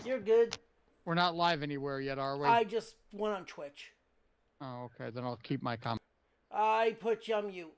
You're good. We're not live anywhere yet, are we? I just went on Twitch. Oh, okay. Then I'll keep my comment. I put you on mute.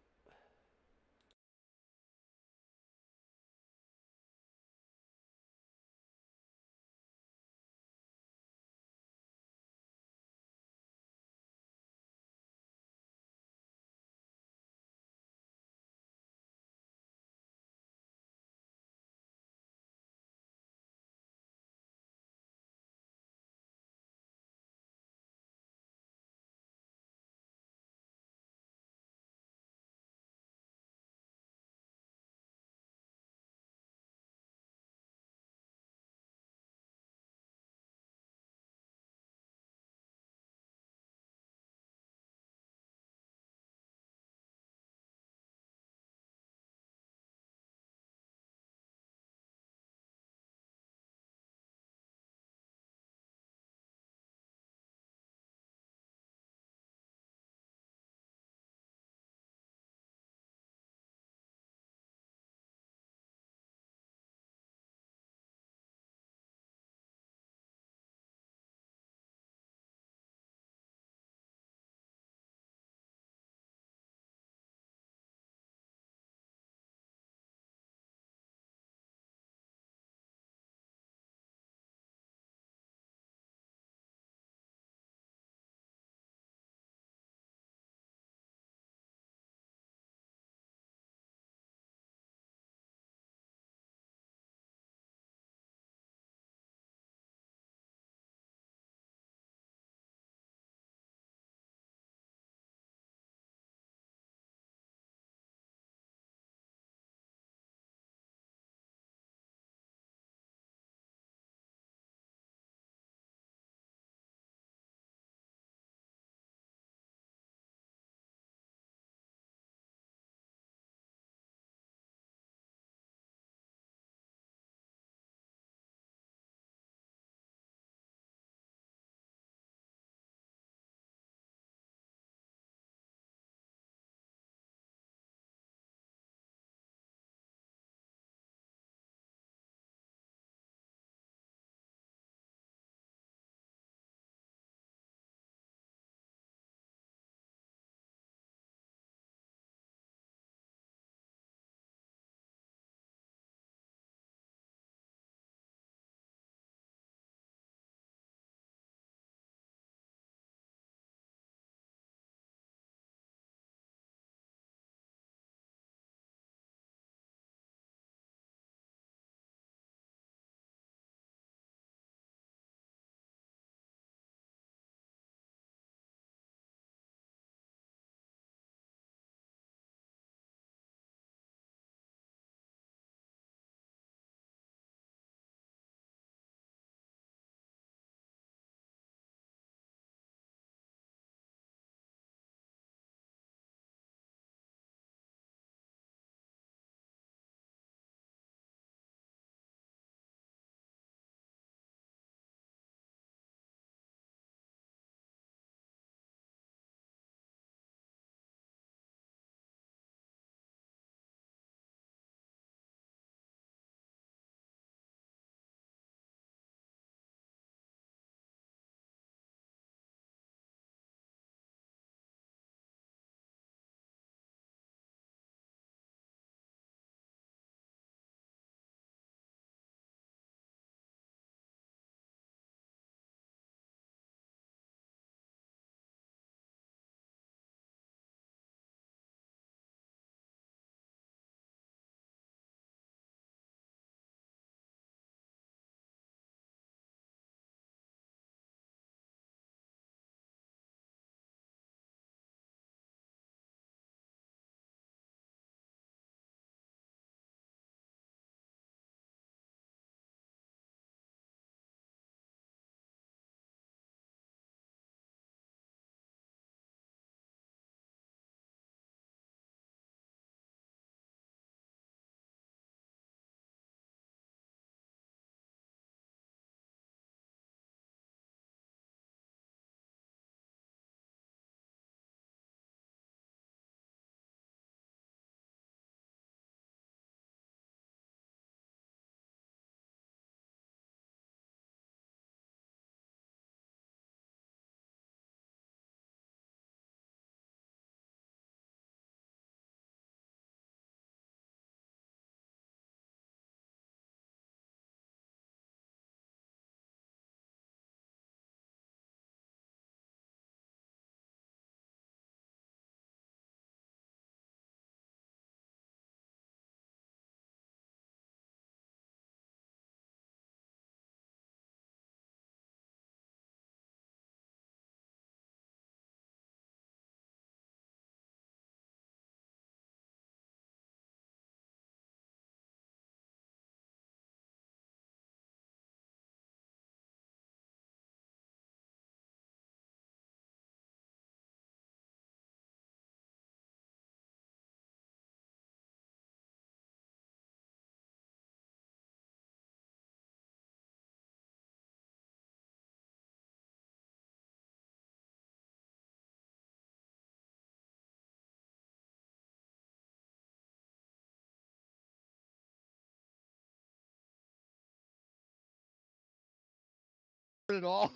at all.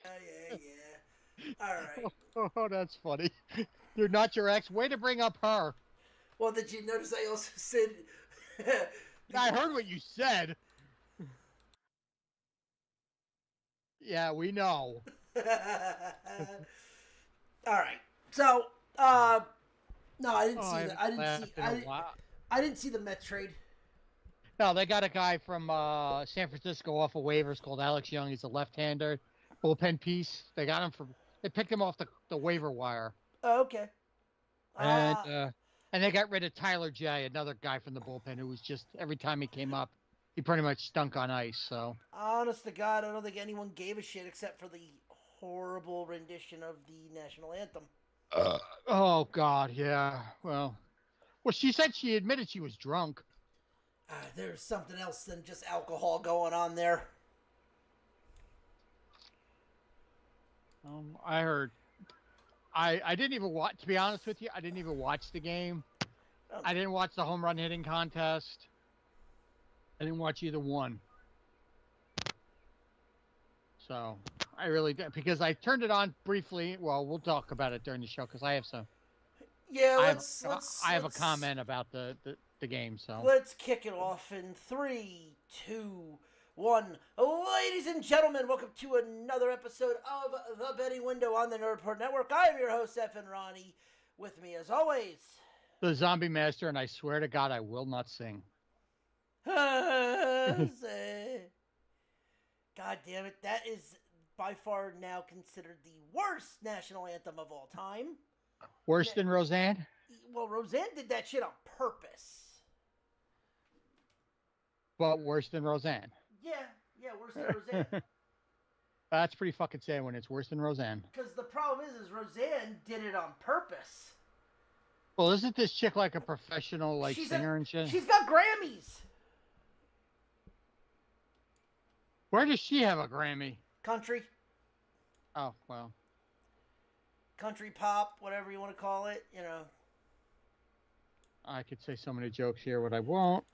Yeah. All right. Oh, that's funny. You're not your ex. Way to bring up her. Well, did you notice I also said? I heard what you said. Yeah, we know. All right. So, no, I didn't see that. I didn't see the Mets trade. No, they got a guy from San Francisco off of waivers called Alex Young. He's a left-hander, bullpen piece. They got him from. They picked him off the waiver wire. Oh, okay. And they got rid of Tyler J, another guy from the bullpen who was just every time he came up, he pretty much stunk on ice. So honest to God, I don't think anyone gave a shit except for the horrible rendition of the national anthem. Oh God, yeah. Well, she said she admitted she was drunk. There's something else than just alcohol going on there. I heard. I didn't even watch. To be honest with you, I didn't even watch the game. Oh. I didn't watch the home run hitting contest. I didn't watch either one. So I really did because I turned it on briefly. Well, we'll talk about it during the show because I have some. Yeah, I have a comment about the game. So let's kick it off in 3, 2, 1. Ladies and gentlemen, welcome to another episode of The Betting Window on the Nerd Report Network. I am your host, F. and Ronnie. With me, as always, the Zombie Master, and I swear to God, I will not sing. God damn it, that is by far now considered the worst national anthem of all time. Worse than Roseanne? Well, Roseanne did that shit on purpose. But worse than Roseanne. Yeah, worse than Roseanne. That's pretty fucking sad when it's worse than Roseanne. Because the problem is Roseanne did it on purpose. Well, isn't this chick like a professional singer and shit? She's got Grammys. Where does she have a Grammy? Country. Oh, well. Country pop, whatever you want to call it, you know. I could say so many jokes here, but I won't.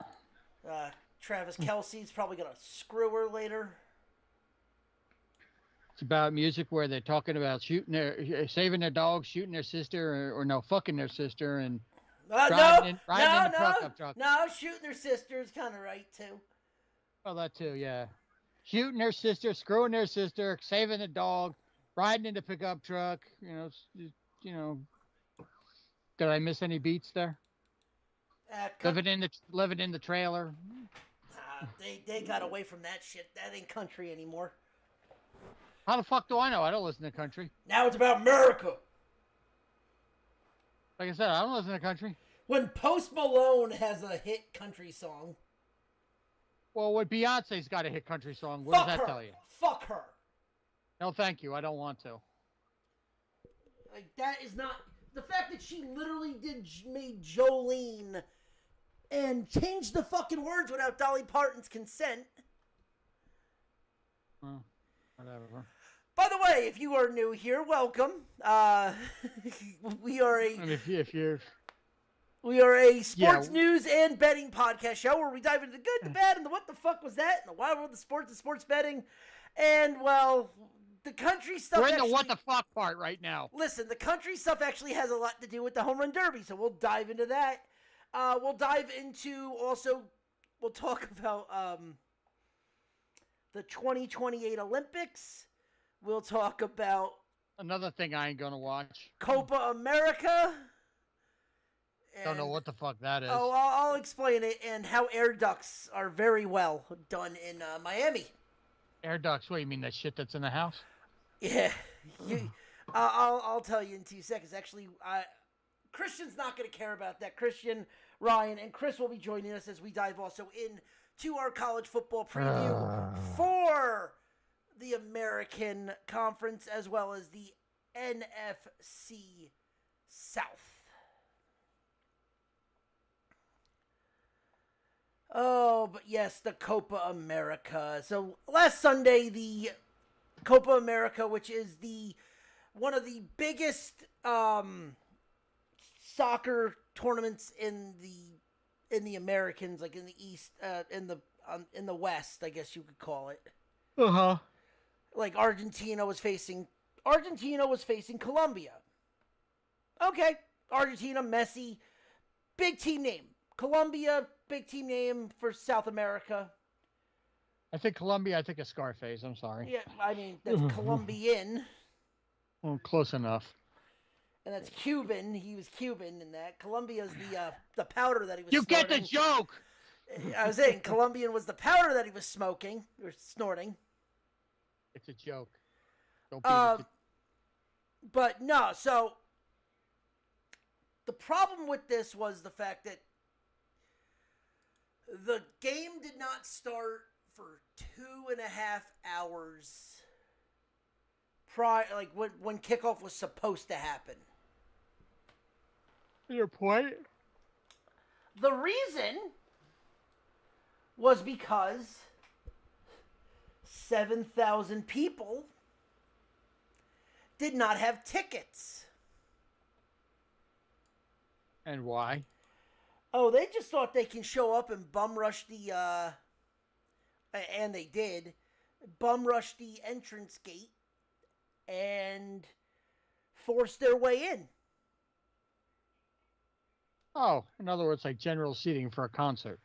Travis Kelce's probably going to screw her later. It's about music where they're talking about saving their dog, shooting their sister, or no, fucking their sister, and riding in the truck. No, shooting their sister is kind of right, too. Well, that too, yeah. Shooting their sister, screwing their sister, saving the dog, riding in the pickup truck, you know. Did I miss any beats there? Living in the trailer. They got away from that shit. That ain't country anymore. How the fuck do I know? I don't listen to country. Now it's about America. Like I said, I don't listen to country. When Post Malone has a hit country song. Well, when Beyonce's got a hit country song, what does that tell you? Fuck her. No, thank you. I don't want to. Like, that is not... The fact that she literally made Jolene and changed the fucking words without Dolly Parton's consent. Well, whatever. By the way, if you are new here, welcome. We are a... And if you're... We are a sports news and betting podcast show where we dive into the good, the bad, and the what the fuck was that, and the wild world of sports and sports betting. And, well, the country stuff... We're in the what the fuck part right now. Listen, the country stuff actually has a lot to do with the Home Run Derby, so we'll dive into that. We'll dive into also... We'll talk about the 2028 Olympics. We'll talk about... Another thing I ain't gonna watch. Copa America. Don't know what the fuck that is. Oh, I'll explain it, and how air ducts are very well done in Miami. Air ducts? What, you mean that shit that's in the house? Yeah. I'll tell you in 2 seconds. Actually, Christian's not going to care about that. Christian, Ryan, and Chris will be joining us as we dive also into our college football preview for the American Conference as well as the NFC South. Oh, but yes, the Copa America. So last Sunday, the Copa America, which is one of the biggest soccer tournaments in the Americans, like in the East, in the West, I guess you could call it. Like Argentina was facing Colombia. Okay, Argentina, Messi, big team name. Colombia, big team name for South America. I think Colombia. I think of Scarface. I'm sorry. Yeah, I mean that's Colombian. Well, close enough. And that's Cuban. He was Cuban in that. Colombia's the powder that he was You snorting. get the joke! I was saying Colombian was the powder that he was smoking or snorting. It's a joke. Don't be But no, so the problem with this was the fact that the game did not start for 2.5 hours prior, like when kickoff was supposed to happen. Your point? The reason was because 7,000 people did not have tickets. And why? Oh, they just thought they can show up and bum rush the, and they did, bum rush the entrance gate and force their way in. Oh, in other words, like general seating for a concert.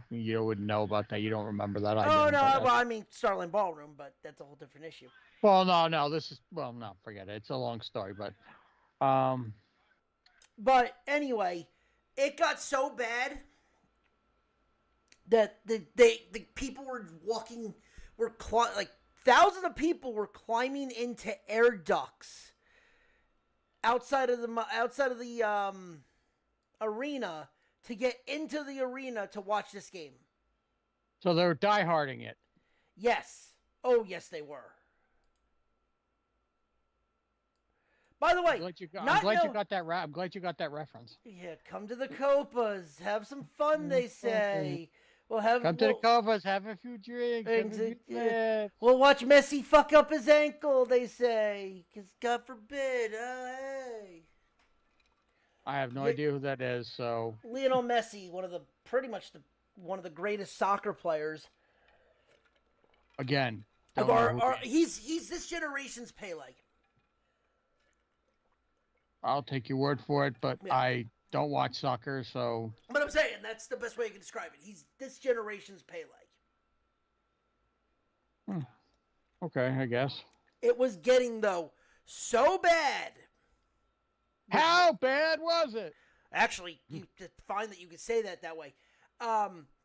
You wouldn't know about that. You don't remember that. Oh, no, well, I mean Starling Ballroom, but that's a whole different issue. Well, no, forget it. It's a long story, but... But anyway, it got so bad that the people were like thousands of people were climbing into air ducts outside of the arena to get into the arena to watch this game. So they were dieharding it. Yes. Oh, yes, they were. By the way, I'm glad you got that. I'm glad you got that reference. Yeah, come to the Copas, have some fun. They say. We'll to the Copas, have a few drinks. We'll watch Messi fuck up his ankle. They say, because God forbid. Hey. I have no idea who that is. So Lionel Messi, one of the greatest soccer players. Again, he's this generation's Pele. I'll take your word for it, but yeah. I don't watch soccer, so... But I'm saying, that's the best way you can describe it. He's this generation's Pele. Okay, I guess. It was getting, though, so bad. How bad was it? Actually, it's fine that you could say that way.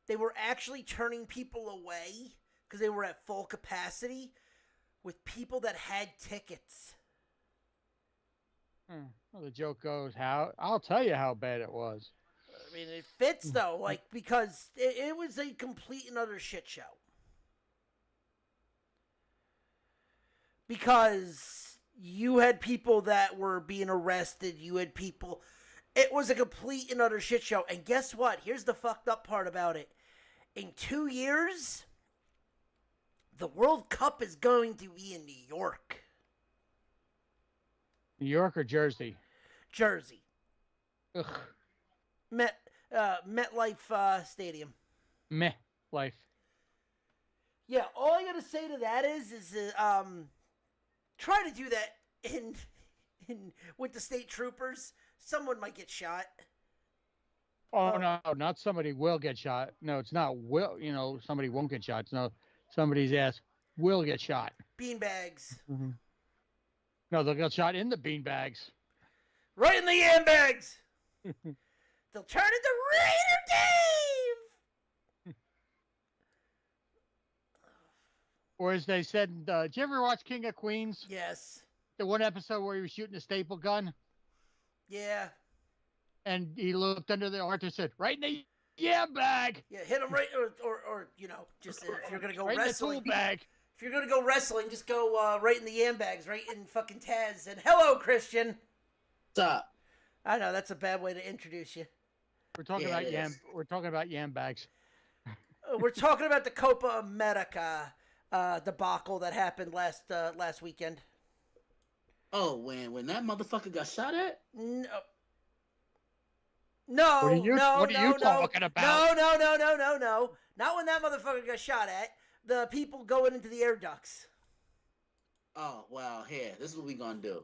They were actually turning people away because they were at full capacity with people that had tickets. Well, the joke goes, I'll tell you how bad it was. I mean, it fits, though, because it was a complete and utter shit show. Because you had people that were being arrested, it was a complete and utter shit show. And guess what? Here's the fucked up part about it. In 2 years, the World Cup is going to be in New York. New York or Jersey? Jersey. Ugh. MetLife Stadium. Life. Yeah, all I gotta say to that is try to do that in with the state troopers. Someone might get shot. Oh no, not somebody will get shot. No, it's not will. Somebody won't get shot. No, somebody's ass will get shot. Beanbags. Mm-hmm. No, they'll get shot in the beanbags. Right in the yam bags. They'll turn into Raider Dave. Or as they said, did you ever watch King of Queens? Yes. The one episode where he was shooting a staple gun? Yeah. And he looked under the arch and said, right in the yam bag. Yeah, hit him right, or just if you're going to go right wrestling. In the tool bag. If you're going to go wrestling, just go right in the yam bags, right in fucking Taz. And hello, Christian. What's up? I know, that's a bad way to introduce you. We're talking about yam. We're talking about yam bags. We're talking about the Copa America debacle that happened last weekend. Oh, when that motherfucker got shot at? No. What are you talking about? No. Not when that motherfucker got shot at. The people going into the air ducts. Oh well, here. This is what we gonna do.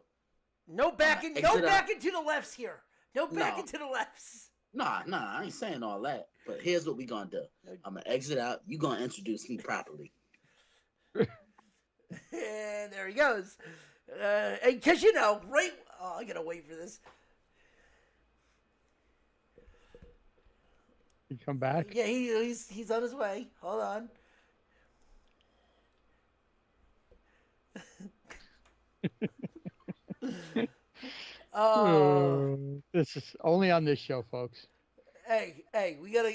No back into the lefts here. No back into the lefts. Nah, I ain't saying all that. But here's what we gonna do. I'm gonna exit out. You gonna introduce me properly. And there he goes. Because right. Oh, I gotta wait for this. You come back? Yeah, he's on his way. Hold on. This is only on this show, folks. Hey, we gotta.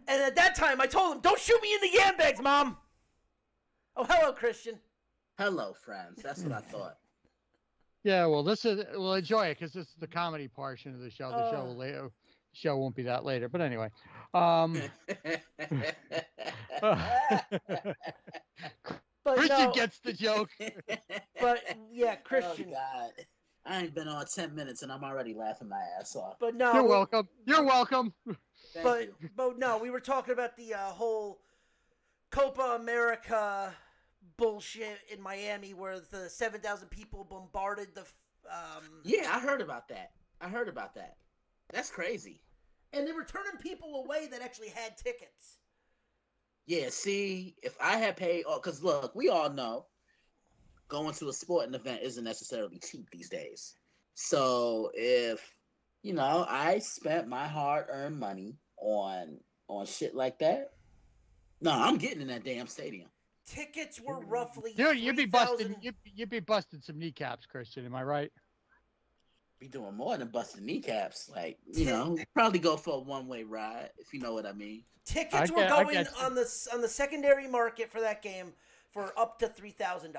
And at that time, I told him, "Don't shoot me in the yam bags, Mom." Oh, hello, Christian. Hello, friends. That's what I thought. Yeah, well, we'll enjoy it because this is the comedy portion of the show. The show won't be that later, but anyway. But Christian gets the joke. But yeah, Christian. Oh God, I ain't been on 10 minutes and I'm already laughing my ass off. But no, you're welcome. You're welcome. Thank you. But no, we were talking about the whole Copa America bullshit in Miami, where the 7,000 people bombarded the. Yeah, I heard about that. That's crazy. And they were turning people away that actually had tickets. Yeah, see, if I had paid, because look, we all know going to a sporting event isn't necessarily cheap these days. So if, I spent my hard-earned money on shit like that, no, I'm getting in that damn stadium. Tickets were roughly you'd be busting some kneecaps, Christian, am I right? Be doing more than busting kneecaps. Like, probably go for a one-way ride, if you know what I mean. Tickets were going on the secondary market for that game for up to $3,000.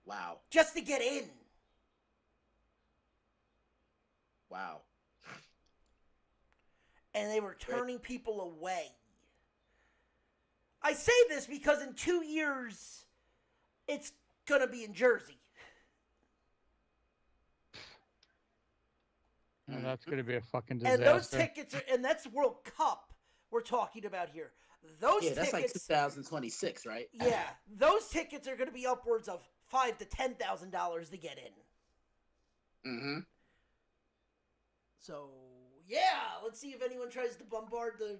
Wow. Just to get in. Wow. And they were turning people away. I say this because in 2 years, it's going to be in Jersey. Oh, that's going to be a fucking disaster. And those tickets and that's World Cup we're talking about here. That's like 2026, right? Yeah, those tickets are going to be upwards of $5,000 to $10,000 to get in. Mm-hmm. So yeah, let's see if anyone tries to bombard the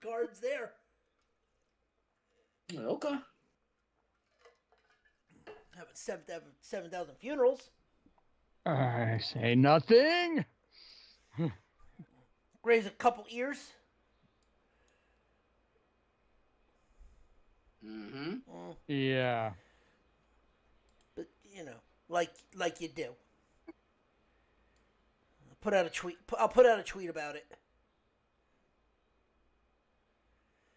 guards there. Okay. Having 7,000 funerals. I say nothing. Raise a couple ears. Mm-hmm. Yeah. But like you do. I'll put out a tweet about it.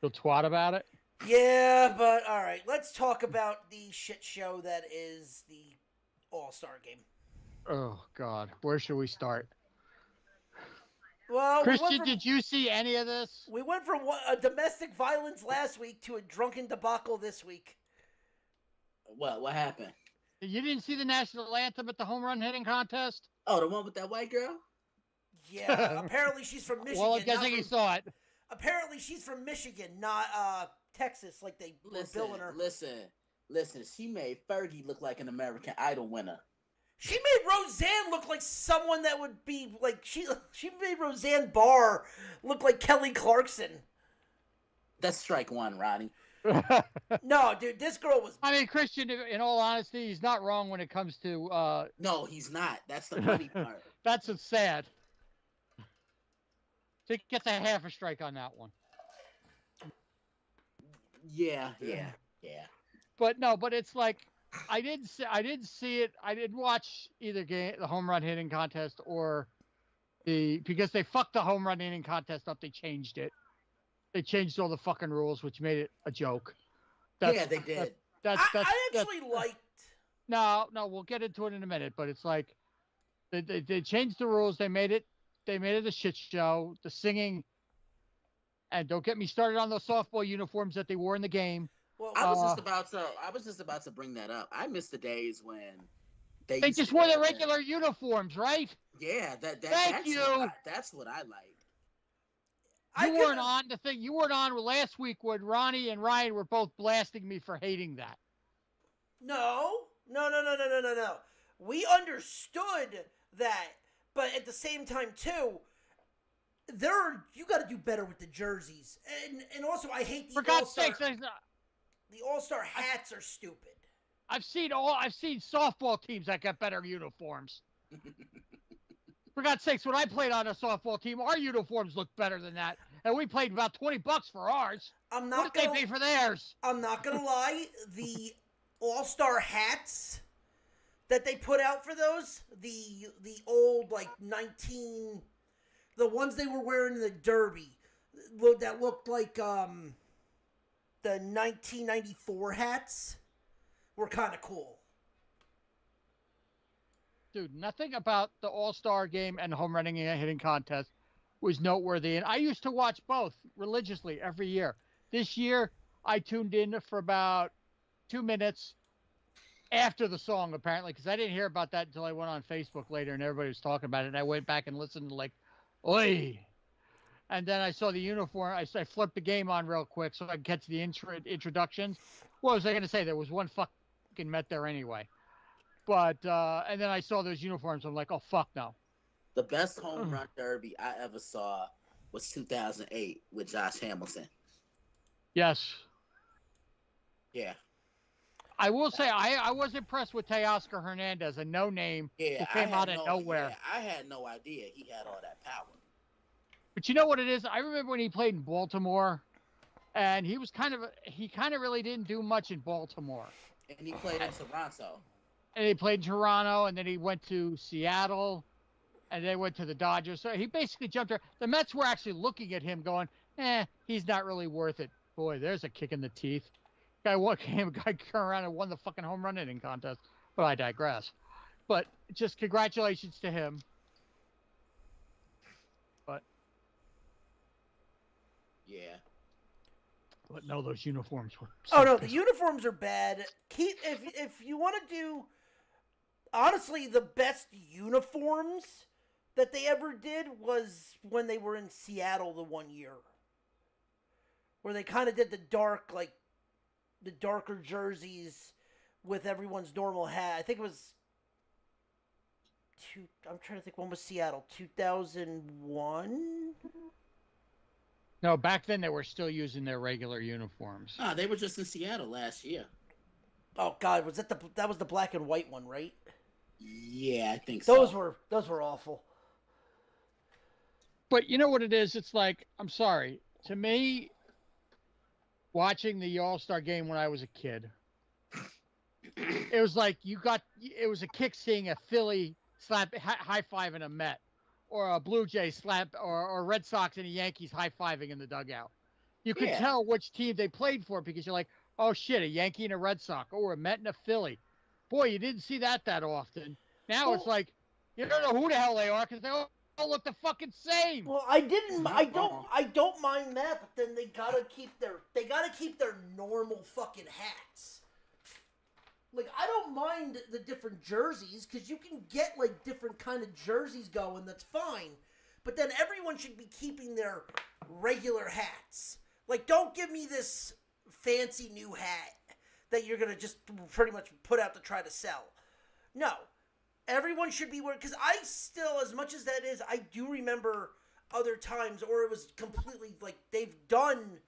You'll twat about it? Yeah, but all right. Let's talk about the shit show that is the All-Star game. Oh God, where should we start? Well, Christian, did you see any of this? We went from a domestic violence last week to a drunken debacle this week. What happened? You didn't see the national anthem at the home run hitting contest? Oh, the one with that white girl? Yeah, apparently she's from Michigan. Well, I'm guessing he saw it. Apparently she's from Michigan, not Texas, like they were billing her. Listen, she made Fergie look like an American Idol winner. She made Roseanne look like someone that would be like she made Roseanne Barr look like Kelly Clarkson. That's strike one, Ronnie. No, dude, this girl was. I mean, Christian, in all honesty, he's not wrong when it comes to. No, he's not. That's the funny part. That's what's sad. So he gets a half a strike on that one. Yeah. But it's like I didn't see it. I didn't watch either game, the home run hitting contest or because they fucked the home run hitting contest up. They changed it. They changed all the fucking rules, which made it a joke. Yeah, they did. I actually liked. No, we'll get into it in a minute. But it's like they changed the rules. They made it a shit show. The singing, and don't get me started on those softball uniforms that they wore in the game. Well, I was just about to bring that up. I miss the days when they just wore their regular uniforms, right? Yeah, that's Thank you. That's what I liked. You weren't on the thing. You weren't on last week when Ronnie and Ryan were both blasting me for hating that. No. We understood that, but at the same time too, you got to do better with the jerseys, and also I hate the All-Star. The All-Star hats are stupid. I've seen softball teams that got better uniforms. For God's sakes, when I played on a softball team, our uniforms looked better than that, and we paid about $20 for ours. What did they pay for theirs? I'm not gonna lie, the All-Star hats that they put out for those, the old the ones they were wearing in the Derby, that looked like the 1994 hats, were kind of cool. Dude, nothing about the All-Star game and home running and hitting contest was noteworthy. And I used to watch both religiously every year. This year, I tuned in for about 2 minutes after the song, apparently, because I didn't hear about that until I went on Facebook later and everybody was talking about it. And I went back and listened to oi. And then I saw the uniform. I flipped the game on real quick so I could catch the introductions. What was I going to say? There was one fucking Met there anyway. But, and then I saw those uniforms. I'm like, oh, fuck no. The best home run derby I ever saw was 2008 with Josh Hamilton. Yes. Yeah. I will say I was impressed with Teoscar Hernandez, a no-name who came out of nowhere. Yeah, I had no idea he had all that power. But you know what it is? I remember when he played in Baltimore, and he kind of really didn't do much in Baltimore. And he played in Toronto. And he played in Toronto, and then he went to Seattle, and then went to the Dodgers. So he basically jumped there. The Mets were actually looking at him going, he's not really worth it. Boy, there's a kick in the teeth. Guy came around and won the fucking home run hitting contest. But I digress. But just congratulations to him. But yeah. But no, those uniforms were. The uniforms are bad. If you want to do, honestly, the best uniforms that they ever did was when they were in Seattle the one year, where they kind of did the darker jerseys with everyone's normal hat. I think it was I'm trying to think, when was Seattle? 2001? No, back then they were still using their regular uniforms. They were just in Seattle last year. Oh God, was that was the black and white one, right? Yeah, I think those so. Those were awful. But you know what it is? It's like, I'm sorry. To me, watching the All-Star game when I was a kid, it was like it was a kick seeing a Philly slap high-fiving a Met, or a Blue Jay slap, or Red Sox and a Yankees high-fiving in the dugout. You could tell which team they played for because you're like, oh shit, a Yankee and a Red Sox, or a Met and a Philly. Boy, you didn't see that often. Now it's like, you don't know who the hell they are because they all look the fucking same. Well, I don't mind that, but then they gotta keep their normal fucking hats. Like, I don't mind the different jerseys, because you can get, like, different kind of jerseys going, that's fine. But then everyone should be keeping their regular hats. Like, don't give me this fancy new hat that you're going to just pretty much put out to try to sell. No. Everyone should be wearing, because I still, as much as that is, I do remember other times, or it was completely, like, they've done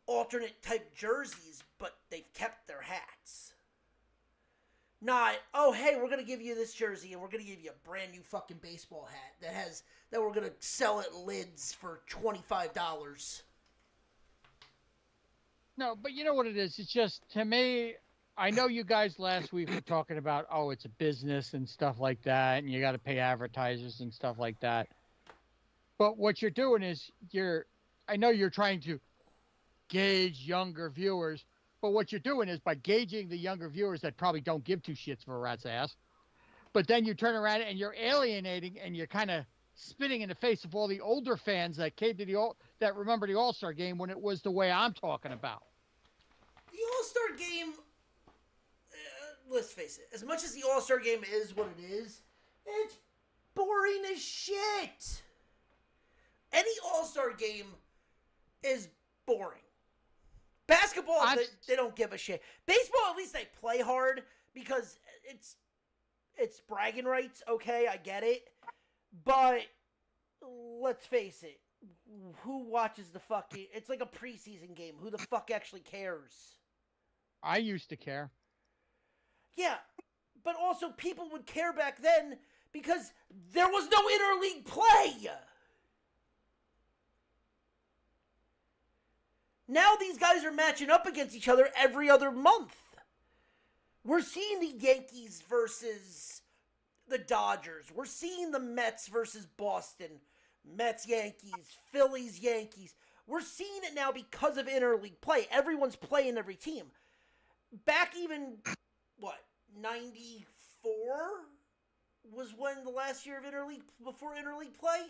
alternate type jerseys, but they've kept their hats. Not, oh, hey, we're going to give you this jersey and we're going to give you a brand new fucking baseball hat that we're going to sell at Lids for $25. No, but you know what it is? It's just, to me, I know you guys last week were talking about, oh, it's a business and stuff like that, and you got to pay advertisers and stuff like that. But what you're doing is I know you're trying to gauge younger viewers, but what you're doing is by gauging the younger viewers that probably don't give two shits for a rat's ass, but then you turn around and you're alienating and you're kind of spitting in the face of all the older fans that came to that remember the All-Star game when it was the way I'm talking about. The All-Star game, let's face it, as much as the All-Star game is what it is, it's boring as shit. Any All-Star game is boring. Basketball, they don't give a shit. Baseball, at least they play hard because it's bragging rights. Okay, I get it. But let's face it. Who watches the fucking... It's like a preseason game. Who the fuck actually cares? I used to care. Yeah, but also people would care back then because there was no interleague play. Now these guys are matching up against each other every other month. We're seeing the Yankees versus the Dodgers. We're seeing the Mets versus Boston. Mets, Yankees, Phillies, Yankees. We're seeing it now because of interleague play. Everyone's playing every team. Back even, 94 was when the last year of interleague, before interleague play?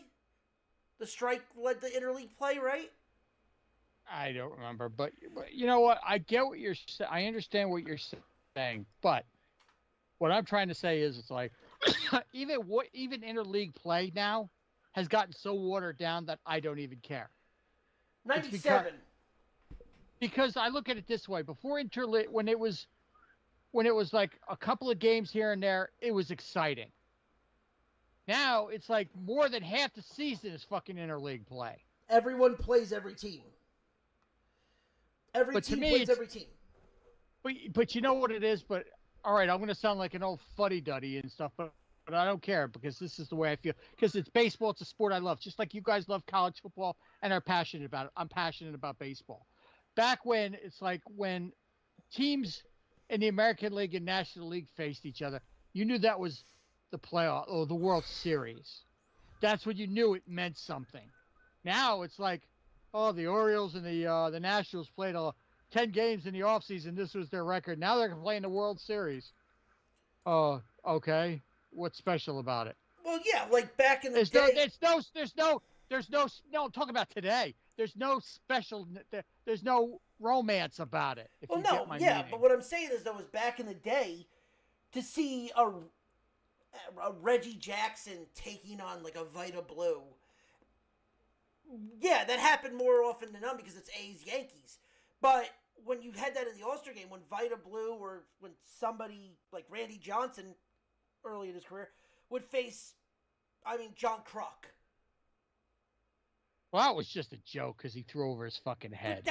The strike led to interleague play, right? I don't remember, but you know what? I get what you're saying. I understand what you're saying, but what I'm trying to say is, it's like even interleague play now has gotten so watered down that I don't even care. 97. Because I look at it this way: before interleague, when it was like a couple of games here and there, it was exciting. Now it's like more than half the season is fucking interleague play. Everyone plays every team. Every team plays every team. But you know what it is? But all right, I'm going to sound like an old fuddy-duddy and stuff, but I don't care because this is the way I feel. Because it's baseball. It's a sport I love. Just like you guys love college football and are passionate about it. I'm passionate about baseball. Back when, it's like when teams in the American League and National League faced each other, you knew that was the playoff or the World Series. That's when you knew it meant something. Now it's like, oh, the Orioles and the Nationals played 10 games in the offseason. This was their record. Now they're playing the World Series. Oh, okay. What's special about it? Well, yeah, like back in the day. I'm talking about today. There's no special, there's no romance about it. Well, no, yeah, but what I'm saying is, though, is back in the day, to see a Reggie Jackson taking on like a Vita Blue, yeah, that happened more often than not because it's A's Yankees. But when you had that in the All-Star game, when Vita Blue or when somebody like Randy Johnson, early in his career, would face, John Kruk. Well, that was just a joke because he threw over his fucking head.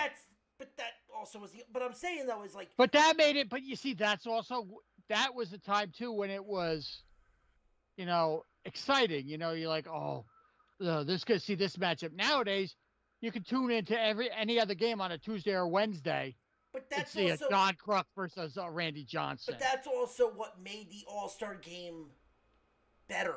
But that also was but I'm saying though is like. But that made it. But you see, that was a time too when it was, exciting. You're like, oh, this could see this matchup. Nowadays, you can tune into any other game on a Tuesday or Wednesday. But that's see also a John Kruk versus Randy Johnson. But that's also what made the All-Star game better.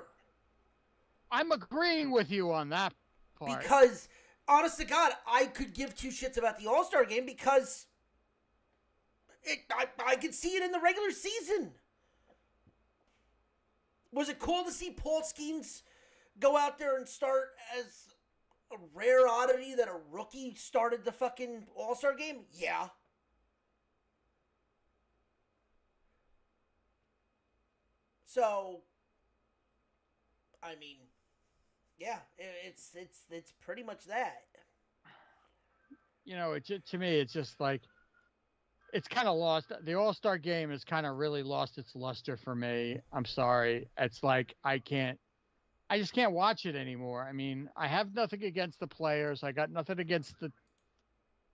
I'm agreeing with you on that part. Because, honest to God, I could give two shits about the All-Star game because I could see it in the regular season. Was it cool to see Paul Skeens go out there and start as a rare oddity that a rookie started the fucking All-Star game? Yeah. So, yeah, it's pretty much that. To me, it's just like, it's kind of lost. The All-Star game has kind of really lost its luster for me. I'm sorry. It's like, I just can't watch it anymore. I have nothing against the players. I got nothing against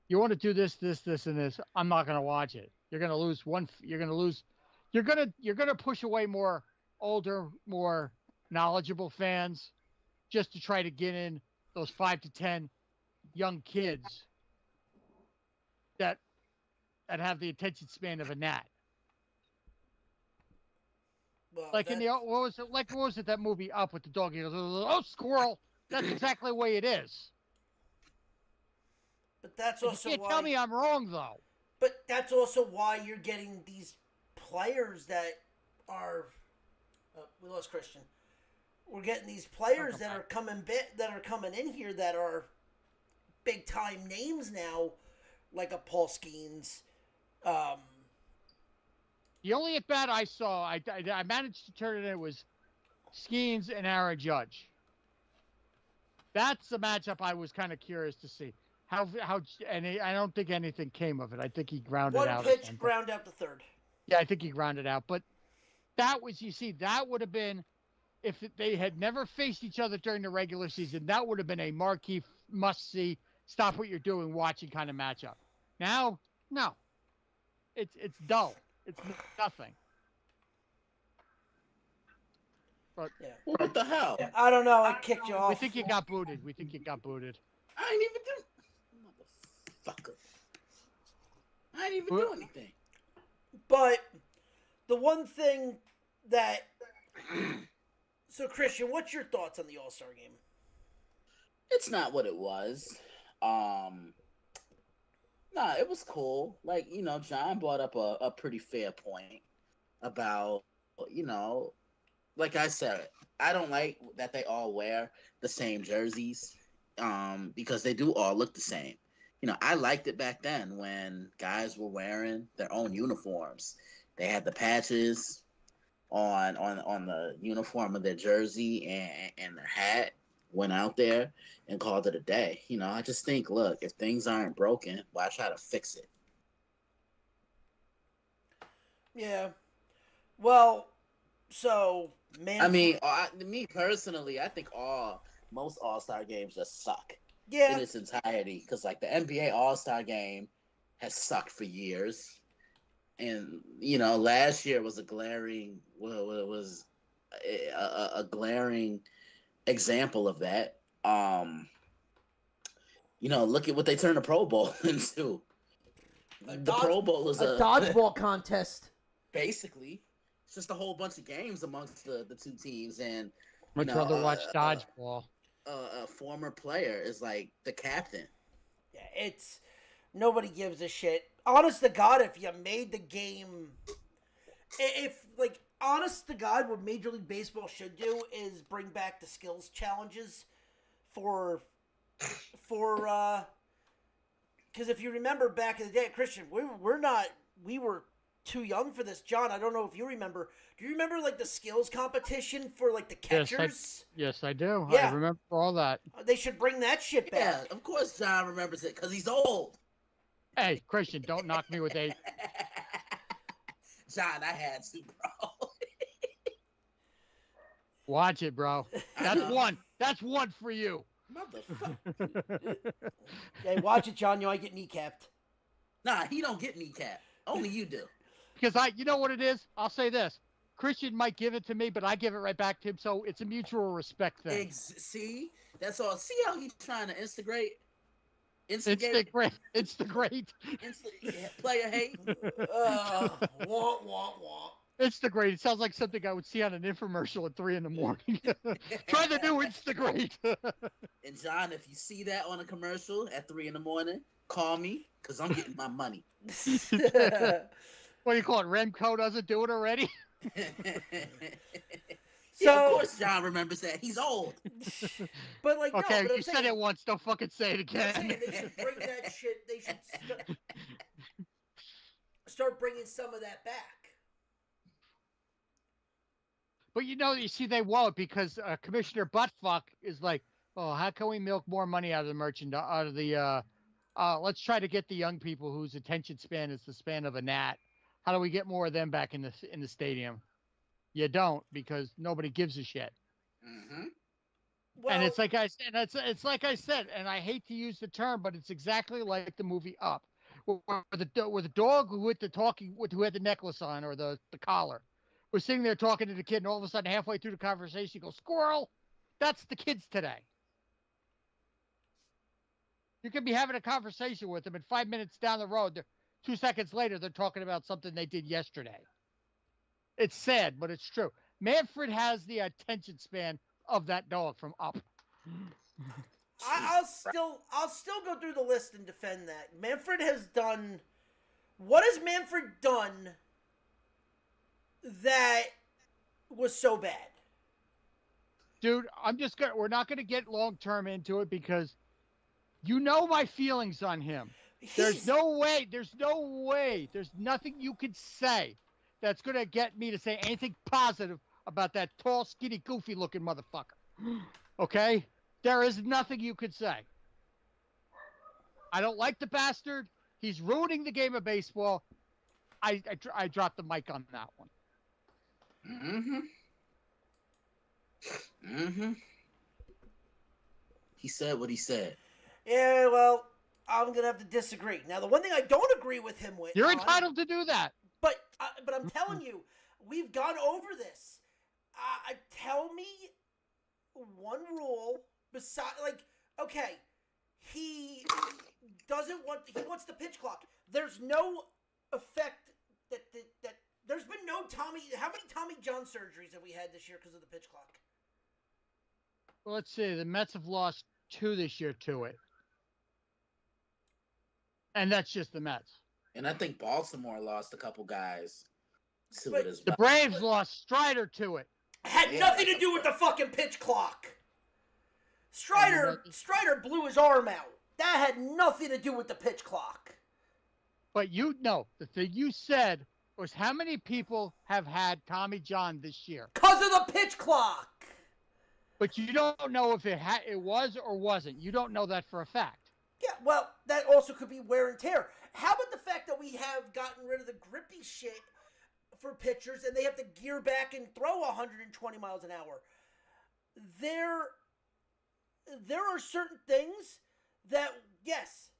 you want to do this, and this. I'm not going to watch it. You're going to lose You're going to push away more older, more knowledgeable fans just to try to get in those 5 to 10 young kids that have the attention span of a gnat. Well, like what was it that movie Up with the dog? He goes, oh, squirrel. That's exactly the way it is. But that's also you can't tell me I'm wrong, though. But that's also why you're getting these players that are we lost Christian. We're getting these players that are coming in here that are big time names now, like a Paul Skeens. The only at bat I saw, I managed to turn it in, was Skeens and Aaron Judge. That's the matchup I was kind of curious to see. I don't think anything came of it. I think he grounded One out. pitch, ground out the third. Yeah, I think he grounded out. But that was, you see, that would have been, if they had never faced each other during the regular season, that would have been a marquee, must-see, stop what you're doing, watching kind of matchup. Now, no. It's dull. It's nothing. But Yeah. What the hell? I don't know. I kicked you off. we think you got booted. I ain't even do. Motherfucker. I ain't even do anything. But the one thing that. So, Christian, what's your thoughts on the All-Star game? It's not what it was. Nah, it was cool. Like, John brought up a pretty fair point about, like I said, I don't like that they all wear the same jerseys because they do all look the same. I liked it back then when guys were wearing their own uniforms. They had the patches on the uniform of their jersey and their hat, went out there and called it a day. I just think, look, if things aren't broken, why try to fix it? Yeah. Well, so, man. I mean, me personally, I think most All-Star games just suck in its entirety. Because, like, the NBA All-Star game has sucked for years. And, last year was a glaring example of that. Look at what they turned the Pro Bowl into. The Pro Bowl is a dodgeball contest. Basically, it's just a whole bunch of games amongst the two teams, and I'd rather watch dodgeball. A former player is like the captain. Yeah, it's nobody gives a shit. Honest to God, if you made the game, honest to God, what Major League Baseball should do is bring back the skills challenges for because if you remember back in the day, Christian, we were too young for this. John, I don't know if you remember. Do you remember like the skills competition for like the catchers? Yes, I do. Yeah. I remember all that. They should bring that shit back. Yeah, of course John remembers it because he's old. Hey, Christian, don't knock me with age. John, I had to, bro. Watch it, bro. That's one. That's one for you. Motherfucker. Hey, watch it, John. You might get kneecapped. Nah, he don't get kneecapped. Only you do. Because you know what it is? I'll say this. Christian might give it to me, but I give it right back to him. So it's a mutual respect thing. See? That's all. See how he's trying to instigate? Instigate. Player hate. Wah. Instagrate. It sounds like something I would see on an infomercial at 3 a.m. Try the new Instagrate. And John, if you see that on a commercial at 3 a.m, call me because I'm getting my money. What do you call it? Remco doesn't do it already? Yeah, of course John remembers that. He's old. But like, okay, no, but you said it once. Don't fucking say it again. They should bring that shit. They should start bringing some of that back. But you see, they won't because Commissioner Buttfuck is like, oh, how can we milk more money out of the merchandise? Out of the, let's try to get the young people whose attention span is the span of a gnat. How do we get more of them back in the stadium? You don't, because nobody gives a shit. Mm-hmm. Well, and it's like I said, it's like I said, and I hate to use the term, but it's exactly like the movie Up, where the dog who had the necklace on or the collar was sitting there talking to the kid, and all of a sudden, halfway through the conversation, he goes, "Squirrel!" That's the kids today. You could be having a conversation with them, and 5 minutes down the road, 2 seconds later, they're talking about something they did yesterday. It's sad, but it's true. Manfred has the attention span of that dog from Up. I'll still go through the list and defend that. Manfred has done. What has Manfred done that was so bad? Dude, we're not gonna get long term into it because you know my feelings on him. There's no way, there's nothing you could say that's gonna get me to say anything positive about that tall, skinny, goofy looking motherfucker. Okay? There is nothing you could say. I don't like the bastard. He's ruining the game of baseball. I dropped the mic on that one. He said what he said. Yeah, well, I'm going to have to disagree. Now, the one thing I don't agree with him with... You're entitled to do that. But I'm telling you, we've gone over this. Tell me one rule besides... Like, okay, he wants the pitch clock. There's no effect that there's been no Tommy... How many Tommy John surgeries have we had this year because of the pitch clock? Well, let's see. The Mets have lost 2 this year to it. And that's just the Mets. And I think Baltimore lost a couple guys to it as well. The Braves lost Strider to it. Had nothing to do with the fucking pitch clock. Strider blew his arm out. That had nothing to do with the pitch clock. But the thing you said was how many people have had Tommy John this year? Because of the pitch clock. But you don't know if it was or wasn't. You don't know that for a fact. Yeah, well, that also could be wear and tear. How about the fact that we have gotten rid of the grippy shit for pitchers and they have to gear back and throw 120 miles an hour? There are certain things that, yes,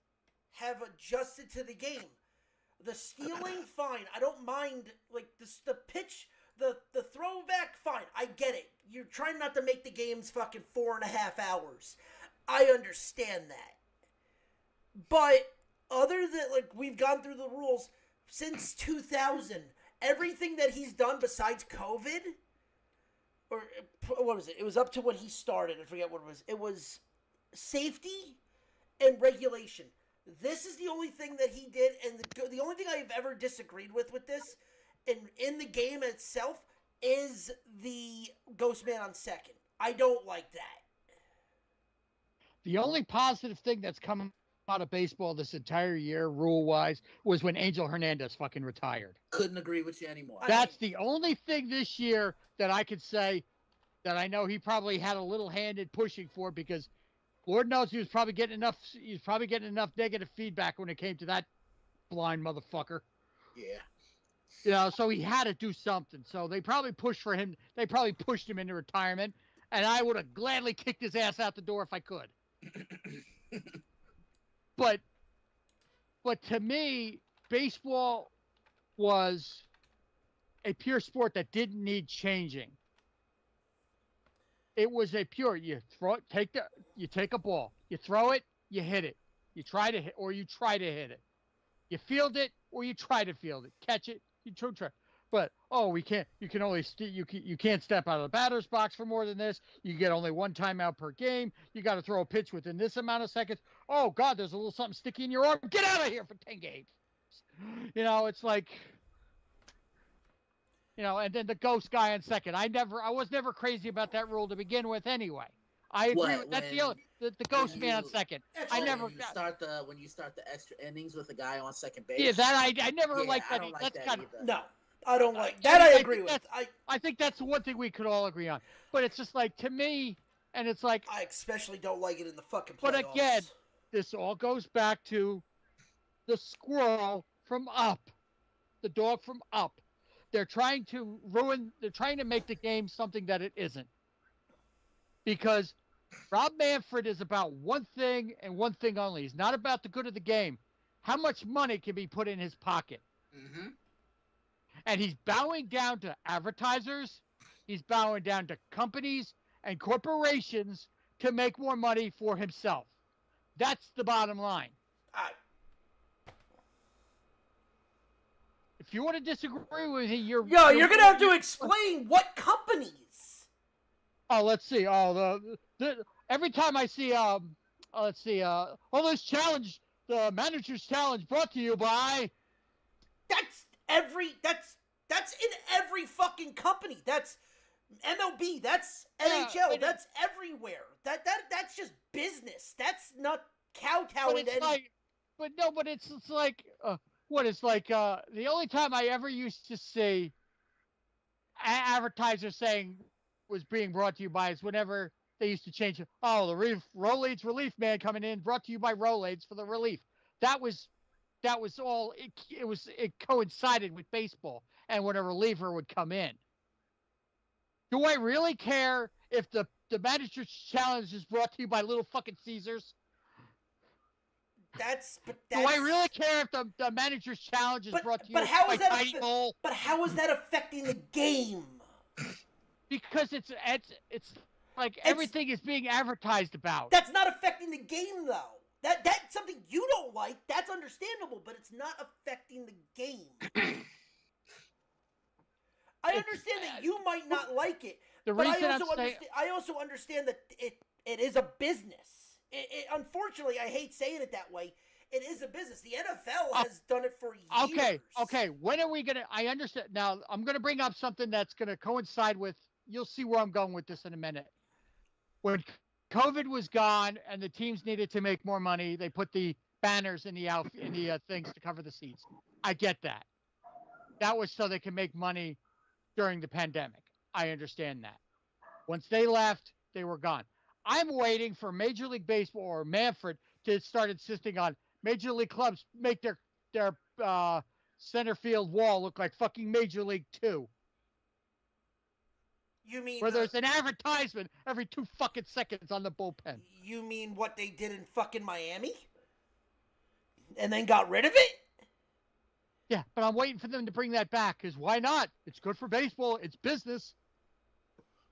have adjusted to the game. The stealing, fine. I don't mind, like, the pitch, the throwback, fine. I get it. You're trying not to make the games fucking 4.5 hours. I understand that. But other than, like, we've gone through the rules since 2000. Everything that he's done besides COVID, or what was it? It was up to when he started. I forget what it was. It was safety and regulation. This is the only thing that he did, and the only thing I've ever disagreed with this, in the game itself, is the Ghost Man on second. I don't like that. The only positive thing that's come out of baseball this entire year, rule-wise, was when Angel Hernandez fucking retired. Couldn't agree with you anymore. That's the only thing this year that I could say that I know he probably had a little hand in pushing for, because Lord knows he was probably getting enough negative feedback when it came to that blind motherfucker. Yeah. So he had to do something. So they probably pushed him into retirement, and I would have gladly kicked his ass out the door if I could. But to me, baseball was a pure sport that didn't need changing. It was a pure, you take a ball, you throw it, you hit it. You try to hit, or you try to hit it. You field it, or you try to field it. Catch it, you try. But you can't step out of the batter's box for more than this. You get only 1 timeout per game. You got to throw a pitch within this amount of seconds. Oh God, there's a little something sticky in your arm. Get out of here for 10 games. It's like, and then the ghost guy on second. I was never crazy about that rule to begin with anyway. I agree with that's the ghost man on second. When you start the extra innings with a guy on second base. Yeah, that I never liked that. I don't like that either. No. I don't like that. I agree with. I think that's the one thing we could all agree on. But it's just like, to me, and it's like, I especially don't like it in the fucking playoffs. But again, this all goes back to the squirrel from Up, the dog from Up. They're trying to make the game something that it isn't. Because Rob Manfred is about one thing and one thing only. He's not about the good of the game. How much money can be put in his pocket? Mm-hmm. And he's bowing down to advertisers. He's bowing down to companies and corporations to make more money for himself. That's the bottom line. If you want to disagree with me, you're going to have to explain what companies. Oh, let's see. Oh, every time I see this challenge, the manager's challenge brought to you by. That's in every fucking company. That's MLB. That's NHL. That's everywhere. That's just business. That's not kowtowing to any. But it's like the only time I ever used to see advertisers saying was being brought to you by is whenever they used to change it. Oh, the Rolaids relief man coming in, brought to you by Rolaids for the relief. That was all. It coincided with baseball and when a reliever would come in. Do I really care if the manager's challenge is brought to you by Little fucking Caesars? Do I really care if the manager's challenge is brought to you by Tiny Bowl? But how is that affecting the game? Because it's like everything is being advertised about. That's not affecting the game, though. That's something you don't like. That's understandable, but it's not affecting the game. I understand that you might not like it, but I also understand that it is a business. Unfortunately, I hate saying it that way. It is a business. The NFL has done it for years. Okay. When are we going to... I understand. Now, I'm going to bring up something that's going to coincide with... You'll see where I'm going with this in a minute. When COVID was gone and the teams needed to make more money, they put the banners in the things to cover the seats. I get that. That was so they could make money during the pandemic. I understand that. Once they left, they were gone. I'm waiting for Major League Baseball or Manfred to start insisting on Major League clubs make their center field wall look like fucking Major League 2. You mean where there's an advertisement every 2 fucking seconds on the bullpen? You mean what they did in fucking Miami? And then got rid of it? Yeah, but I'm waiting for them to bring that back, because why not? It's good for baseball. It's business.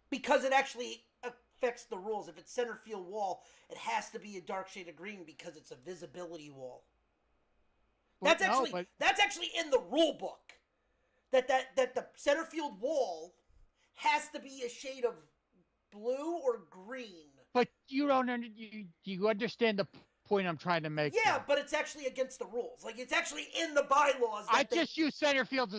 Because it actually affects the rules. If it's center field wall, it has to be a dark shade of green because it's a visibility wall. Well, that's actually in the rule book. That the center field wall has to be a shade of blue or green. But you don't you understand the point I'm trying to make? Yeah, but it's actually against the rules. Like, it's actually in the bylaws. I just use center field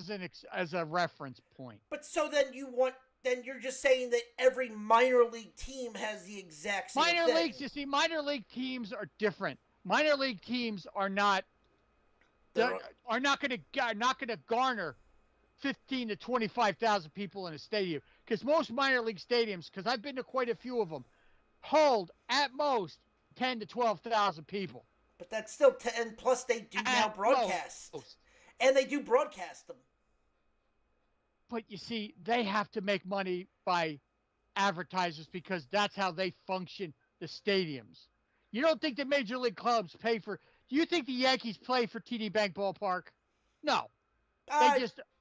as a reference point. But so then you're just saying that every minor league team has the exact same thing. You see, minor league teams are different. Minor league teams are not going to garner 15 to 25,000 people in a stadium, because most minor league stadiums, because I've been to quite a few of them, hold at most 10 to 12,000 people. But that's still 10. Plus, they do now broadcast, and they do broadcast them. But you see, they have to make money by advertisers because that's how they function. The stadiums. You don't think the major league clubs pay for? Do you think the Yankees play for TD Bank Ballpark? No.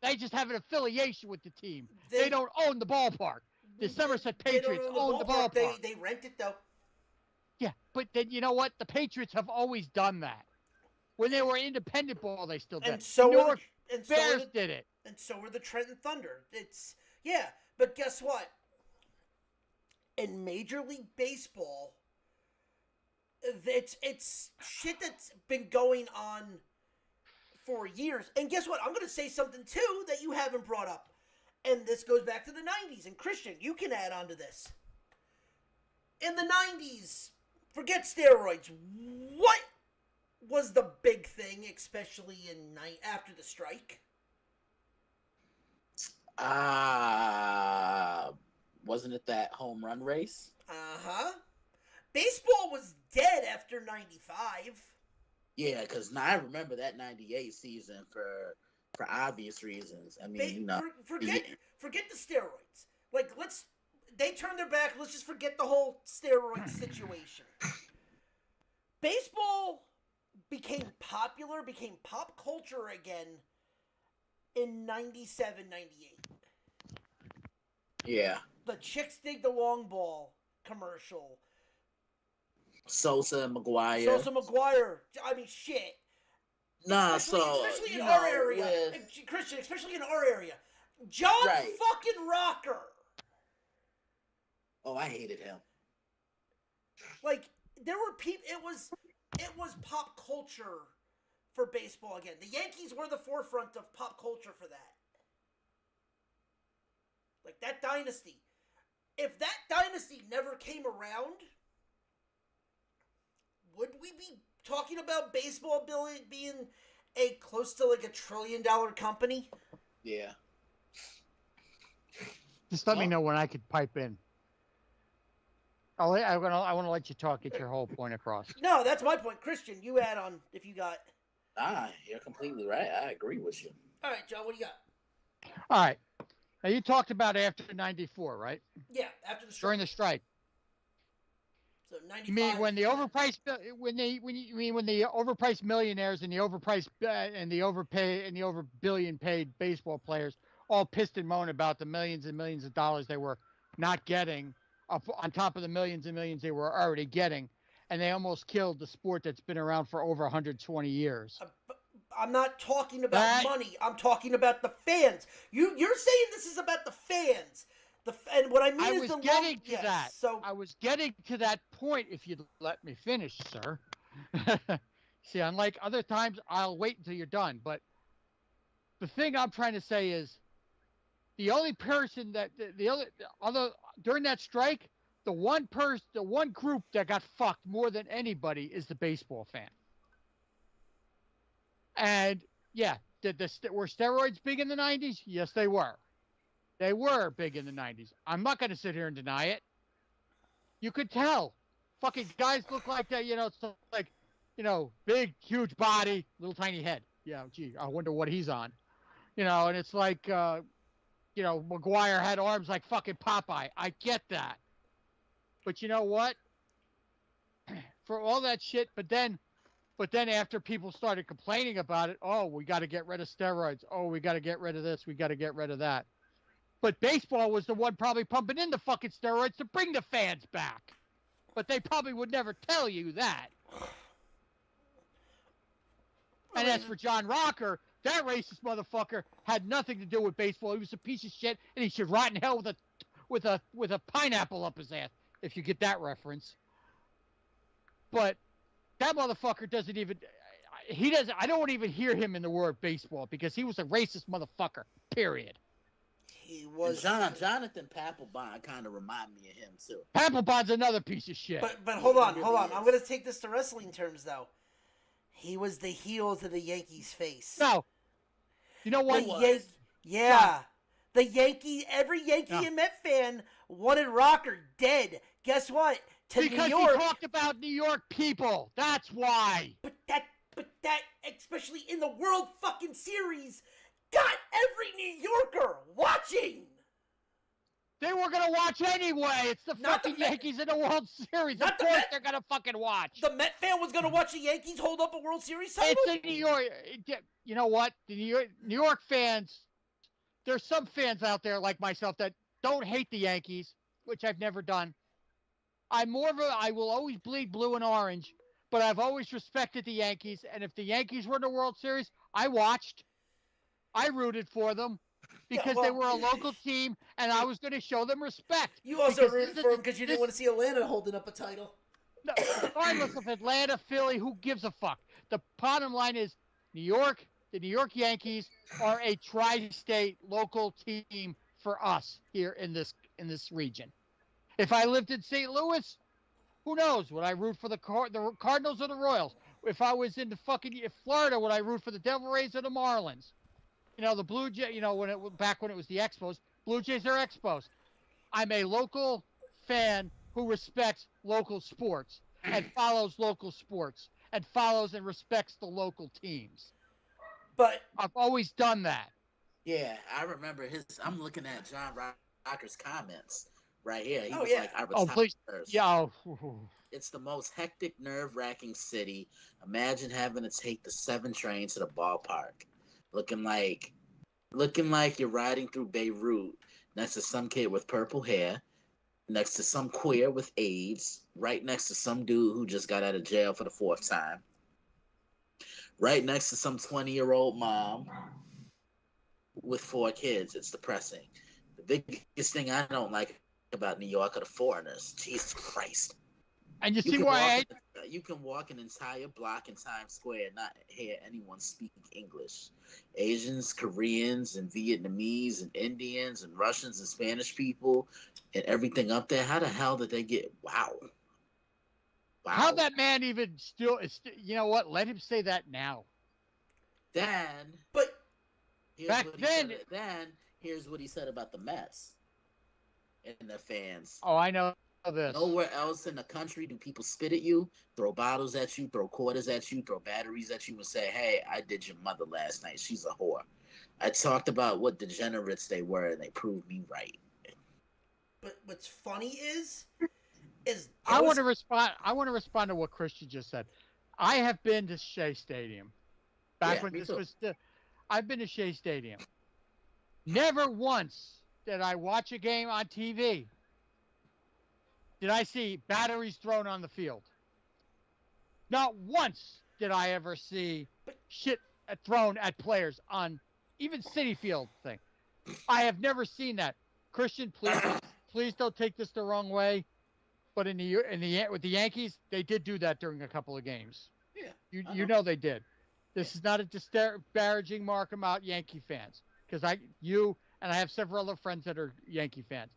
They just have an affiliation with the team. They don't own the ballpark. The Somerset Patriots own the ballpark. They rent it, though. Yeah, but then you know what? The Patriots have always done that. When they were independent ball, they still did. Bears did it. And so were the Trenton Thunder. But guess what? In Major League Baseball, it's shit that's been going on for years. And guess what? I'm going to say something, too, that you haven't brought up. And this goes back to the 90s. And Christian, you can add on to this. In the 90s, forget steroids. What was the big thing, especially after the strike? Wasn't it that home run race? Uh-huh. Baseball was dead after 95. Yeah, because I remember that 98 season for obvious reasons. I mean, forget the steroids. Like, they turned their back. Let's just forget the whole steroid situation. Baseball became popular, became pop culture again in 97, 98. Yeah. The Chicks Dig the Long Ball commercial. Sosa and McGuire. I mean, shit. Especially in our area. Christian, especially in our area. John fucking Rocker. Oh, I hated him. Like, there were people. It was pop culture for baseball again. The Yankees were the forefront of pop culture for that. Like, that dynasty. If that dynasty never came around, would we be talking about baseball being a close to like $1 trillion company? Yeah. Just let me know when I could pipe in. I want to let you talk. Get your whole point across. No, that's my point. Christian, you add on if you got. You're completely right. I agree with you. All right, John, what do you got? All right. Now you talked about after '94, right? Yeah, after the strike. During the strike. So 95. You mean when the overpriced when the overpriced millionaires and the overpriced and the overpay and the over billion paid baseball players all pissed and moaned about the millions and millions of dollars they were not getting up on top of the millions and millions they were already getting, and they almost killed the sport that's been around for over 120 years. I'm not talking about money. I'm talking about the fans. You're saying this is about the fans. And what I mean I is was the getting to yes, that. So I was getting to that point if you'd let me finish, sir. See, unlike other times, I'll wait until you're done. But the thing I'm trying to say is the only person that the other during that strike, the one group that got fucked more than anybody is the baseball fan. And yeah, were steroids big in the 90s? Yes, they were. They were big in the 90s. I'm not going to sit here and deny it. You could tell. Fucking guys look like that, it's like, big, huge body, little tiny head. Yeah, gee, I wonder what he's on. And it's like, McGuire had arms like fucking Popeye. I get that. But you know what? For all that shit, but then after people started complaining about it, oh, we got to get rid of steroids. Oh, we got to get rid of this. We got to get rid of that. But baseball was the one probably pumping in the fucking steroids to bring the fans back. But they probably would never tell you that. And as for John Rocker, that racist motherfucker had nothing to do with baseball. He was a piece of shit, and he should rot in hell with a pineapple up his ass, if you get that reference. But that motherfucker doesn't even. I don't even hear him in the word baseball because he was a racist motherfucker. Period. He was. And Jonathan Papelbon kind of remind me of him too. Papelbon's another piece of shit. But hold on. I'm going to take this to wrestling terms though. He was the heel to the Yankees' face. No. You know what? Yeah. The Yankee, every Yankee and Met fan wanted Rocker dead. Guess what? Because New York, he talked about New York people. That's why. But that, especially in the World fucking Series, got every New Yorker watching. They were going to watch anyway. It's the fucking Yankees in the World Series. Of course they're going to fucking watch. The Met fan was going to watch the Yankees hold up a World Series title? It's in New York. You know what? The New York fans, there's some fans out there like myself that don't hate the Yankees, which I've never done. I will always bleed blue and orange, but I've always respected the Yankees. And if the Yankees were in the World Series, I watched. I rooted for them. Because they were a local team, and I was going to show them respect. You also rooted for them because you didn't want to see Atlanta holding up a title. No, regardless of Atlanta, Philly, who gives a fuck? The bottom line is New York, the New York Yankees are a tri-state local team for us here in this region. If I lived in St. Louis, who knows? Would I root for the Cardinals or the Royals? If I was in Florida, would I root for the Devil Rays or the Marlins? The Blue Jay, back when it was the Expos, Blue Jays are Expos. I'm a local fan who respects local sports and follows local sports and follows and respects the local teams. But I've always done that. Yeah, I remember I'm looking at John Rocker's comments right here. He was like, I oh, please. Yeah. It's the most hectic, nerve-wracking city. Imagine having to take the 7 train to the ballpark. Looking like you're riding through Beirut next to some kid with purple hair, next to some queer with AIDS, right next to some dude who just got out of jail for the 4th time, right next to some 20-year-old mom with 4 kids. It's depressing. The biggest thing I don't like about New York are the foreigners. Jesus Christ. And you see why you can walk an entire block in Times Square and not hear anyone speaking English. Asians, Koreans, and Vietnamese, and Indians, and Russians, and Spanish people, and everything up there. How the hell did they get? Wow. How that man even still? You know what? Let him say that now. Then, but here's what he said about the Mets and the fans. Oh, I know. this. Nowhere else in the country do people spit at you, throw bottles at you, throw quarters at you, throw batteries at you, and say, "Hey, I did your mother last night. She's a whore." I talked about what degenerates they were, and they proved me right. But what's funny is I want to respond. I want to respond to what Christian just said. I have been to Shea Stadium. Back when me this too. was still, I've been to Shea Stadium. Never once did I watch a game on TV. Did I see batteries thrown on the field? Not once did I ever see shit thrown at players on even City Field thing. I have never seen that. Christian, please don't take this the wrong way. But with the Yankees, they did do that during a couple of games. Yeah, You know they did. This is not a disparaging mark about Yankee fans, because I have several other friends that are Yankee fans,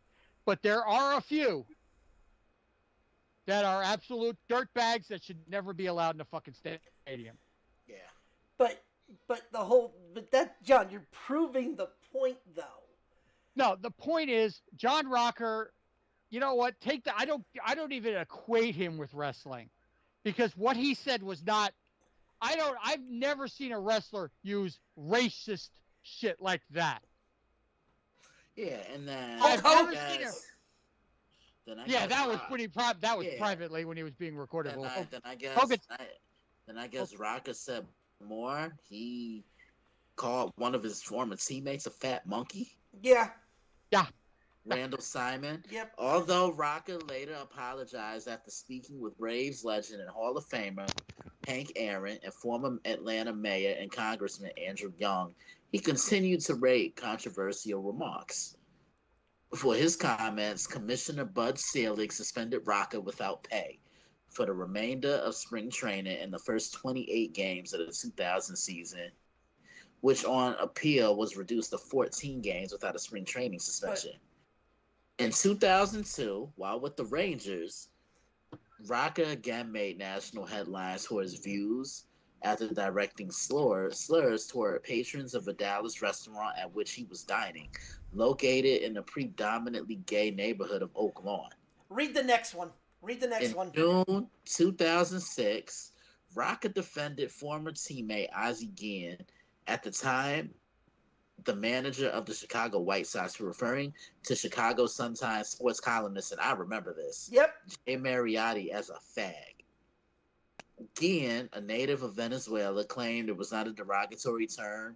but there are a few that are absolute dirtbags that should never be allowed in a fucking stadium. Yeah. But that, John, you're proving the point though. No, the point is John Rocker. You know what? I don't even equate him with wrestling, because what he said was not. I've never seen a wrestler use racist shit like that. Yeah, and then I've never seen him. Yeah, that was when he privately when he was being recorded. Then I guess Rocker said more. He called one of his former teammates a fat monkey. Yeah. Randall Simon. Yep. Although Rocker later apologized after speaking with Braves legend and Hall of Famer Hank Aaron and former Atlanta Mayor and Congressman Andrew Young, he continued to rate controversial remarks. For his comments, Commissioner Bud Selig suspended Rocker without pay for the remainder of spring training in the first 28 games of the 2000 season, which on appeal was reduced to 14 games without a spring training suspension. In 2002, while with the Rangers, Rocker again made national headlines for his views after directing slurs toward patrons of a Dallas restaurant at which he was dining, located in the predominantly gay neighborhood of Oak Lawn. Read the next one. In June 2006, Rocker defended former teammate Ozzie Guillen, at the time the manager of the Chicago White Sox, for referring to Chicago Sun-Times sports columnist, and I remember this, Jay Mariotti, as a fag. Guillen, a native of Venezuela, claimed it was not a derogatory term,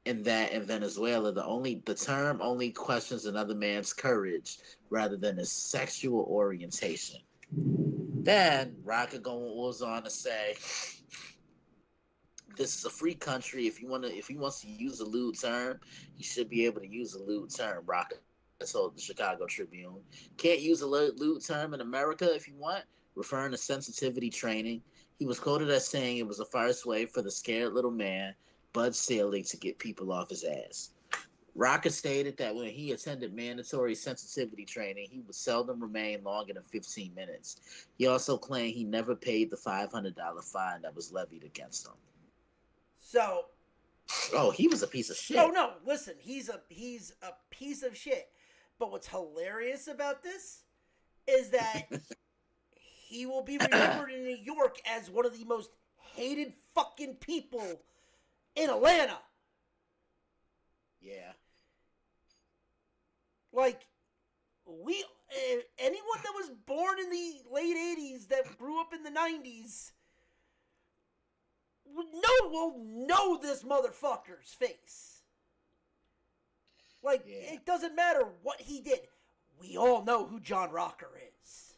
and that in Venezuela the term only questions another man's courage rather than his sexual orientation. Then Rocker goes on to say, "This is a free country. If he wants to use a lewd term, he should be able to use a lewd term." Rocker told the Chicago Tribune, "Can't use a lewd term in America if you want," referring to sensitivity training. He was quoted as saying it was a first way for the scared little man, Bud Selig, to get people off his ass. Rocker stated that when he attended mandatory sensitivity training, he would seldom remain longer than 15 minutes. He also claimed he never paid the $500 fine that was levied against him. So, he was a piece of shit. No, listen, he's a piece of shit. But what's hilarious about this is that he will be remembered in New York as one of the most hated fucking people in Atlanta. Yeah. Like, anyone that was born in the late 80s that grew up in the 90s will know this motherfucker's face. Like, It doesn't matter what he did. We all know who John Rocker is.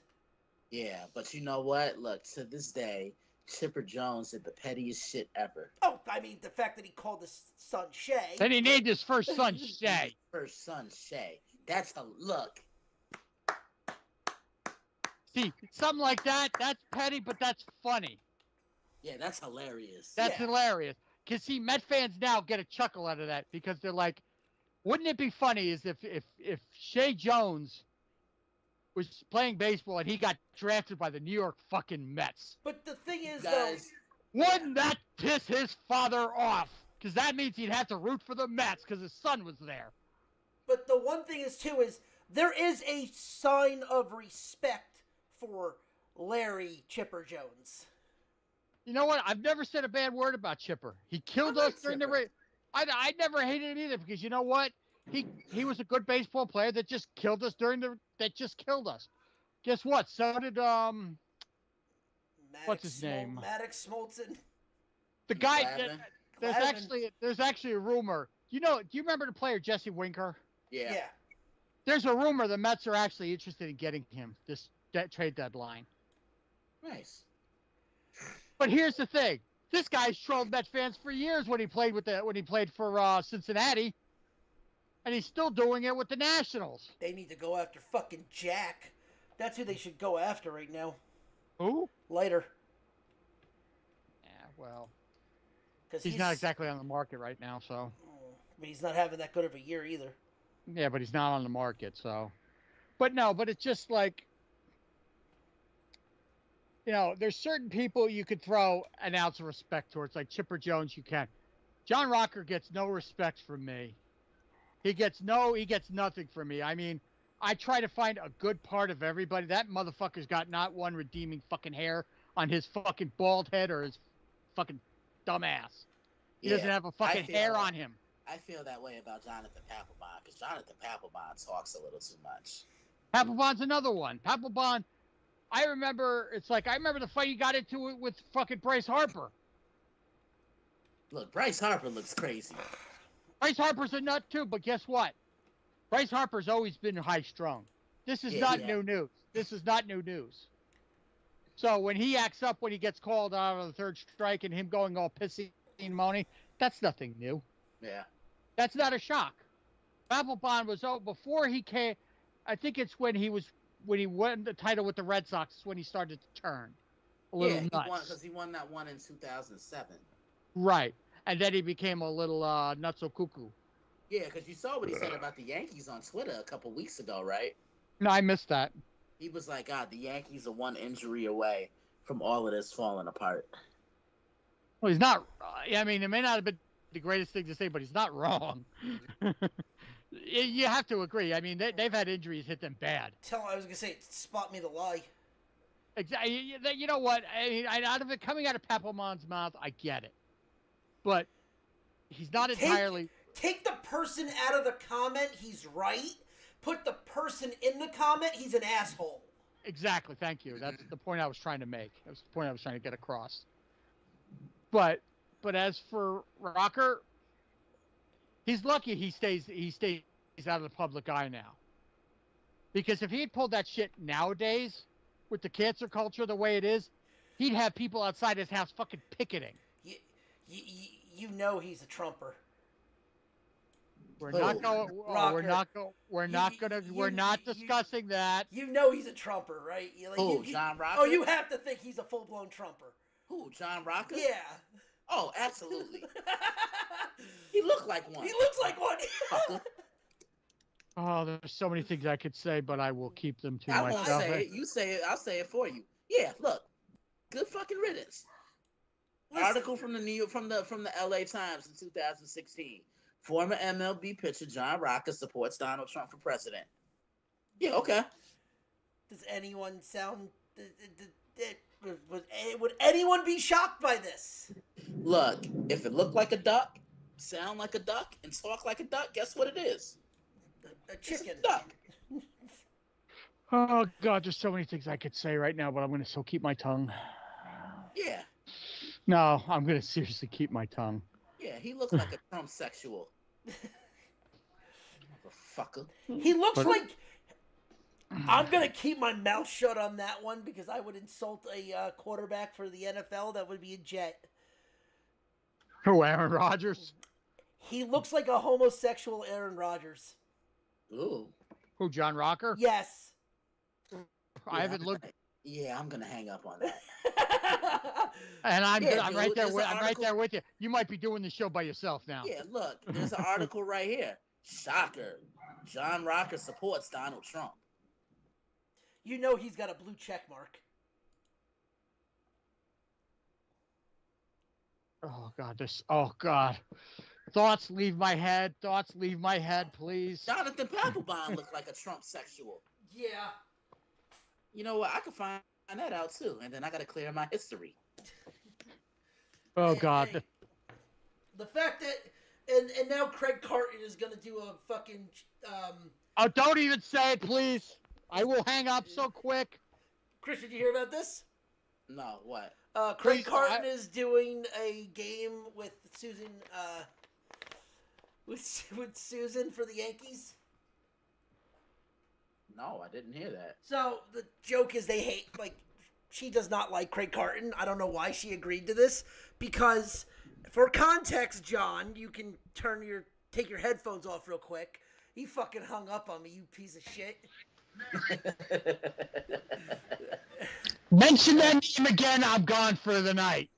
Yeah, but you know what? Look, to this day, Chipper Jones did the pettiest shit ever. Oh, I mean, the fact that he called his son Shay. Then he named his first son Shay. That's a look. See, something like that, that's petty, but that's funny. Yeah, that's hilarious. That's hilarious. Because, see, Met fans now get a chuckle out of that, because they're like, wouldn't it be funny is if Shay Jones was playing baseball and he got drafted by the New York fucking Mets. But the thing is, guys, wouldn't that piss his father off? Because that means he'd have to root for the Mets because his son was there. But the one thing is, too, is there is a sign of respect for Larry Chipper Jones. You know what? I've never said a bad word about Chipper. He killed us during the race. I never hated him either because you know what? He was a good baseball player that just killed us that just killed us. Guess what? So did what's his name? Maddox Smoltz. The guy there's actually a rumor. Do you remember the player Jesse Winker? Yeah. There's a rumor the Mets are actually interested in getting him this trade deadline. Nice. But here's the thing. This guy's trolled Mets fans for years when he played for Cincinnati. And he's still doing it with the Nationals. They need to go after fucking Jack. That's who they should go after right now. Who? Leiter. Yeah, well. He's not exactly on the market right now, so. But he's not having that good of a year either. Yeah, but he's not on the market, so. But it's just like, there's certain people you could throw an ounce of respect towards, like Chipper Jones, you can. John Rocker gets no respect from me. He gets nothing from me. I mean, I try to find a good part of everybody. That motherfucker's got not one redeeming fucking hair on his fucking bald head or his fucking dumb ass. He doesn't have a fucking hair on him. I feel that way about Jonathan Papelbon because Jonathan Papelbon talks a little too much. Papelbon's another one. Papelbon, I remember the fight he got into it with fucking Bryce Harper. Look, Bryce Harper looks crazy. Bryce Harper's a nut too, but guess what? Bryce Harper's always been high-strung. This is not new news. This is not new news. So when he acts up when he gets called out of the third strike and him going all pissy and moaning, that's nothing new. Yeah. That's not a shock. Papelbon was before he came. I think it's when he won the title with the Red Sox when he started to turn a little nuts. Because he won that one in 2007. Right. And then he became a little nutso cuckoo. Yeah, because you saw what he said about the Yankees on Twitter a couple weeks ago, right? No, I missed that. He was like, God, the Yankees are one injury away from all of this falling apart. Well, he's not. I mean, it may not have been the greatest thing to say, but he's not wrong. You have to agree. I mean, they've had injuries hit them bad. I was going to say, spot me the lie. Exactly. You know what? I mean, out of it coming out of Papelbon's mouth, I get it. But he's not entirely. Take the person out of the comment, he's right. Put the person in the comment, he's an asshole. Exactly. Thank you. That's the point I was trying to make. That's the point I was trying to get across. But as for Rocker, he's lucky he stays out of the public eye now. Because if he had pulled that shit nowadays, with the cancer culture the way it is, he'd have people outside his house fucking picketing. You know he's a Trumper. We're not discussing that. You know he's a Trumper, right? John Rocker? Oh, you have to think he's a full-blown Trumper. Who, John Rocker? Yeah. Oh, absolutely. He looked like one. He looks like one. Oh, there's so many things I could say, but I will keep them to I myself. won't say it. You say it. I'll say it for you. Yeah, look. Good fucking riddance. Article from the LA Times in 2016. Former MLB pitcher John Rocker supports Donald Trump for president. Yeah, okay. Does anyone sound? Would anyone be shocked by this? Look, if it looked like a duck, sound like a duck, and talk like a duck, guess what it is? A chicken. It's a duck. Oh God, there's so many things I could say right now, but I'm going to still keep my tongue. Yeah. No, I'm going to seriously keep my tongue. Yeah, he looks like a Trump sexual. Motherfucker. He looks like. I'm gonna keep my mouth shut on that one because I would insult a quarterback for the NFL. That would be a Jet. Who, Aaron Rodgers? He looks like a homosexual Aaron Rodgers. Ooh. Who, John Rocker? Yes. I haven't looked. Yeah, I'm gonna hang up on that. And I'm right there. I'm right there with you. You might be doing the show by yourself now. Yeah, look, there's an article right here. Shocker. John Rocker supports Donald Trump. You know he's got a blue check mark. Oh God, this. Oh God, Thoughts leave my head. Thoughts leave my head, please. Jonathan Papelbon looked like a Trump sexual. Yeah. You know what? I could find that out too, and then I got to clear my history. Oh And, God. hey, the fact that and now Craig Carton is gonna do a fucking Oh, don't even say it, please. I will hang up so quick. Chris, did you hear about this? No, what? Craig Please, Carton is doing a game with Susan with Susan for the Yankees. No, I didn't hear that. So the joke is they hate, like, she does not like Craig Carton. I don't know why she agreed to this, because for context, John, you can take your headphones off real quick. He fucking hung up on me, you piece of shit. Mention that name again, I'm gone for the night.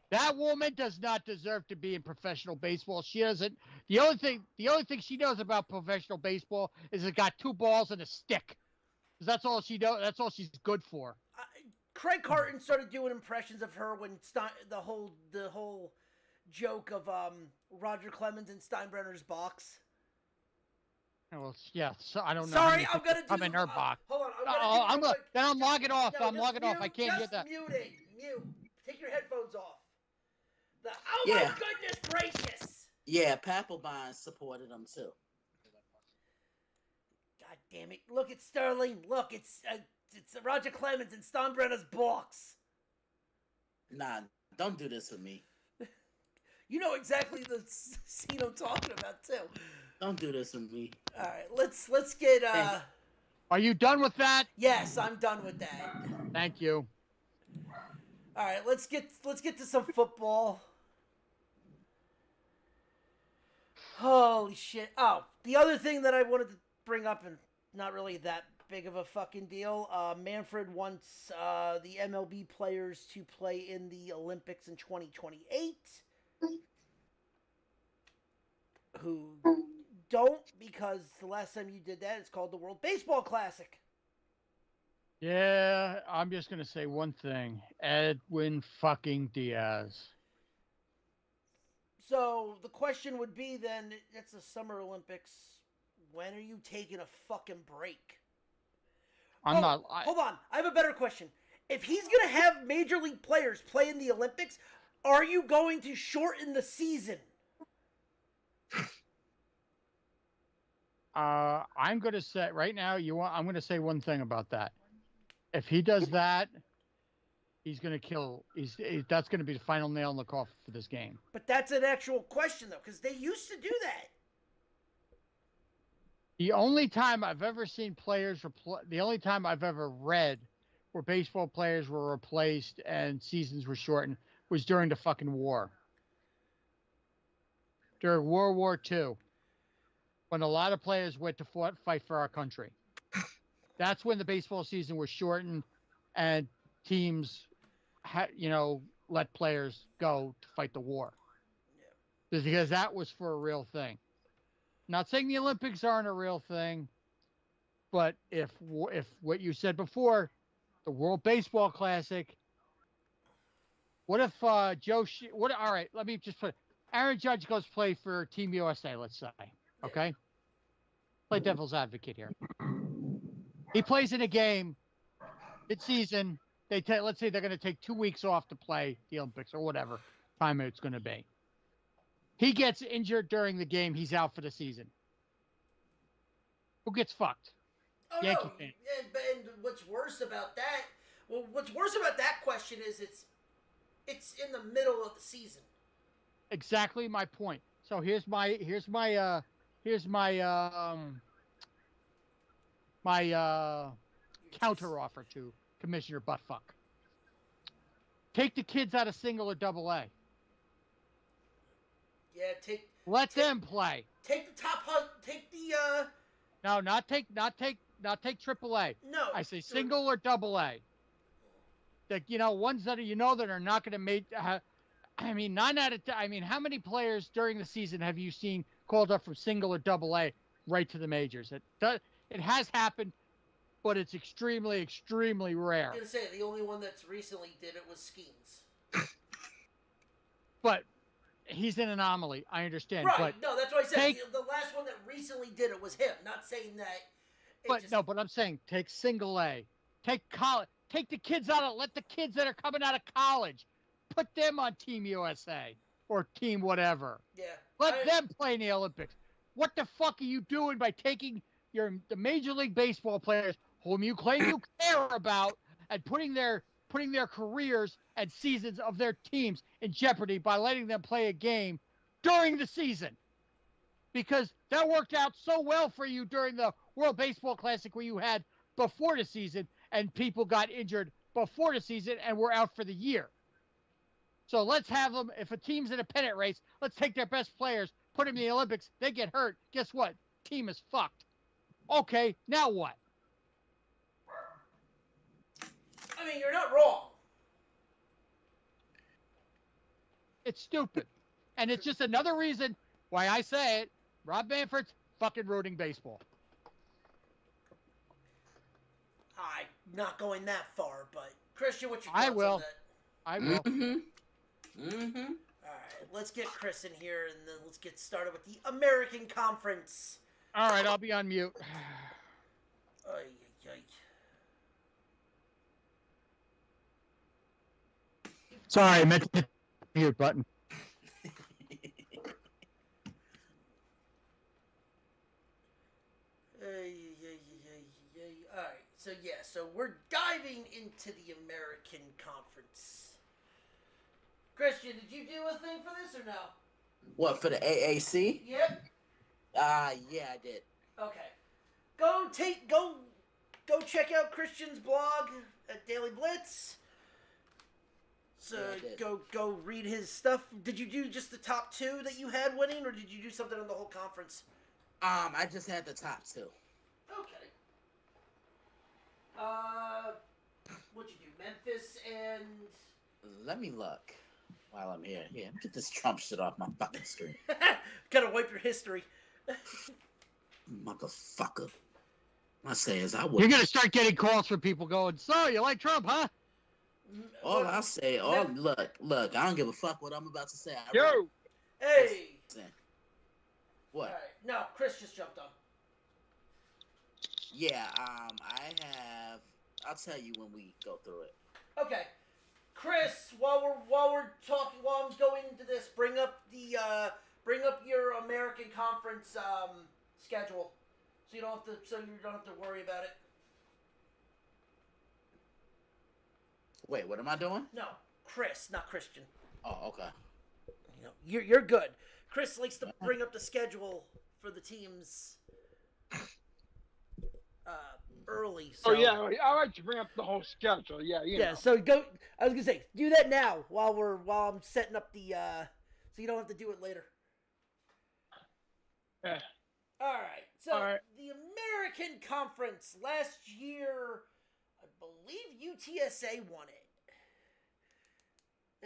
That woman does not deserve to be in professional baseball. She doesn't. The only thing she knows about professional baseball is it got 2 balls and a stick. That's all she knows. That's all she's good for. Craig Carton started doing impressions of her when the whole joke of Roger Clemens in Steinbrenner's box. Well, yeah. So I don't know. Sorry, I'm gonna do. I'm in her box. Hold on. Then I'm logging off. No, I'm logging off. I can't hear that. Mute. Take your headphones off. My goodness gracious! Yeah, Papelbon supported him too. God damn it! Look, it's Sterling. Look, it's Roger Clemens in Steinbrenner's box. Nah, don't do this with me. You know exactly the scene I'm talking about too. Don't do this with me. All right, let's get. Are you done with that? Yes, I'm done with that. Thank you. All right, let's get to some football. Holy shit! Oh, the other thing that I wanted to bring up, and not really that big of a fucking deal. Manfred wants the MLB players to play in the Olympics in 2028. Who don't, because the last time you did that, it's called the World Baseball Classic. Yeah, I'm just gonna say one thing: Edwin fucking Diaz. So the question would be then, it's the Summer Olympics. When are you taking a fucking break? Hold on. I have a better question. If he's going to have major league players play in the Olympics, are you going to shorten the season? I'm going to say right now, I'm going to say one thing about that. If he does that, he's going to kill. That's going to be the final nail in the coffin for this game. But that's an actual question, though, because they used to do that. The only time I've ever seen the only time I've ever read where baseball players were replaced and seasons were shortened was during the fucking war. During World War II, when a lot of players went to fight for our country. That's when the baseball season was shortened and teams let players go to fight the war. Yeah. Because that was for a real thing. Not saying the Olympics aren't a real thing, but if what you said before, the World Baseball Classic, what if all right, let me just put Aaron Judge goes play for Team USA, let's say, okay? Play devil's advocate here. He plays in a game, mid-season, let's say they're going to take 2 weeks off to play the Olympics or whatever time it's going to be. He gets injured during the game. He's out for the season. Who gets fucked? Oh, Yankee no. fan. And what's worse about that? Well, what's worse about that question is it's in the middle of the season. Exactly my point. So here's my counter offer to Commissioner Buttfuck. Take the kids out of single or double A. Yeah, let them play. Take the top. Take the. No, not take triple A. No, I say single or double A. That ones that that are not going to make. I mean, 9 out of 10. I mean, how many players during the season have you seen called up from single or double A right to the majors? It has happened, but it's extremely, extremely rare. I was going to say the only one that's recently did it was Skeens. but he's an anomaly. I understand, Right. but No, that's what I said. take, The last one that recently did it was him. Not saying that. but I'm saying take single A, take college, take the kids out of, let the kids that are coming out of college, put them on Team USA or Team whatever. Yeah. Let them play in the Olympics. What the fuck are you doing by taking the Major League Baseball players, whom you claim you care about, and putting their careers and seasons of their teams in jeopardy by letting them play a game during the season? Because that worked out so well for you during the World Baseball Classic where you had before the season and people got injured before the season and were out for the year. So let's have them, if a team's in a pennant race, let's take their best players, put them in the Olympics, they get hurt. Guess what? Team is fucked. Okay, now what? I mean, you're not wrong. It's stupid. And it's just another reason why I say it. Rob Manfred's fucking ruining baseball. I'm not going that far, but Christian, what's your thoughts on that? I will. Mm-hmm. All right, let's get Chris in here, and then let's get started with the American Conference. All right, I'll be on mute. Ay, ay, ay. Sorry, I meant to hit the mute button. All right, so we're diving into the American Conference. Christian, did you do a thing for this or no? What, for the AAC? Yep. Yeah, I did. Okay. Go check out Christian's blog at Daily Blitz. So go read his stuff. Did you do just the top two that you had winning, or did you do something on the whole conference? I just had the top two. Okay. What'd you do? Memphis and... Let me look while I'm here. Yeah, get this Trump shit off my fucking screen. Gotta wipe your history. Motherfucker. I say is I would. You're gonna start getting calls from people going, "So you like Trump, huh?" All I say, look. I don't give a fuck what I'm about to say. Yo. Hey. What? All right. No, Chris just jumped on. Yeah. I'll tell you when we go through it. Okay. Chris, while we're talking, while I'm going into this, bring up your American Conference schedule, so you don't have to worry about it. Wait, what am I doing? No, Chris, not Christian. Oh, okay. You're good. Chris likes to bring up the schedule for the teams early. So. Oh yeah, I like to bring up the whole schedule. Yeah, you know. So go. I was gonna say, do that now while I'm setting up the so you don't have to do it later. Yeah. All right. So the American Conference last year, I believe UTSA won it,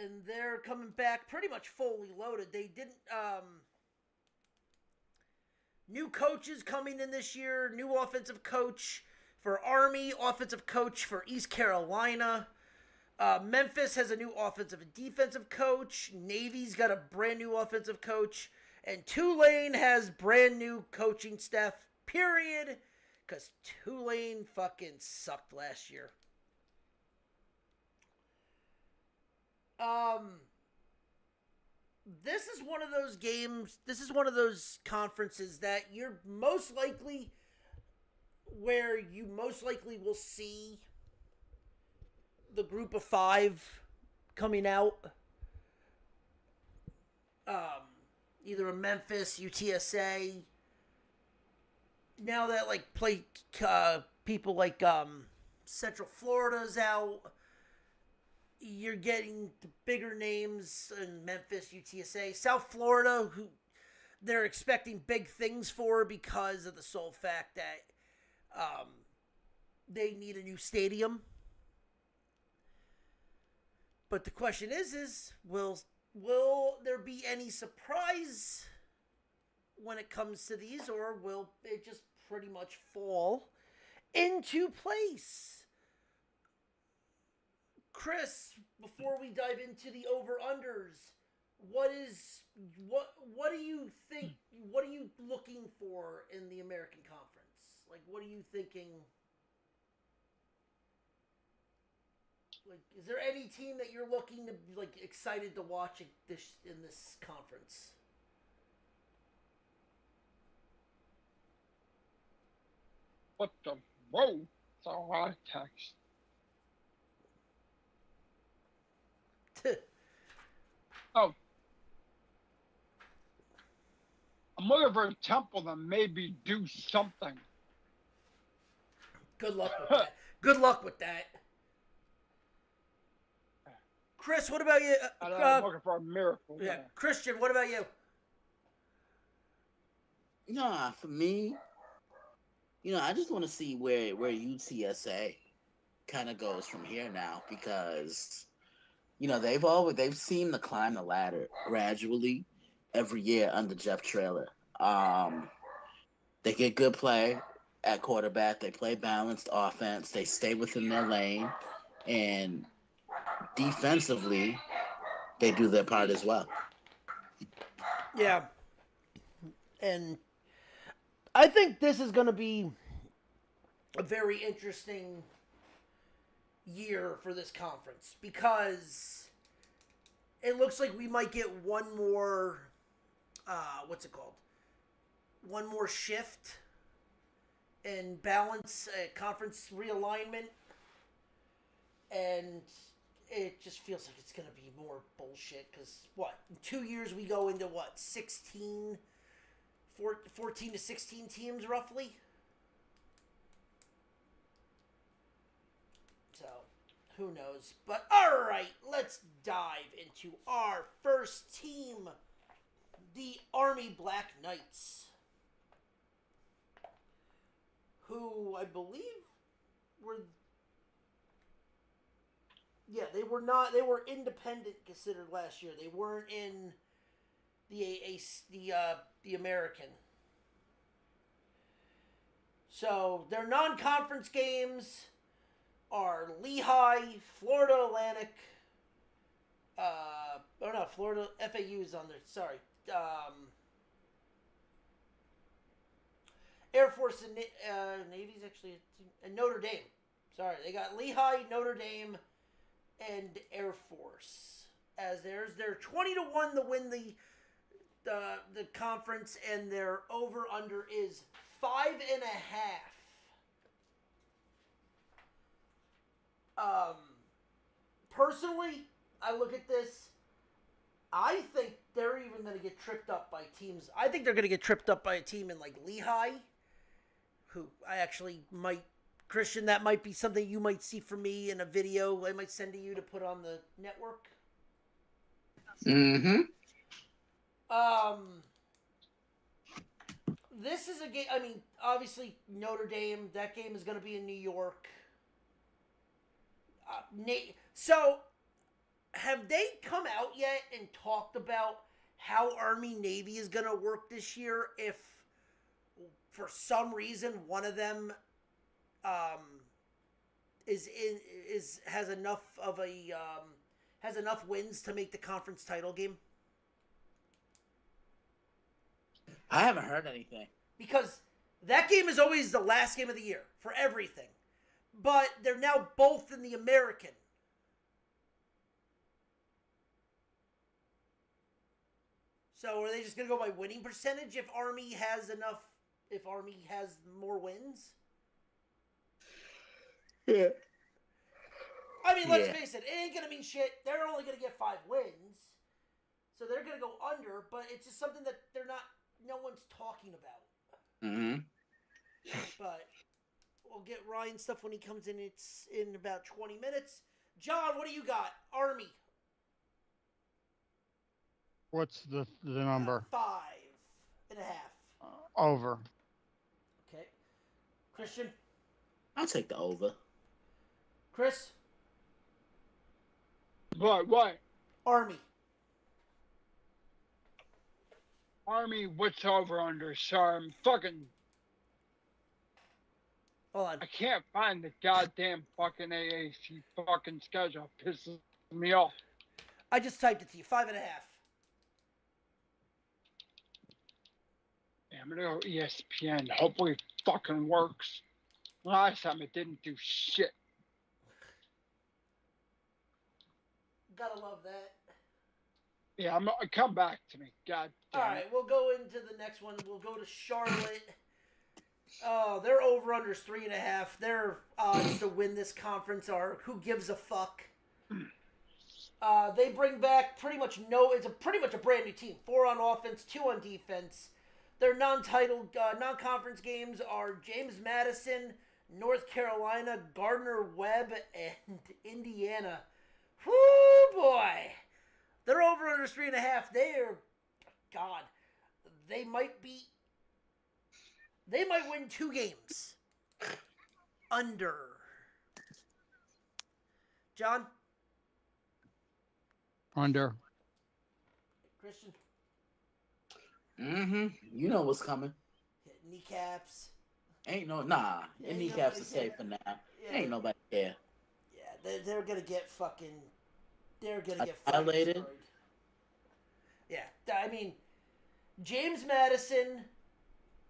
and they're coming back pretty much fully loaded. They didn't. New coaches coming in this year. New offensive coach for Army, offensive coach for East Carolina. Memphis has a new offensive and defensive coach. Navy's got a brand new offensive coach. And Tulane has brand new coaching staff, period. Because Tulane fucking sucked last year. This is one of those games, this is one of those conferences that you're most likely, where you most likely will see the group of five coming out. Either a Memphis, UTSA. Now that people like Central Florida's out, you're getting the bigger names in Memphis, UTSA. South Florida, who they're expecting big things for because of the sole fact that they need a new stadium. But the question is will there be any surprise when it comes to these, or will it just pretty much fall into place? Chris, before we dive into the over-unders, what do you think? What are you looking for in the American Conference? Like, what are you thinking? Like, is there any team that you're looking to excited to watch in this conference? What the? Whoa! It's a lot of text. Oh. I'm looking for a Temple to maybe do something. Good luck with that. Good luck with that. Chris, what about you? I'm looking for a miracle. Yeah, Christian, what about you? For me, I just want to see where UTSA kind of goes from here now, because they've seemed to climb the ladder gradually every year under Jeff Traylor. They get good play at quarterback. They play balanced offense. They stay within their lane, and defensively, they do their part as well. Yeah, and I think this is going to be a very interesting year for this conference, because it looks like we might get one more one more shift and balance, conference realignment, and it just feels like it's going to be more bullshit, because in 2 years we go into 14 to 16 teams roughly? So, who knows? But alright, let's dive into our first team, the Army Black Knights, who I believe they were independent considered last year. They weren't in the American. So their non-conference games are Lehigh, Florida Atlantic. Florida FAU's on there. Sorry. Air Force and Navy's actually and Notre Dame. Sorry, they got Lehigh, Notre Dame, and Air Force as theirs. They're 20-1 to win the conference, and their over under is 5.5. Personally, I look at this. I think they're even going to get tripped up by teams. I think they're going to get tripped up by a team in Lehigh, who I actually might. Christian, that might be something you might see from me in a video I might send to you to put on the network. Mm-hmm. This is a game. I mean, obviously Notre Dame. That game is going to be in New York. So, have they come out yet and talked about how Army Navy is going to work this year? If for some reason one of them has enough wins to make the conference title game? I haven't heard anything. Because that game is always the last game of the year for everything. But they're now both in the American. So are they just going to go by winning percentage if Army has more wins? Yeah. I mean, let's face it ain't going to mean shit. They're only going to get 5 wins. So they're going to go under, but it's just something that no one's talking about. Mm-hmm. But we'll get Ryan's stuff when he comes in. It's in about 20 minutes. John, what do you got? Army. What's the number? 5.5. Over. Okay. Christian? I'll take the over. Chris? What? Army. What's over under? Sorry, I'm fucking. Hold on. I can't find the goddamn fucking AAC fucking schedule. Pisses me off. I just typed it to you. 5.5. I'm gonna go ESPN. Hopefully it fucking works. Last time it didn't do shit. Gotta love that. Yeah, come back to me. God damn All it. right, we'll go into the next one. We'll go to Charlotte. Oh, their over-under's 3.5. Their odds to win this conference are who gives a fuck. They bring back it's pretty much a brand new team. 4 on offense, 2 on defense. Their non-titled, non-conference games are James Madison, North Carolina, Gardner-Webb, and Indiana. Whoo, boy. They're over under 3.5. God, they might win 2 games. Under. John? Under. Christian? You know what's coming. Kneecaps. Ain't no nah. Yeah, Your ain't kneecaps nobody are safe care. for now. Yeah. Ain't nobody care. Yeah, they're gonna get fucking. They're gonna get Annihilated. fucking destroyed. Yeah, I mean, James Madison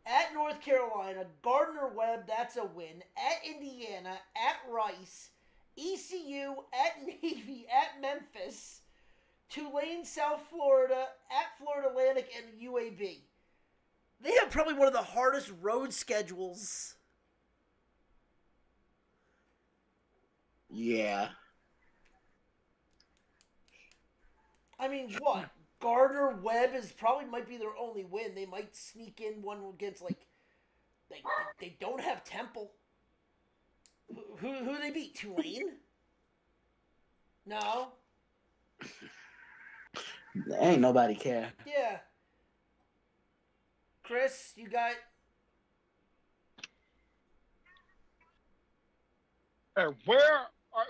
at North Carolina, Gardner-Webb, that's a win. At Indiana, at Rice, ECU, at Navy, at Memphis, Tulane, South Florida, at Florida Atlantic, and UAB. They have probably one of the hardest road schedules. Yeah. I mean, what? Gardner-Webb might be their only win. They might sneak in one against, they don't have Temple. Who they beat? Tulane? No. Ain't nobody care. Yeah. Chris, you got...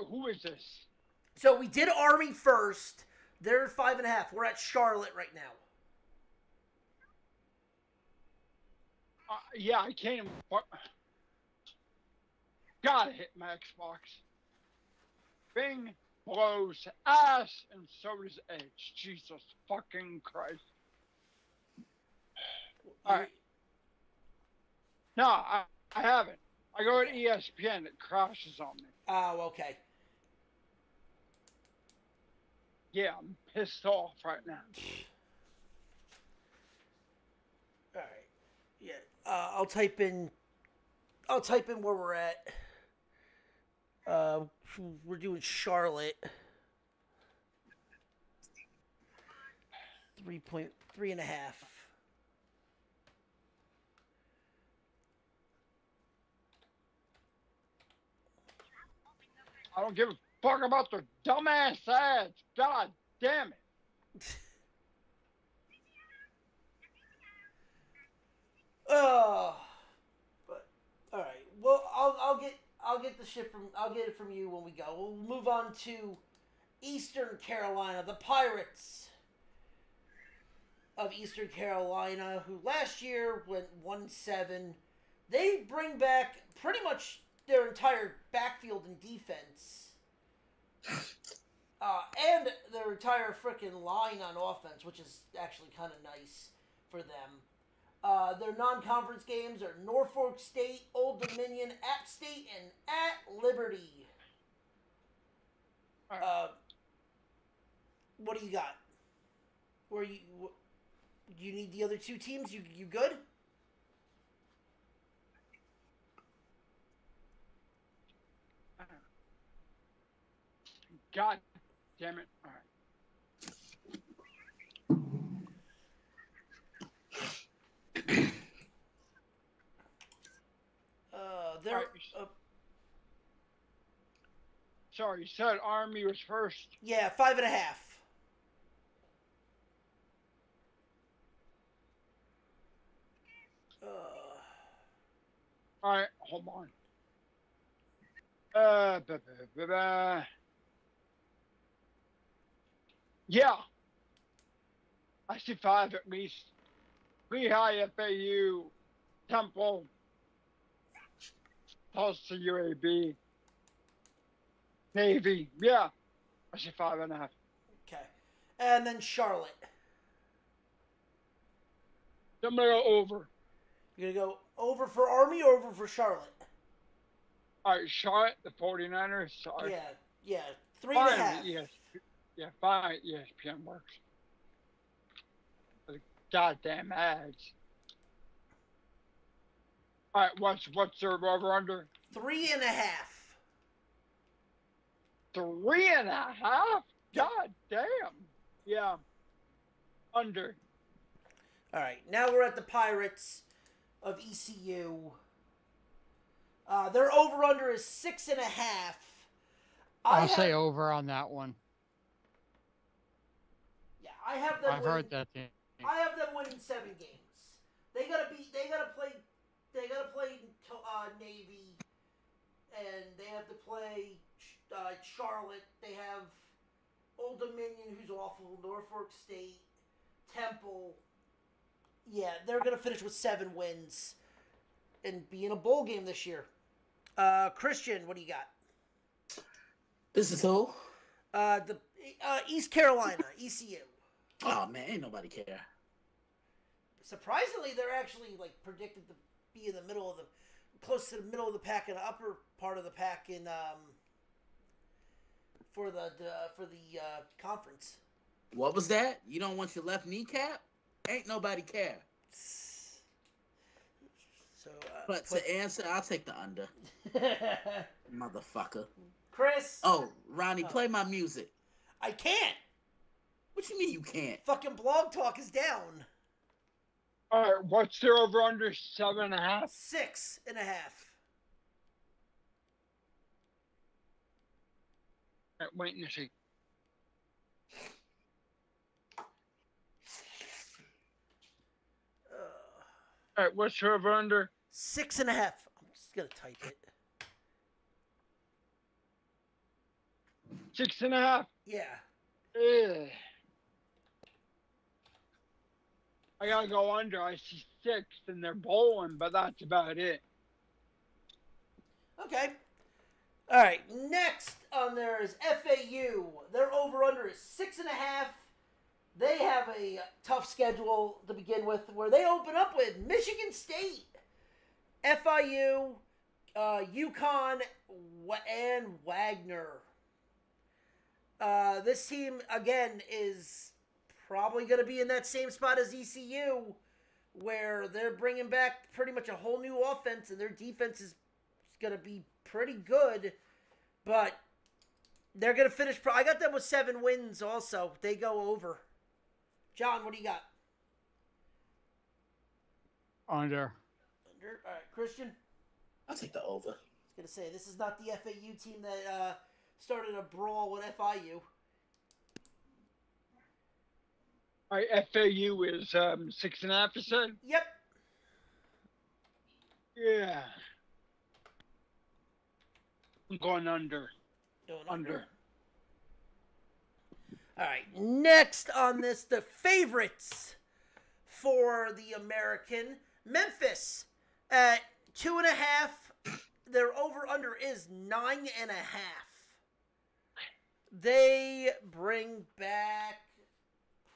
Who is this? So we did Army first. They're 5.5. We're at Charlotte right now. Yeah, I can't even. Gotta hit my Xbox. Bing blows ass, and so does Edge. Jesus fucking Christ. Alright. No, I haven't. I go to ESPN, it crashes on me. Oh, okay. Yeah, I'm pissed off right now. All right. Yeah. I'll type in where we're at. We're doing Charlotte. 3.5. I don't give a fuck about their dumbass ads. God damn it. Oh, but all right. Well, I'll get it from you when we go. We'll move on to Eastern Carolina, the Pirates of Eastern Carolina, who last year went 1-7. They bring back pretty much their entire backfield and defense, and their entire freaking line on offense, which is actually kind of nice for them. Their non-conference games are Norfolk State, Old Dominion, App State, and at Liberty. What do you got? You need the other 2 teams? You good? God damn it. All right. Sorry, you said Army was first. Yeah, 5.5. All right, hold on. Yeah. I see 5 at least. Lehigh, FAU, Temple, Tulsa, UAB, Navy. Yeah. I see 5.5. Okay. And then Charlotte. I'm gonna go over. You're going to go over for Army or over for Charlotte? All right, Charlotte, the 49ers. Sorry. Yeah. 3.5. Fine. Yes. Yeah, fine. ESPN works. The goddamn ads. All right, what's their over under? 3.5. 3.5? God damn. Yeah. Under. All right, now we're at the Pirates of ECU. Their over-under is 6.5. I'll say over on that one. Yeah, I have them. I've heard that thing. I have them winning 7 games. They gotta play Navy, and they have to play Charlotte. They have Old Dominion, who's awful. Norfolk State, Temple. Yeah, they're gonna finish with 7 wins and be in a bowl game this year. Christian, what do you got? This is who? The East Carolina, ECU. Oh man, ain't nobody care. Surprisingly, they're actually like predicted to be in the middle of close to the middle of the pack and the upper part of the pack in for the conference. What was that? You don't want your left kneecap? Ain't nobody care. So, but to answer, I'll take the under. Motherfucker. Chris. Oh, Ronnie, play my music. I can't. What you mean you can't? Fucking Blog Talk is down. All right, what's their over under? 7.5? 6.5. Waiting to see. All right, what's your over under? 6.5. I'm just gonna type it. 6.5. Yeah. Ugh. I gotta go under. I see 6, and they're bowling, but that's about it. Okay. All right. Next on there is FAU. Their over/under is 6.5. They have a tough schedule to begin with, where they open up with Michigan State, FIU, UConn, and Wagner. This team again is probably going to be in that same spot as ECU, where they're bringing back pretty much a whole new offense, and their defense is going to be pretty good, but they're going to finish. I got them with 7 wins also. They go over. John, what do you got? Under. Under. All right, Christian? I'll take the over. I was going to say, this is not the FAU team that started a brawl with FIU. All right, FAU is 6.5%? Yep. Yeah. I'm going under. Going Under. All right, next on this, the favorites for the American, Memphis at 2.5. Their over/under is 9.5. They bring back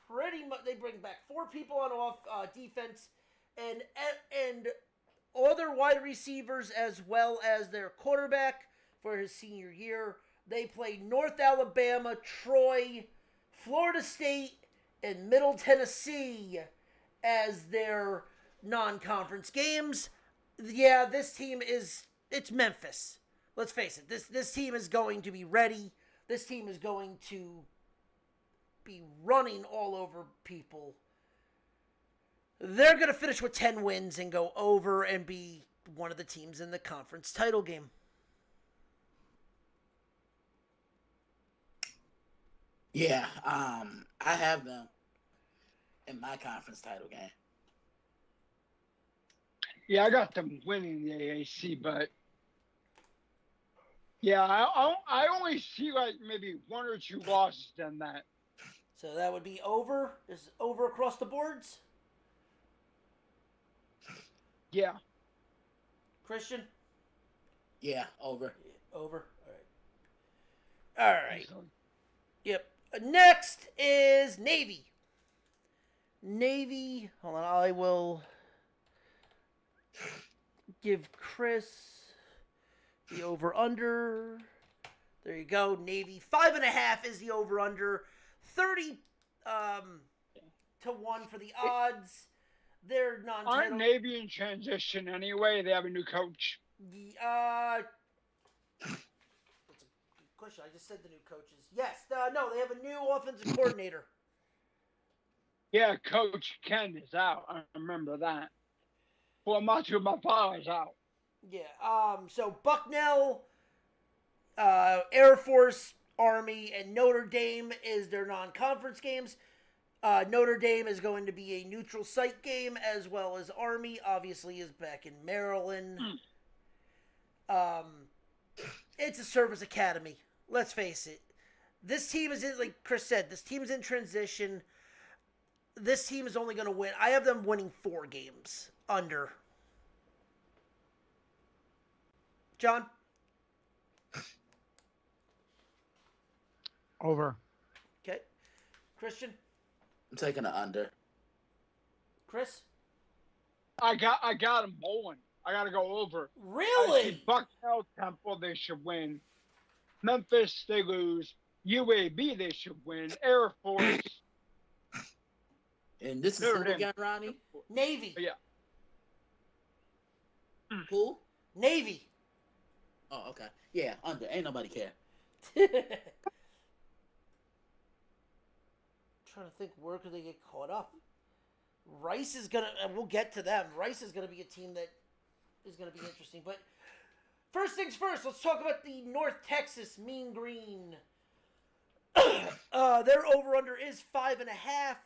pretty much. They bring back 4 people on off defense, and all their wide receivers as well as their quarterback for his senior year. They play North Alabama, Troy, Florida State, and Middle Tennessee as their non-conference games. Yeah, this team it's Memphis. Let's face it. This team is going to be ready. This team is going to be running all over people. They're going to finish with 10 wins and go over and be one of the teams in the conference title game. Yeah, I have them in my conference title game. Yeah, I got them winning the AAC, but yeah, I only see like maybe 1 or 2 losses than that. So that would be over? Is over across the boards? Yeah. Christian? Yeah, over. Over. All right. Yep. Next is Navy. Navy. Hold on. I will give Chris the over-under. There you go. Navy 5.5 is the over-under. 30 to 1 for the odds. They're Aren't non-title. Navy in transition anyway? They have a new coach. That's a good question. I just said the new coaches. Yes. No, they have a new offensive coordinator. Yeah, Coach Ken is out. I remember that. Well, Matthew Mapala is out. Yeah. So Bucknell, Air Force, Army, and Notre Dame is their non-conference games. Notre Dame is going to be a neutral site game, as well as Army, obviously, is back in Maryland. It's a service academy. Let's face it. This team is in, like Chris said, this team is in transition. This team is only going to win. I have them winning 4 games under. John? Over. Okay. Christian? I'm taking an under. Chris? I got him bowling. I got to go over. I Really? see Bucknell, Temple, they should win. Memphis, they lose. UAB, they should win. Air Force. And this is Notre who Dame. again, Ronnie? Navy. Yeah. Who? Navy. Oh, okay. Yeah, under. Ain't nobody care. Trying to think, where could they get caught up? Rice is gonna, and we'll get to them. Rice is gonna be a team that is gonna be interesting. But first things first, let's talk about the North Texas Mean Green. Their over/under is 5.5.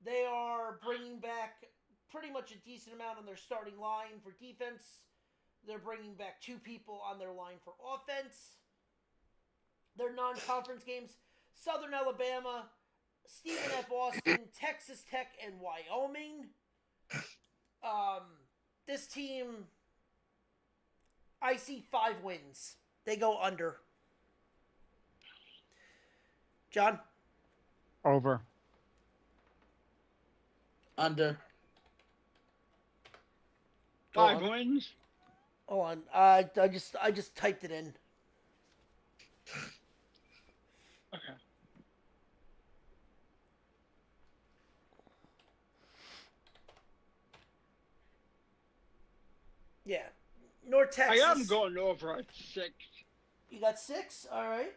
They are bringing back pretty much a decent amount on their starting line for defense. They're bringing back 2 people on their line for offense. Their non-conference games: Southern Alabama, Stephen F. Austin, Texas Tech, and Wyoming. This team, I see 5 wins. They go under. John? Over. Under. Go 5 on. wins. Hold on. I just typed it in. Okay. Yeah. North I Texas. am going over at 6. You got 6? All right.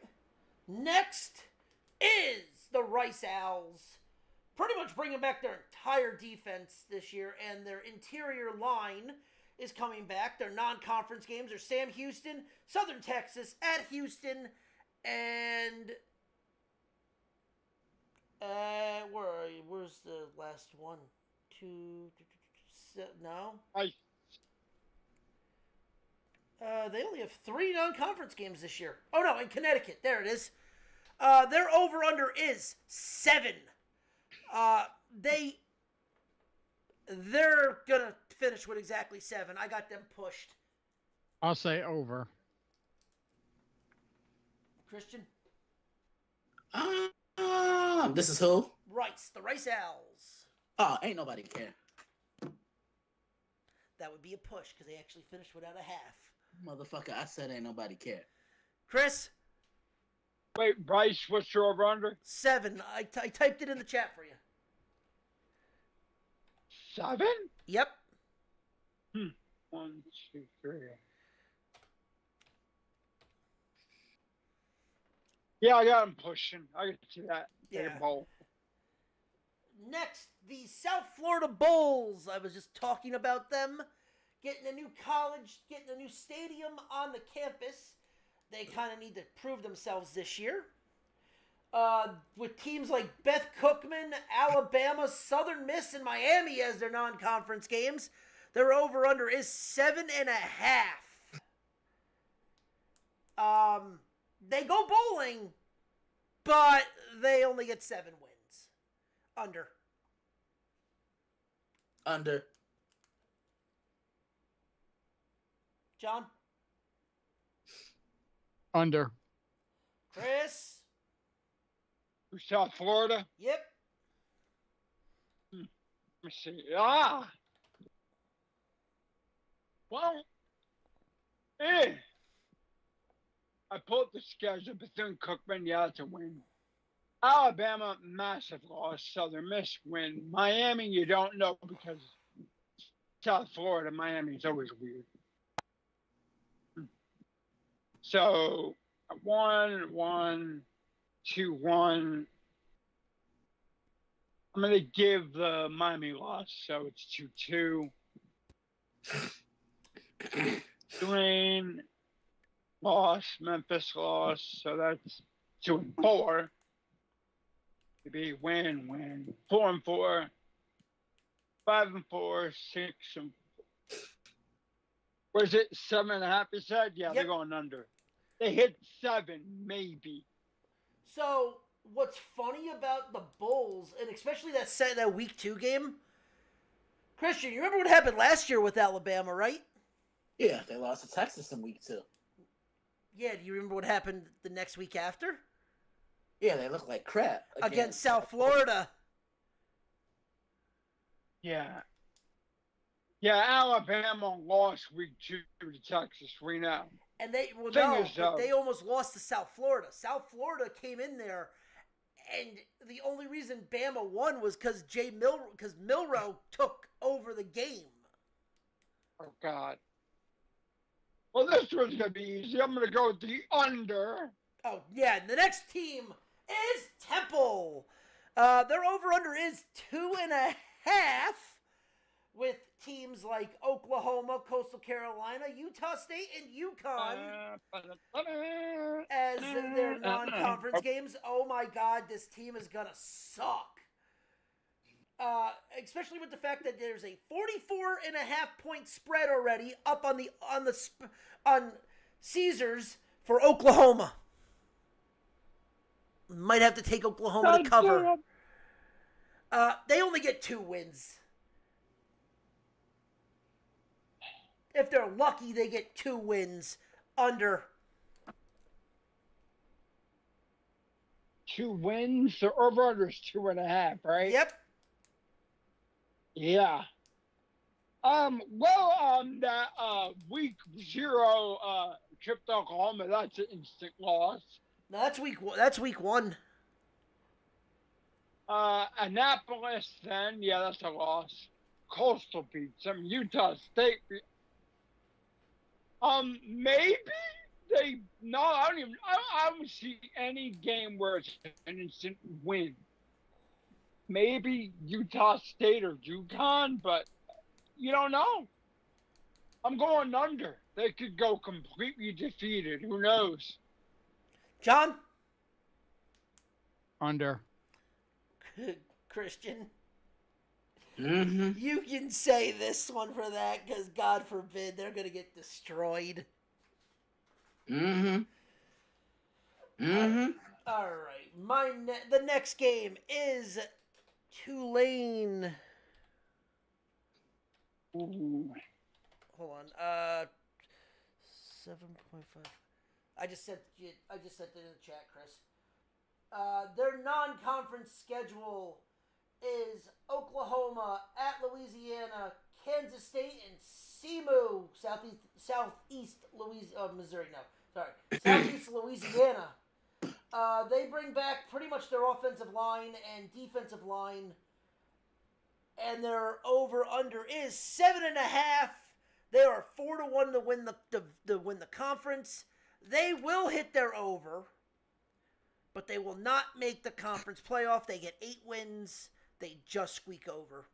Next is the Rice Owls. Pretty much bringing back their entire defense this year, and their interior line is coming back. Their non-conference games are Sam Houston, Southern Texas, at Houston, and where are you? Where's the last one? No. They only have 3 non-conference games this year. Oh no, in Connecticut. There it is. Their over/under is 7. They're gonna finish with exactly 7. I got them pushed. I'll say over. Christian? This is who? Rice. The Rice Owls. Oh, ain't nobody care. That would be a push because they actually finished without a half. Motherfucker, I said ain't nobody care. Chris? Wait, Bryce, what's your over under? 7. I typed it in the chat for you. 7? Yep. 1, 2, 3. Yeah, I got him pushing. I can see that. Take Yeah. a bowl. Next, the South Florida Bulls. I was just talking about them. Getting a new college, getting a new stadium on the campus. They kind of need to prove themselves this year. With teams like Beth Cookman, Alabama, Southern Miss, and Miami as their non-conference games, their over/under is 7.5. They go bowling, but they only get 7 wins. Under. Under. John? Under. Chris? South Florida? Yep. Let me see. Ah! Well, I pulled the schedule. Bethune-Cookman, yeah, it's a win. Alabama, massive loss. Southern Miss win. Miami, you don't know because South Florida, Miami is always weird. So 1-1, 2-1. I'm gonna give the Miami loss, so it's 2-2. Tulane loss, Memphis loss, so that's 2-4. Maybe win. 4-4, 5-4, 6 and was it 7.5? You said, yeah, Yep. they're going under. They hit 7, maybe. So what's funny about the Bulls, and especially that week 2 game, Christian, you remember what happened last year with Alabama, right? Yeah, they lost to Texas in week 2. Yeah, do you remember what happened the next week after? Yeah, they look like crap Against South Florida. Yeah. Yeah, Alabama lost week 2 to Texas. We know. And they they almost lost to South Florida. South Florida came in there, and the only reason Bama won was because Milroe took over the game. Oh God. Well, this one's gonna be easy. I'm gonna go with the under. Oh yeah, the next team is Temple. Their over/under is 2.5, with teams like Oklahoma, Coastal Carolina, Utah State, and UConn as their non-conference games. Oh my God, this team is gonna suck. Especially with the fact that there's a 44.5-point spread already up on Caesars for Oklahoma. Might have to take Oklahoma to cover. They only get 2 wins. If they're lucky, they get 2 wins under. 2 wins. The over/under is 2.5, right? Yep. Yeah. Well, that week 0 trip to Oklahoma, that's an instant loss. No, that's week 1. Annapolis, then, yeah, that's a loss. Coastal beats them. Utah State. Maybe I don't see any game where it's an instant win. Maybe Utah State or UConn, but you don't know. I'm going under. They could go completely defeated. Who knows? John? Under. Christian? Mm-hmm. You can say this one for that, because God forbid they're going to get destroyed. Mm-hmm. Mm-hmm. All right. The next game is Tulane. Ooh. Hold on. 7.5. I just sent it in the chat, Chris. Their non-conference schedule is Oklahoma, at Louisiana, Kansas State, and SEMO, Southeast Missouri. No, sorry, Southeast Louisiana. They bring back pretty much their offensive line and defensive line, and their over/under is 7.5. They are 4-1 to win the conference. They will hit their over, but they will not make the conference playoff. They get 8 wins. They just squeak over.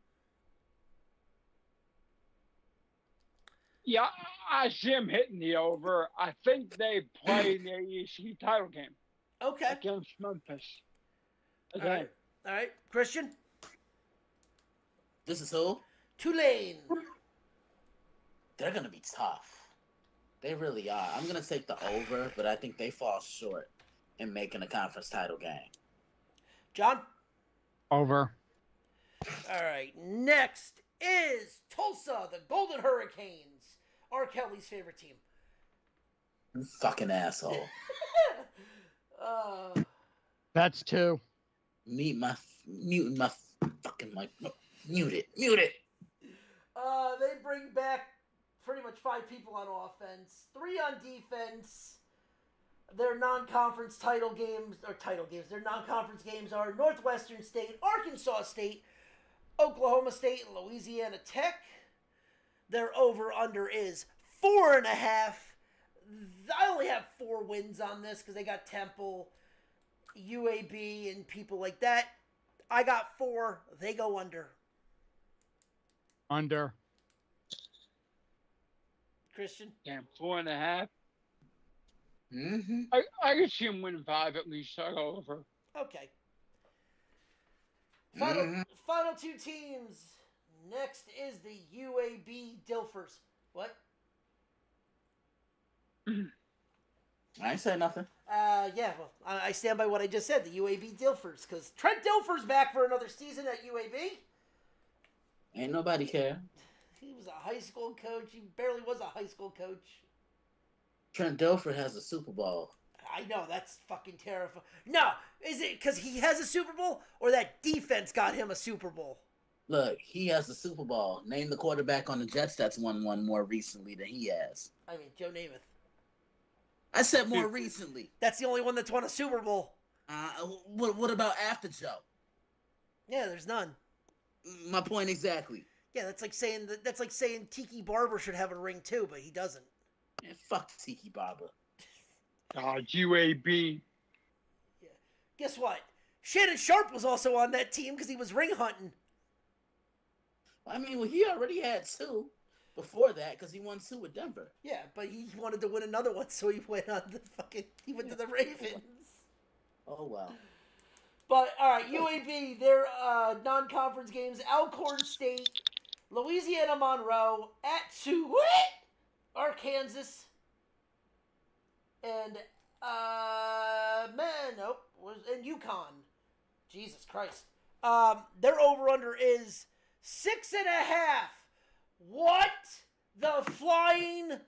Yeah, I see them hitting the over. I think they play in the AAC title game. Okay. Against Memphis. All right. Christian? This is who? Tulane. They're going to be tough. They really are. I'm going to take the over, but I think they fall short in making a conference title game. John? Over. All right. Next is Tulsa, the Golden Hurricanes. R. Kelly's favorite team. You fucking asshole. That's 2. Muting my fucking mic. Mute it. They bring back pretty much 5 people on offense, 3 on defense. Their non-conference title games, their non-conference games are Northwestern State, Arkansas State, Oklahoma State, and Louisiana Tech. Their over-under is 4.5. I only have 4 wins on this because they got Temple, UAB, and people like that. I got 4. They go under. Under. Christian? Damn, 4.5. Mm-hmm. I could see him win 5 at least. I'll go over. Okay. Final 2 teams. Next is the UAB Dilfers. What? I ain't said nothing. Yeah, well, I stand by what I just said, the UAB Dilfers, because Trent Dilfer's back for another season at UAB. Ain't nobody care. He was a high school coach. He barely was a high school coach. Trent Dilfer has a Super Bowl. I know, that's fucking terrifying. No, is it because he has a Super Bowl, or that defense got him a Super Bowl? Look, he has the Super Bowl. Name the quarterback on the Jets that's won one more recently than he has. I mean, Joe Namath. I said more recently. That's the only one that's won a Super Bowl. What about after Joe? Yeah, there's none. My point exactly. Yeah, that's like saying Tiki Barber should have a ring too, but he doesn't. Man, fuck Tiki Barber. UAB. Yeah. Guess what? Shannon Sharp was also on that team because he was ring hunting. I mean, well, he already had 2 before that because he won 2 with Denver. Yeah, but he wanted to win another one, so he went on he went to the Ravens. Oh, wow. But, all right, UAB, their non-conference games, Alcorn State, Louisiana Monroe, at Arkansas, and, and UConn. Jesus Christ. Their over-under is 6.5. What the flying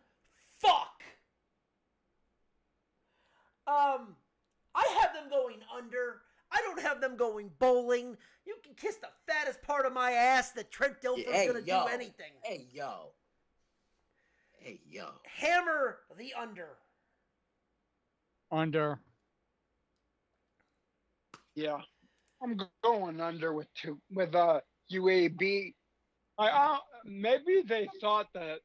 fuck? I have them going under. I don't have them going bowling. You can kiss the fattest part of my ass that Trent Dilfer's going to do anything. Hey, yo. Hammer the under. Under. Yeah, I'm going under with UAB. Maybe they thought that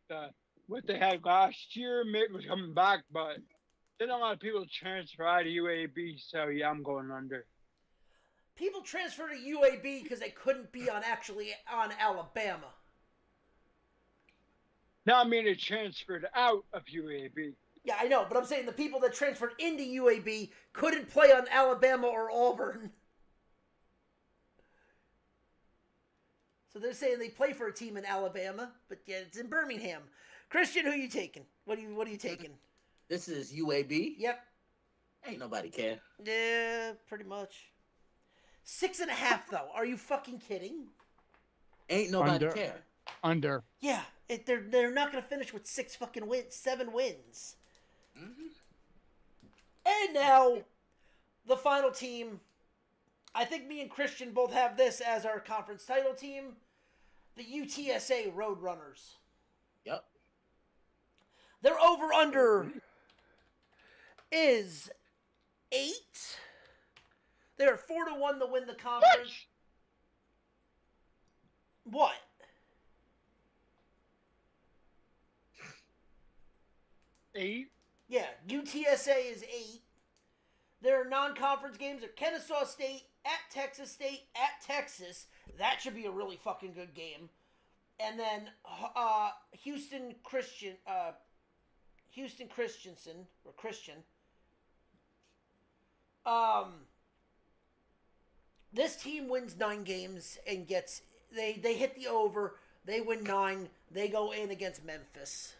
what they had last year maybe was coming back, but then a lot of people transfer out of UAB. So yeah, I'm going under. People transfer to UAB because they couldn't be on Alabama. No, I mean it transferred out of UAB. Yeah, I know, but I'm saying the people that transferred into UAB couldn't play on Alabama or Auburn. So they're saying they play for a team in Alabama, but yeah, it's in Birmingham. Christian, who you taking? What are you taking? This is UAB? Yep. Ain't nobody care. Yeah, pretty much. 6.5 though. Are you fucking kidding? Ain't nobody care. Under. Yeah, they're not gonna finish with 7 wins. Mm-hmm. And now, the final team. I think me and Christian both have this as our conference title team. The UTSA Roadrunners. Yep. Their over-under is 8. They're 4-1 to win the conference. What? Eight? Yeah, UTSA is 8. Their non-conference games are Kennesaw State, at Texas, that should be a really fucking good game. And then Houston Christian. This team wins 9 games and they hit the over. They win 9. They go in against Memphis.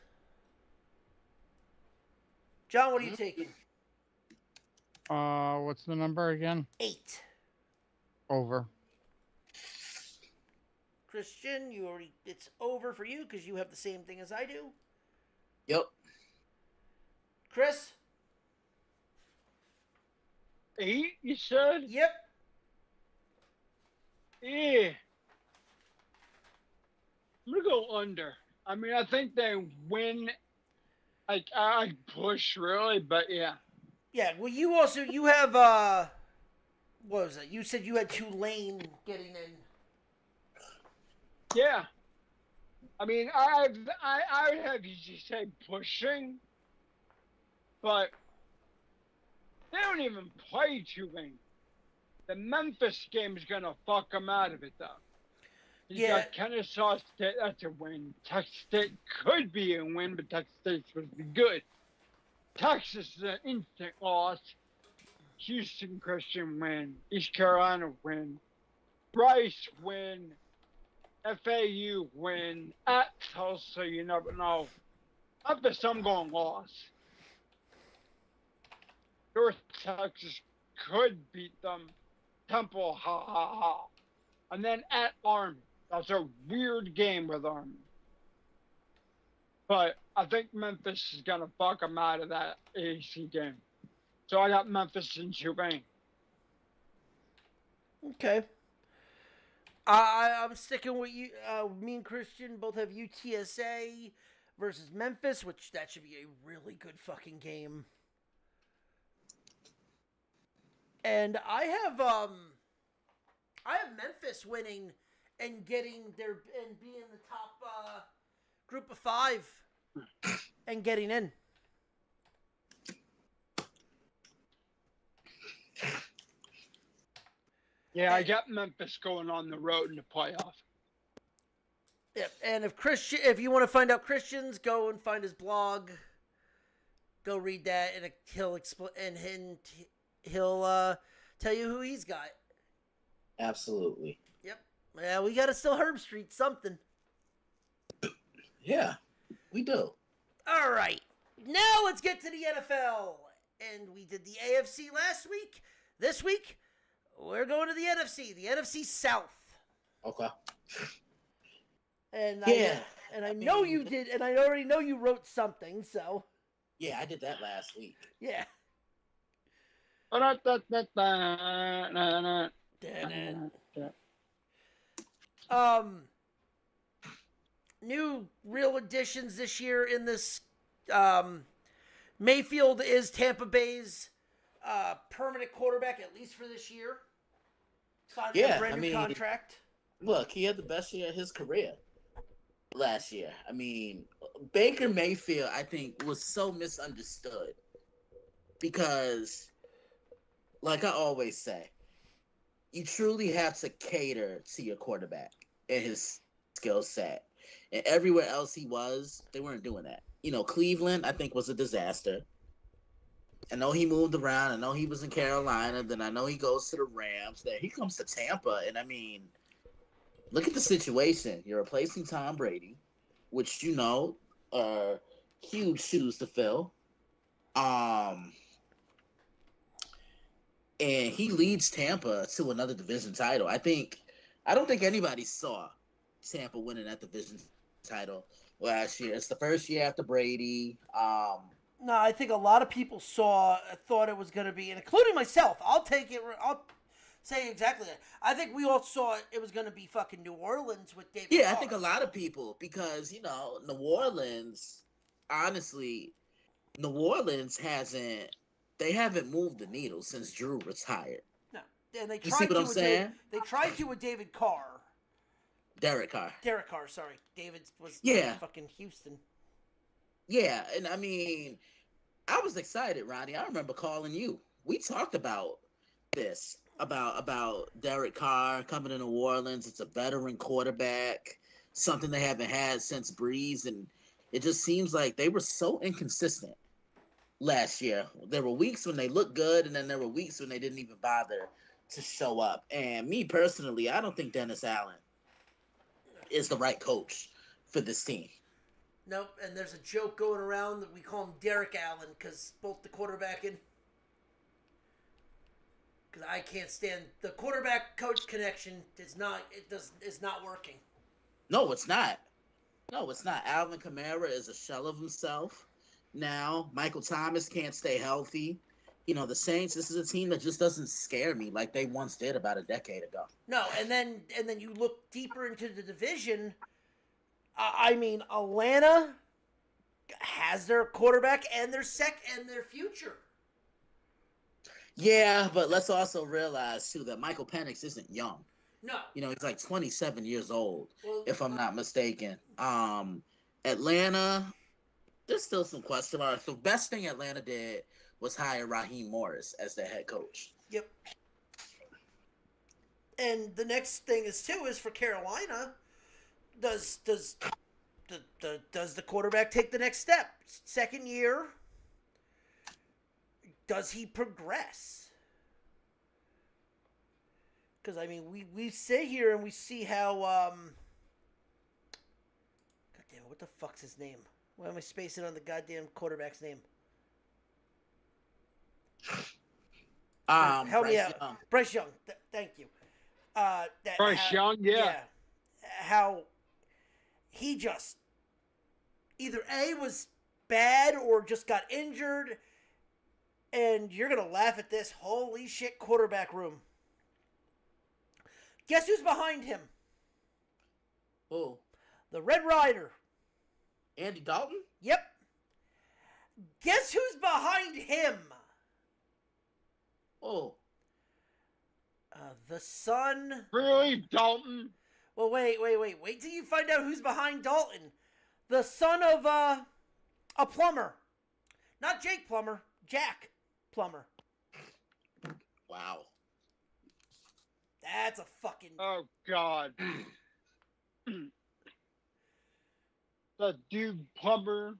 John, what are you taking? What's the number again? 8. Over. Christian, it's over for you because you have the same thing as I do. Yep. Chris? 8, you said? Yep. Yeah. I'm gonna go under. I mean, I think they win. Like, I push really, but yeah. Yeah. Well, you have what was it? You said you had Tulane getting in. Yeah. I mean, I would have you just say pushing, but they don't even play Tulane. The Memphis game is gonna fuck them out of it, though. You Yeah. got Kennesaw State, that's a win. Texas State could be a win, but Texas State's supposed to be good. Texas is an instant loss. Houston Christian win. East Carolina win. Rice win. FAU win. At Tulsa, you never know. After some going loss. North Texas could beat them. Temple, ha ha ha. And then at Army. That's a weird game with Army. But I think Memphis is going to fuck them out of that AAC game. So I got Memphis and Tulane. Okay. I'm sticking with you. Me and Christian both have UTSA versus Memphis, which that should be a really good fucking game. And I have Memphis winning and getting and being the top group of 5 and getting in. Yeah, I got Memphis going on the road in the playoff. Yep. And if you want to find out Christian's, go and find his blog. Go read that, and he'll tell you who he's got. Absolutely. Yep. Yeah, we got to still Herb Street something. Yeah, we do. All right. Now let's get to the NFL. And we did the AFC last week. This week, we're going to the NFC South. Okay. And yeah. I know you did, and I already know you wrote something, so. Yeah, I did that last week. Yeah. New real additions this year in this. Mayfield is Tampa Bay's permanent quarterback, at least for this year. Signed a brand new contract. Look, he had the best year of his career last year. I mean, Baker Mayfield, I think, was so misunderstood because, like I always say, you truly have to cater to your quarterback and his skill set. And everywhere else he was, they weren't doing that. You know, Cleveland, I think, was a disaster. I know he moved around. I know he was in Carolina. Then I know he goes to the Rams. Then he comes to Tampa. And, I mean, look at the situation. You're replacing Tom Brady, which, you know, are huge shoes to fill. And he leads Tampa to another division title. I don't think anybody saw Tampa winning that division title last year. It's the first year after Brady. No, I think a lot of people thought it was going to be, and including myself. I'll say exactly that. I think we all saw it was going to be fucking New Orleans with David Carr. I think a lot of people, because, you know, New Orleans, honestly, New Orleans haven't moved the needle since Drew retired. No, and they tried you see what I'm saying? They tried to with David Carr. Derek Carr, sorry. David was fucking Houston. Yeah, and I mean, I was excited, Ronnie. I remember calling you. We talked about this, about Derek Carr coming to New Orleans. It's a veteran quarterback, something they haven't had since Breeze, and it just seems like they were so inconsistent last year. There were weeks when they looked good, and then there were weeks when they didn't even bother to show up. And me personally, I don't think Dennis Allen is the right coach for this team. Nope, and there's a joke going around that we call him Derek Allen because both the quarterback and because I can't stand the quarterback coach connection. Is not working. No, it's not. Alvin Kamara is a shell of himself now. Michael Thomas can't stay healthy. You know, the Saints, this is a team that just doesn't scare me like they once did about a decade ago. No, and then you look deeper into the division. I mean, Atlanta has their quarterback and their future. Yeah, but let's also realize too that Michael Penix isn't young. No. He's like 27 years old, Well, if I'm not mistaken. Atlanta, there's still some question marks. The best thing Atlanta did was hire Raheem Morris as their head coach. Yep. And the next thing is for Carolina, does the quarterback take the next step? Second year, does he progress? Because I mean, we sit here and we see how God damn it, what the fuck's his name? Why am I spacing on the goddamn quarterback's name? Help me out. Young. Bryce Young. Thank you. Bryce Young, yeah. How he just either A, was bad or just got injured, and you're going to laugh at this. Holy shit, quarterback room. Guess who's behind him? Who? The Red Rider. Andy Dalton? Yep. Guess who's behind him? Oh. The son. Really, Dalton? Well, wait. Wait till you find out who's behind Dalton. The son of a plumber. Not Jake Plumber. Jack Plumber. Wow. That's a fucking... Oh, God. The dude Plumber.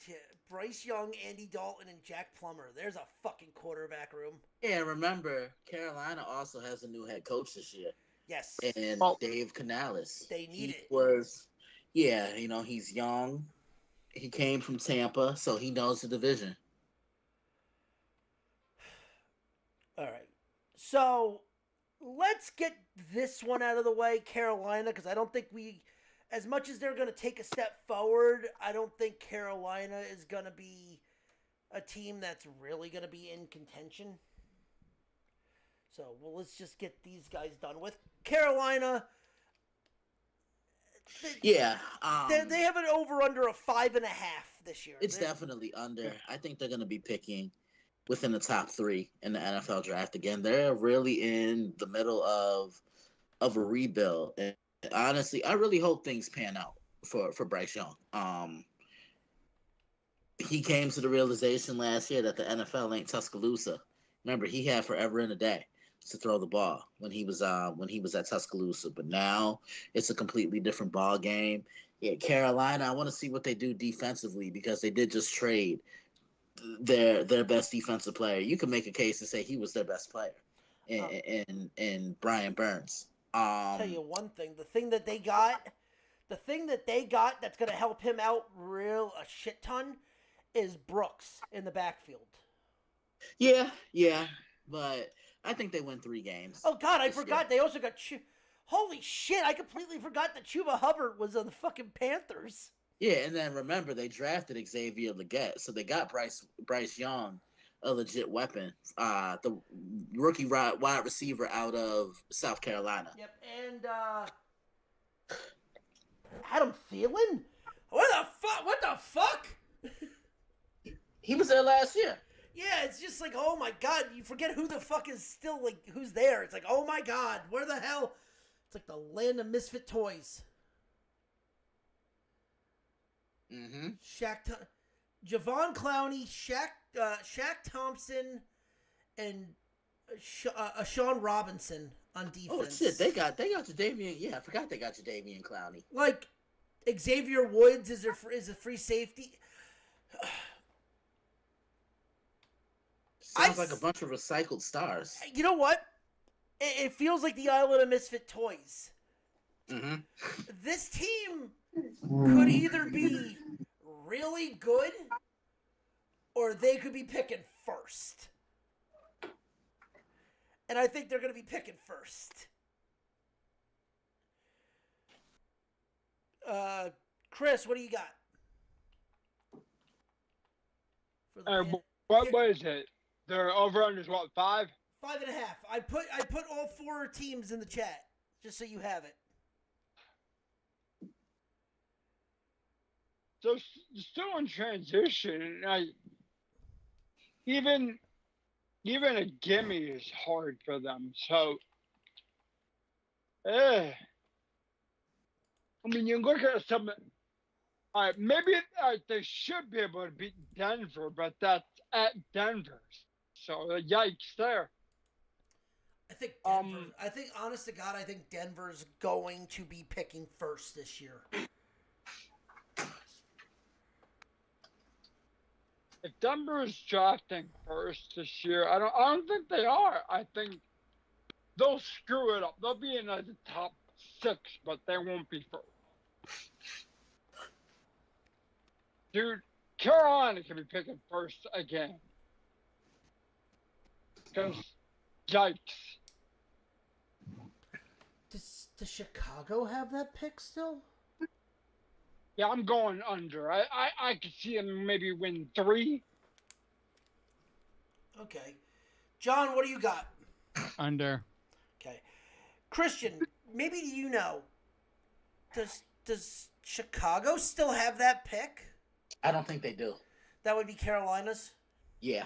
Yeah, Bryce Young, Andy Dalton, and Jack Plummer. There's a fucking quarterback room. Yeah, remember, Carolina also has a new head coach this year. Yes. And Dave Canales. They need it. He's young. He came from Tampa, so he knows the division. All right. So, let's get this one out of the way, Carolina, because I don't think as much as they're going to take a step forward, I don't think Carolina is going to be a team that's really going to be in contention. So, let's just get these guys done with. Carolina... They have an over-under of 5.5 this year. It's definitely under. I think they're going to be picking within the top 3 in the NFL draft again. They're really in the middle of a rebuild. And honestly, I really hope things pan out for Bryce Young. He came to the realization last year that the NFL ain't Tuscaloosa. Remember, he had forever and a day to throw the ball when he was at Tuscaloosa, but now it's a completely different ball game. Yeah, Carolina, I want to see what they do defensively because they did just trade their best defensive player. You can make a case to say he was their best player, in Brian Burns. I'll tell you one thing: the thing that they got that's going to help him out a shit ton is Brooks in the backfield. Yeah, but I think they win 3 games. Oh, God, I forgot. They also got... Holy shit, I completely forgot that Chuba Hubbard was on the fucking Panthers. Yeah, and then remember, they drafted Xavier Legette, so they got Bryce Young, a legit weapon. The rookie wide receiver out of South Carolina. Yep, and Adam Thielen? What the fuck? He was there last year. Yeah, it's just like, oh my God, you forget who the fuck is still, who's there. It's like, oh my God, where the hell? It's like the land of misfit toys. Mm-hmm. Javon Clowney, Shaq Thompson, and Sean Robinson on defense. Oh shit, they got Jadeveon. Yeah, I forgot they got Jadeveon Clowney. Like Xavier Woods is a free safety. Sounds like a bunch of recycled stars. You know what? It feels like the island of misfit toys. Mm-hmm. This team could either be really good or they could be picking first. And I think they're going to be picking first. Chris, what do you got? What is it? Their over-under is what, 5? 5.5. I put all 4 teams in the chat, just so you have it. So still in transition. Even even a gimme is hard for them. So, I mean, you look at some. All right, maybe they should be able to beat Denver, but that's at Denver. So yikes there. I think Denver. I think, honest to God, I think Denver's going to be picking first this year. If Denver's drafting first this year, I don't think they are. I think they'll screw it up. They'll be in the top 6, but they won't be first. Dude, Carolina can be picking first again. Because, yikes. Does Chicago have that pick still? Yeah, I'm going under. I could see them maybe win 3. Okay. John, what do you got? Under. Okay. Christian, maybe you know. Does Chicago still have that pick? I don't think they do. That would be Carolina's? Yeah.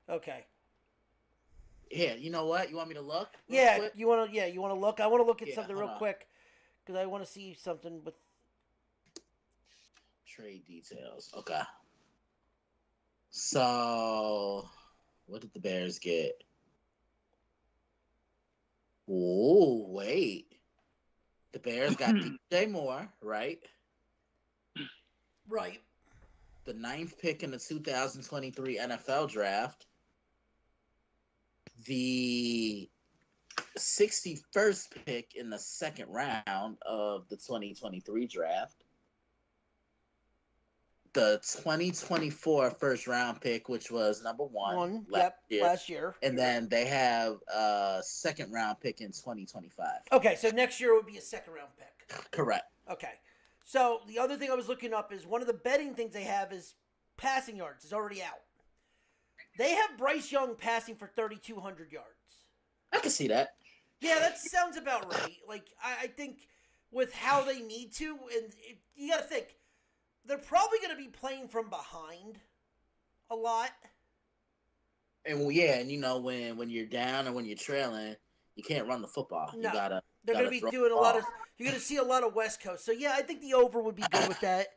Okay. Here, you know what? You want me to look? Yeah, quick? you want to look? I want to look at something hold real on. quick because I want to see something with Trade details. Okay. So, what did the Bears get? Oh, wait. The Bears got DJ Moore, right? right. The 9th pick in the 2023 NFL draft. The 61st pick in the 2nd round of the 2023 draft. The 2024 first round pick, which was number 1 last year. And then they have a 2nd round pick in 2025. Okay, so next year would be a 2nd round pick. Correct. Okay. So the other thing I was looking up is one of the betting things they have is passing yards is already out. They have Bryce Young passing for 3,200 yards. I can see that. Yeah, that sounds about right. Like, I think with how they need to, and you got to think, they're probably going to be playing from behind a lot. And yeah, and you know when you're down or when you're trailing, you can't run the football. No, You gotta. They're going to be doing a lot of. You're going to see a lot of West Coast. So yeah, I think the over would be good with that.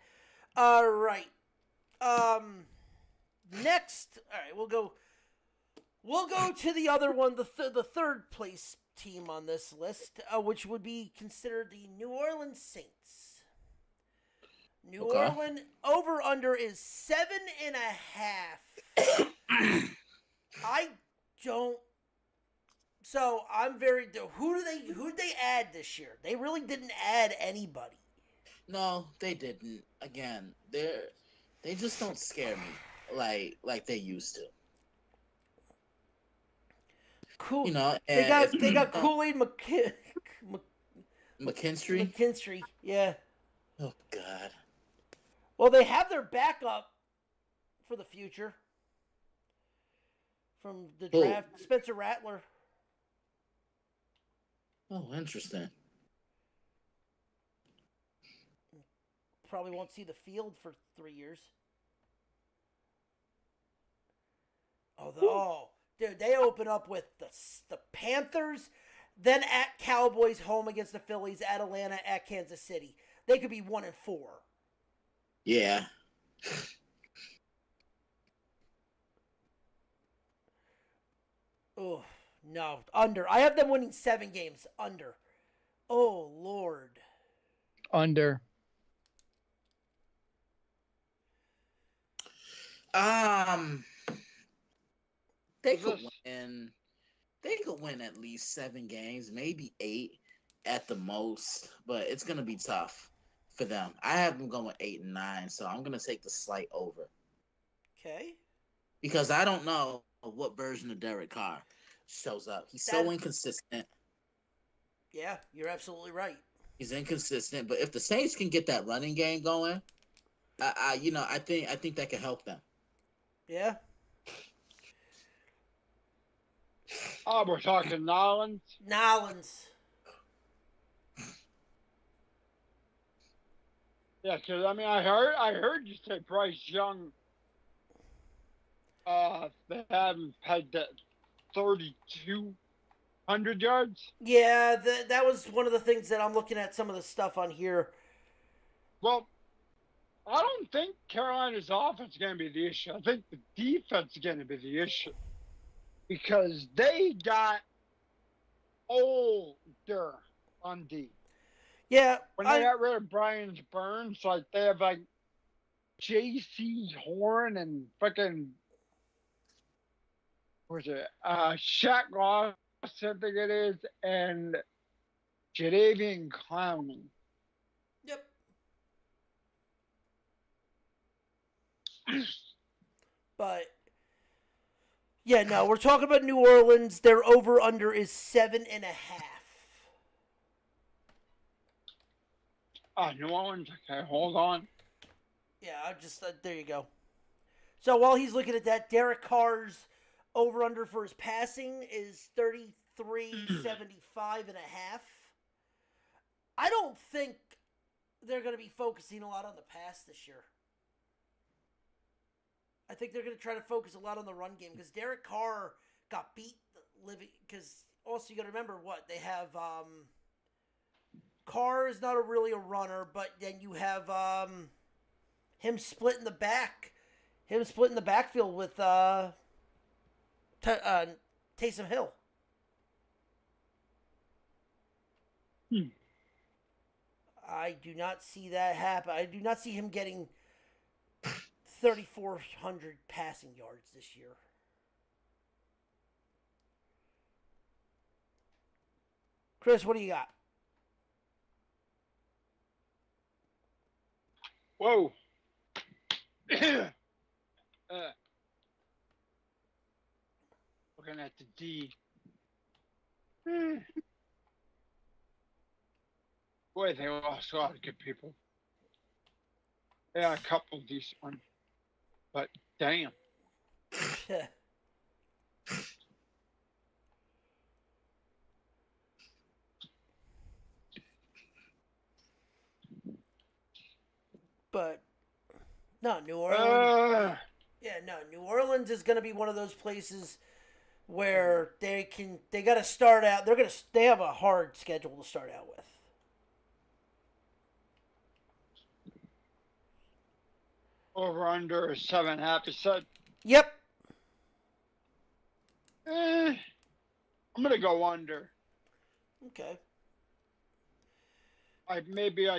All right. Next, all right, we'll go to the other one, the third place team on this list, which would be considered the New Orleans Saints. New Orleans over under is 7.5. I don't. So I'm very. Who did they add this year? They really didn't add anybody. No, they didn't. Again, they just don't scare me like they used to. Cool. You know, they got Kool-Aid McKinstry. Yeah. Oh God. Well, they have their backup for the future from the draft, Spencer Rattler. Oh, interesting. Probably won't see the field for 3 years. Dude, they open up with the Panthers, then at Cowboys, home against the Phillies, at Atlanta, at Kansas City. They could be 1-4. Yeah. Oh, no. Under. I have them winning 7 games. Under. Oh, Lord. Under. They could win. They could win at least 7 games, maybe 8 at the most, but it's gonna be tough for them. I have them going 8 and 9, so I'm gonna take the slight over. Okay. Because I don't know what version of Derek Carr shows up. He's so inconsistent. Yeah, you're absolutely right. He's inconsistent, but if the Saints can get that running game going, I think that could help them. Yeah. Oh, we're talking Nolans. Yeah, because I mean, I heard you say Bryce Young. They had him pegged at 3,200 yards. Yeah, that was one of the things that I'm looking at some of the stuff on here. Well, I don't think Carolina's offense is going to be the issue. I think the defense is going to be the issue because they got older on D. Yeah, When they got rid of Brian Burns, like they have like J.C. Horn and fucking what's it? Shaq Ross, I think it is, and Jadavian Clowney. Yep. But yeah, no, we're talking about New Orleans. Their over under is 7.5. New Orleans. Okay, hold on. Yeah, I just there you go. So while he's looking at that, Derek Carr's over under for his passing is 33.75 and a half. I don't think they're going to be focusing a lot on the pass this year. I think they're going to try to focus a lot on the run game because Derek Carr got beat living. Because also you got to remember what they have. Carr is not really a runner, but then you have him splitting the backfield with Taysom Hill. I do not see that happen. I do not see him getting 3,400 passing yards this year. Chris, what do you got? Whoa. Looking at the D. Boy, they lost a lot of good people. Yeah, a couple decent ones. But damn. But no, New Orleans. New Orleans is going to be one of those places where they got to start out. They have a hard schedule to start out with. Over under 7.5. You said. Yep. I'm gonna go under. Okay. Maybe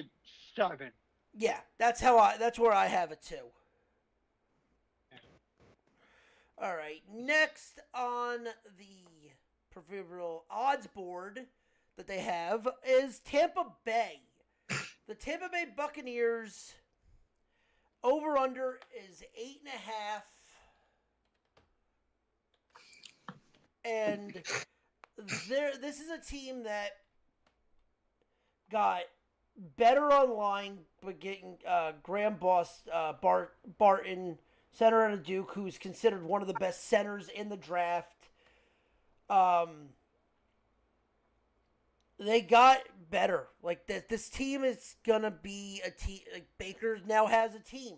7. Yeah, that's where I have it too. All right, next on the proverbial odds board that they have is Tampa Bay. The Tampa Bay Buccaneers over under is 8.5. And this is a team that got better online, but getting Graham Barton, center out of Duke, who's considered one of the best centers in the draft. They got better. Like this team is gonna be a team. Like Baker now has a team.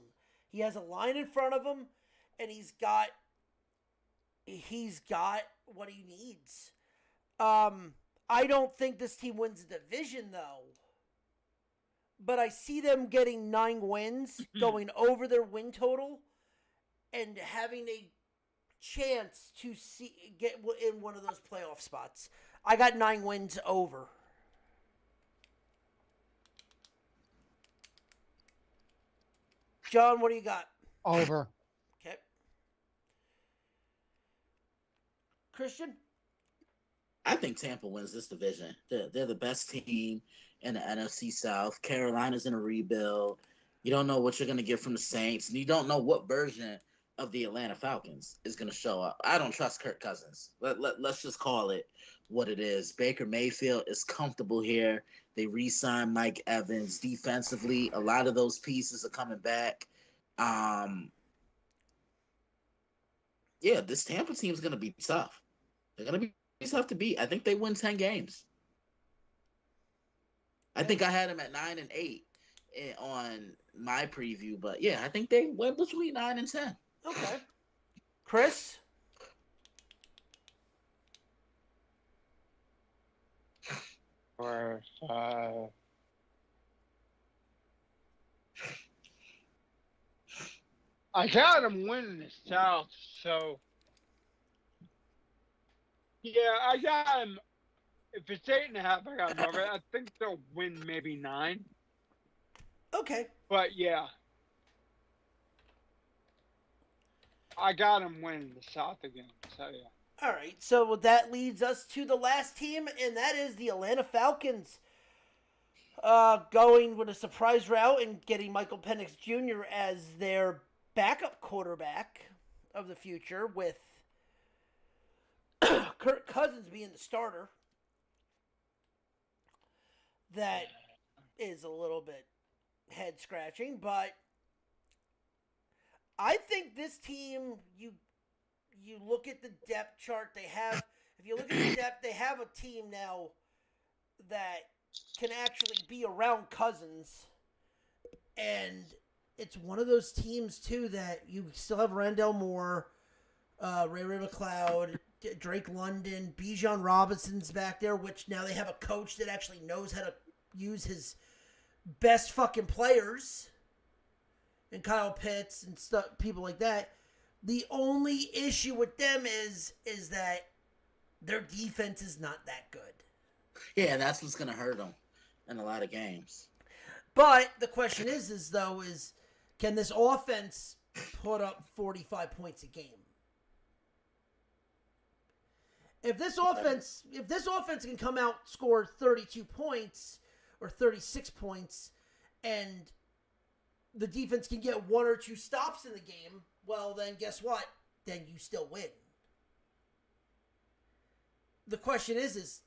He has a line in front of him, and he's got what he needs. I don't think this team wins the division though. But I see them getting 9 wins, going over their win total, and having a chance to get in one of those playoff spots. I got 9 wins over. John, what do you got? Over. Okay. Christian? I think Tampa wins this division. They're the best team in the NFC South. Carolina's in a rebuild. You don't know what you're going to get from the Saints, and you don't know what version of the Atlanta Falcons is going to show up. I don't trust Kirk Cousins. Let's just call it what it is. Baker Mayfield is comfortable here. They re-signed Mike Evans. Defensively, a lot of those pieces are coming back. Yeah, this Tampa team is going to be tough. They're going to be tough to beat. I think they win 10 games. I think I had them at 9-8, on my preview, but yeah, I think they went between 9 and 10. Okay. Chris? Or, I got them winning the South, so yeah, I got them. If it's 8.5, I got them over. I think they'll win maybe 9. Okay. But yeah, I got them winning the South again. So yeah. All right. So that leads us to the last team, and that is the Atlanta Falcons. Going with a surprise route and getting Michael Penix Jr. as their backup quarterback of the future, with Kirk Cousins being the starter. That is a little bit head scratching, but I think this team, you look at the depth chart they have. If you look at the depth, they have a team now that can actually be around Cousins, and it's one of those teams too that you still have Randall Moore, Ray McLeod, Drake London, Bijan Robinson's back there, which now they have a coach that actually knows how to use his best fucking players, and Kyle Pitts and stuff, people like that. The only issue with them is that their defense is not that good. Yeah, that's what's gonna hurt them in a lot of games. But the question is can this offense put up 45 points a game? If this offense can come out, score 32 points or 36 points, and the defense can get 1 or 2 stops in the game, well, then guess what? Then you still win. The question is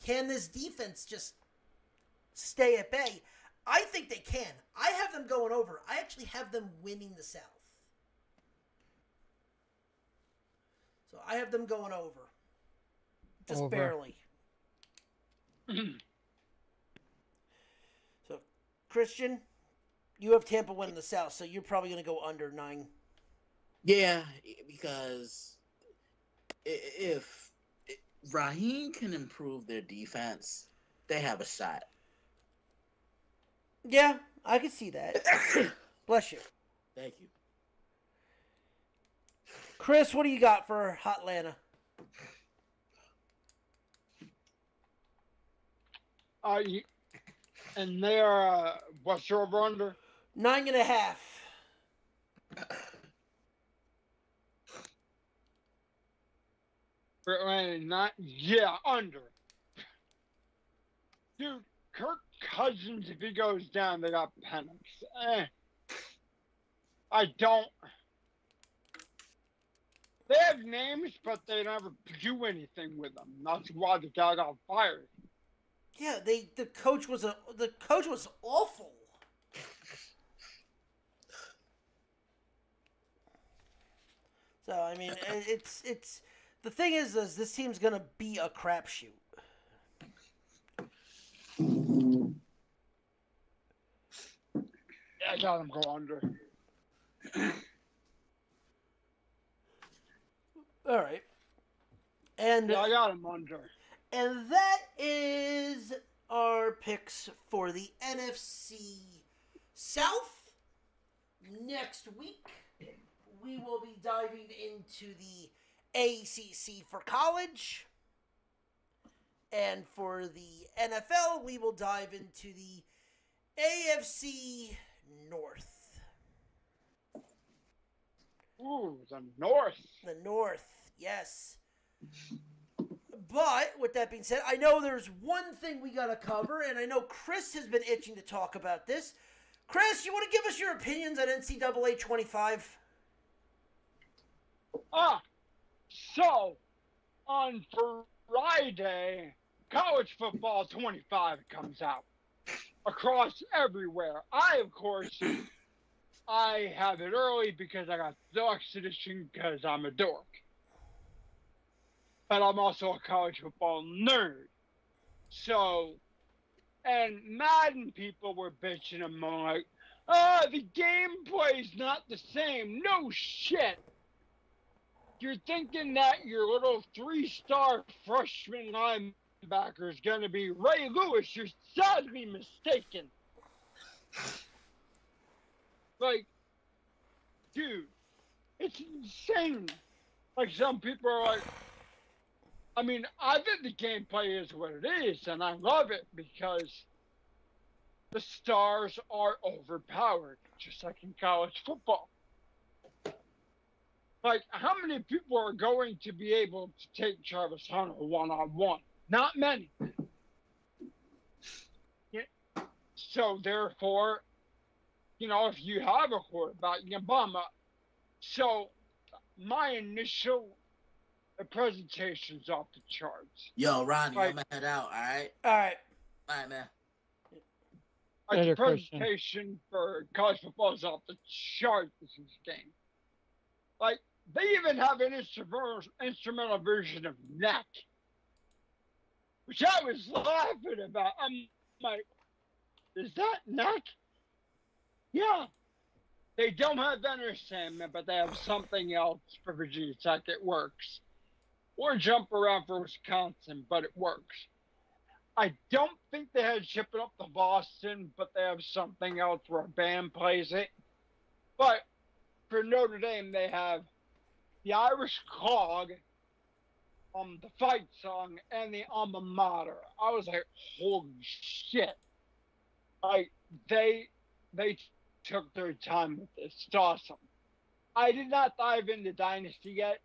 can this defense just stay at bay? I think they can. I have them going over. I actually have them winning the South. So I have them going over. Just Over. barely. So, Christian, you have Tampa winning the South, so you're probably going to go under 9. Yeah, because if Raheem can improve their defense, they have a shot. Yeah, I can see that. Bless you. Thank you. Chris, what do you got for Hotlanta? And they are what's your over under? 9.5. Yeah, under. Dude, Kirk Cousins, if he goes down, they got Penix. I don't. They have names, but they never do anything with them. That's why the guy got fired. Yeah, the coach was awful. So I mean, it's the thing is this team's gonna be a crapshoot. I got him go under. All right, and Yeah, I got him under. And that is our picks for the NFC South. Next week, we will be diving into the ACC for college. And for the NFL, we will dive into the AFC North. Ooh, the North. The North, yes. But with that being said, I know there's one thing we got to cover, and I know Chris has been itching to talk about this. Chris, you want to give us your opinions on NCAA 25? So on Friday, college football 25 comes out across everywhere. Of course, I have it early because I got deluxe edition because I'm a dork. But I'm also a college football nerd. So And Madden people were bitching and moaning like, the gameplay's not the same. No shit. You're thinking that your little 3-star freshman linebacker is going to be Ray Lewis. You're sadly mistaken. Like, dude, it's insane. Like, some people are like, I mean, I think the gameplay is what it is, and I love it because the stars are overpowered, just like in college football. Like, how many people are going to be able to take Travis Hunter one-on-one? Not many. Yeah. So, therefore, you know, if you have a quarterback, you can bomb up. So, my initial presentation's off the charts. Yo, Ronnie, Like, I'm gonna head out. All right. All right. All right, man. Like, Later, the Christian. presentation for college football is off the charts this game. Like, they even have an instrumental version of Neck, which I was laughing about. I'm like, is that Neck? Yeah. They don't have Enter Sandman, but they have something else for Virginia Tech. It works. Or Jump Around for Wisconsin, but it works. I don't think they had Ship It Up to Boston, but they have something else where a band plays it. But for Notre Dame, they have the Irish Clog, the fight song, and the alma mater. I was like, holy shit. Like, they took their time with this. It's awesome. I did not dive into Dynasty yet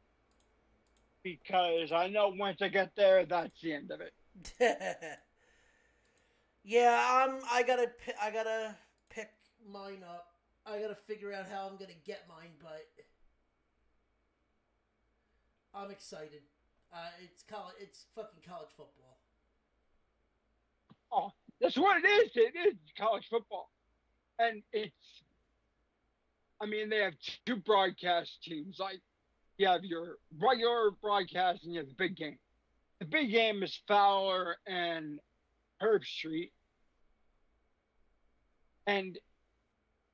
because I know once I get there, that's the end of it. Yeah, I gotta pick mine up. I gotta figure out how I'm gonna get mine, but I'm excited. It's fucking college football. Oh, that's what it is. It is college football. And I mean, they have two broadcast teams. Like, you have your regular broadcast and you have the big game. The big game is Fowler and Herb Street. And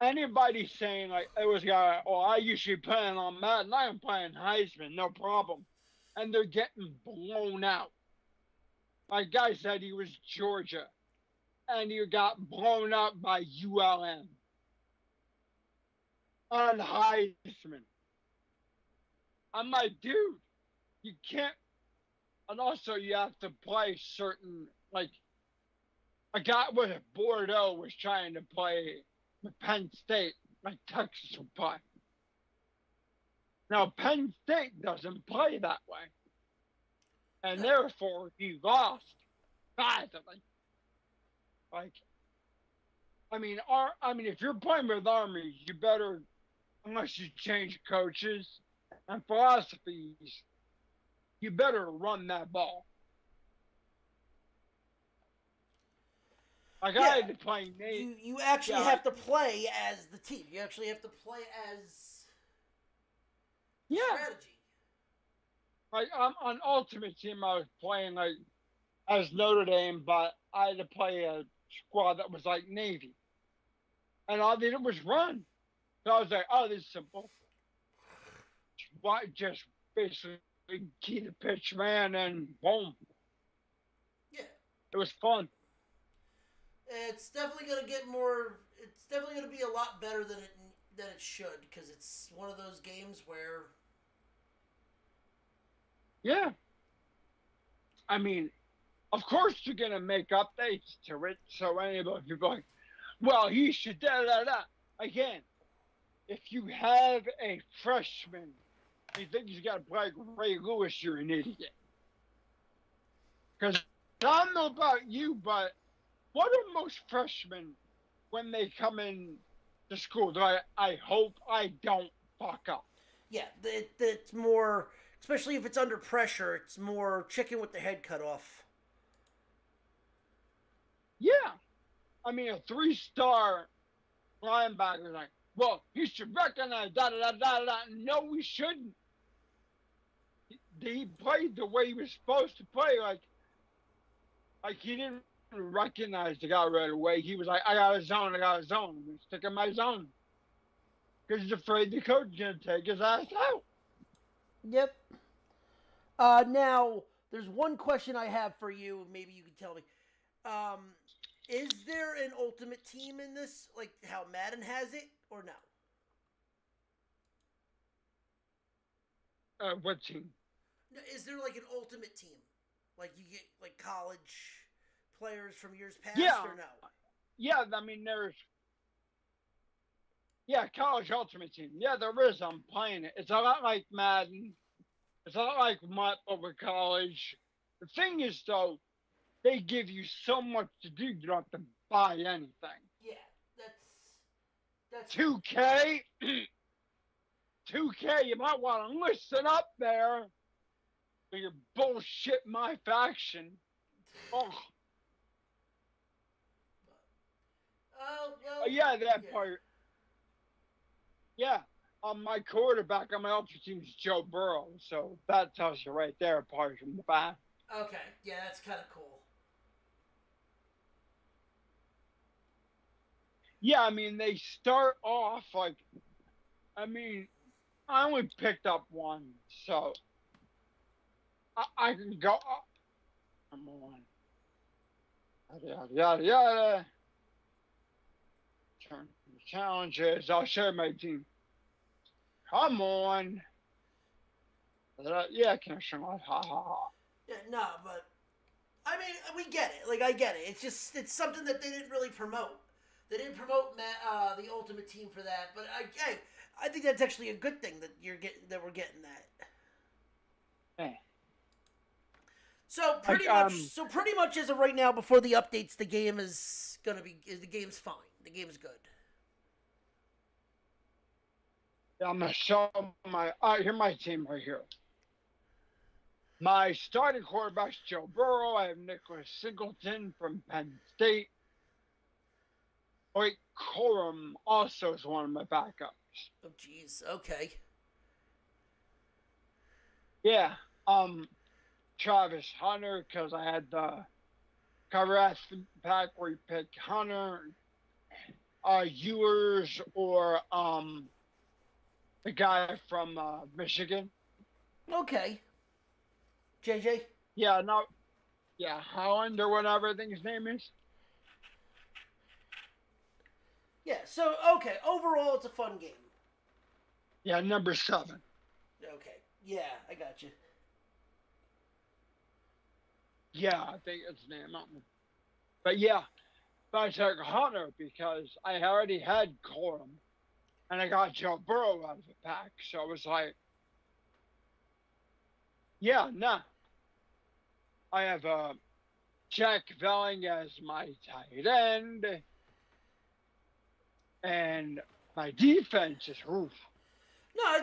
anybody saying, like, it was a guy, oh, I usually playing on Madden, I'm playing Heisman, no problem. And they're getting blown out. My guy said he was Georgia, and he got blown out by ULM on Heisman. I'm like, dude, you can't. And also, you have to play certain, like, a guy with Bordeaux was trying to play with Penn State, like Texas would play. Now, Penn State doesn't play that way. And therefore, he lost badly. Like, I mean, if you're playing with Army, you better, unless you change coaches and philosophies, you better run that ball. Like, Yeah. I had to play Nate. You actually have to play as the team. You actually have to play as strategy. Like, on Ultimate Team, I was playing, like, as Notre Dame, but I had to play a squad that was like Navy. And all they did was run. So I was like, oh, this is simple. Just basically key the pitch, man, and boom. Yeah. It was fun. It's definitely going to get more. It's definitely going to be a lot better than it should, because it's one of those games where. Yeah. I mean, of course you're going to make updates to it, so anybody people like, well, he should da-da-da. Again, if you have a freshman, you think he's got to play Ray Lewis, you're an idiot. Because I don't know about you, but what are most freshmen when they come in to school? I hope I don't fuck up. Yeah, it's more, especially if it's under pressure, it's more chicken with the head cut off. Yeah. I mean, a 3-star linebacker, like, well, he should recognize da-da-da-da-da. No, he shouldn't. He played the way he was supposed to play. Like he didn't recognized the guy right away. He was like, I got a zone, I got a zone. I'm stick in my zone. Because he's afraid the coach is going to take his ass out. Yep. Now, there's one question I have for you. Maybe you can tell me. Is there an ultimate team in this, like how Madden has it, or no? What team? Is there like an ultimate team? Like you get like college players from years past, Yeah. or no? Yeah, I mean, there's. Yeah, college ultimate team. Yeah, there is. I'm playing it. It's a lot like Madden. It's a lot like with college. The thing is, though, they give you so much to do, you don't have to buy anything. Yeah, that's 2K, 2K, you might want to listen up there for your bullshit my faction. Oh, well, yeah, that part. Yeah, my quarterback on my ultra team is Joe Burrow, so that tells you right there, apart from the fact. Okay, yeah, that's kind of cool. Yeah, I mean, they start off like, I mean, I only picked up one, so I can go. Come on. Yada, yada, yada. Turn the challenges. I'll share my team. Come on. Yeah, connection. Ha ha ha. Yeah, no, but I mean, we get it. Like, I get it. It's something that they didn't really promote. They didn't promote the Ultimate Team for that. But I think that's actually a good thing that we're getting that. Hey. So pretty much as of right now, before the updates, the game's fine. The game's good. Yeah, I'm gonna show my. Here's my team right here. My starting quarterback's Joe Burrow. I have Nicholas Singleton from Penn State. Blake Corum also is one of my backups. Oh, jeez. Okay. Yeah. Travis Hunter, because I had the cover pack where you pick Hunter, Ewers, or the guy from Michigan. Okay. JJ? Yeah, no. Yeah, Holland or whatever I think his name is. Yeah, so, okay. Overall, it's a fun game. Yeah, number 7. Okay. Yeah, I got you. Yeah, I think it's his name. But yeah, but I took Hunter because I already had Corum. And I got Joe Burrow out of the pack. So I was like, yeah, nah. I have Jack Velling as my tight end. And my defense is roof. No,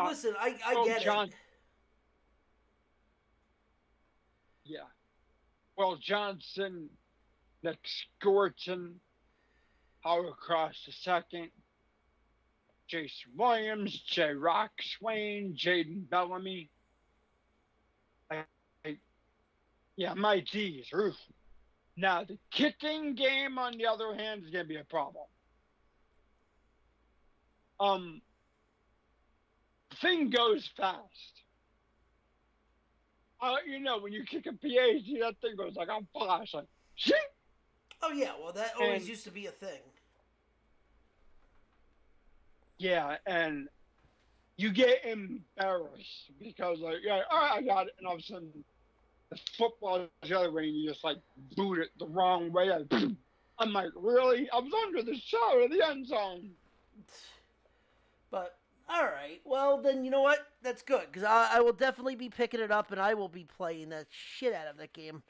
listen, I get it. Yeah. Will Johnson, Nick Scorton, Howard Cross II, Jason Williams, J. Rock Swain, Jaden Bellamy. Yeah, my D is roof. Now, the kicking game, on the other hand, is going to be a problem. The thing goes fast. You know, when you kick a PAT, that thing goes like on flash, like, shit. Oh, yeah, well, that always used to be a thing. Yeah, and you get embarrassed because, like, yeah, all right, I got it. And all of a sudden, the football is the other way, and you just, like, boot it the wrong way. I'm like, really? I was under the shot of the end zone. But, all right. Well, then, you know what? That's good, because I will definitely be picking it up, and I will be playing the shit out of that game.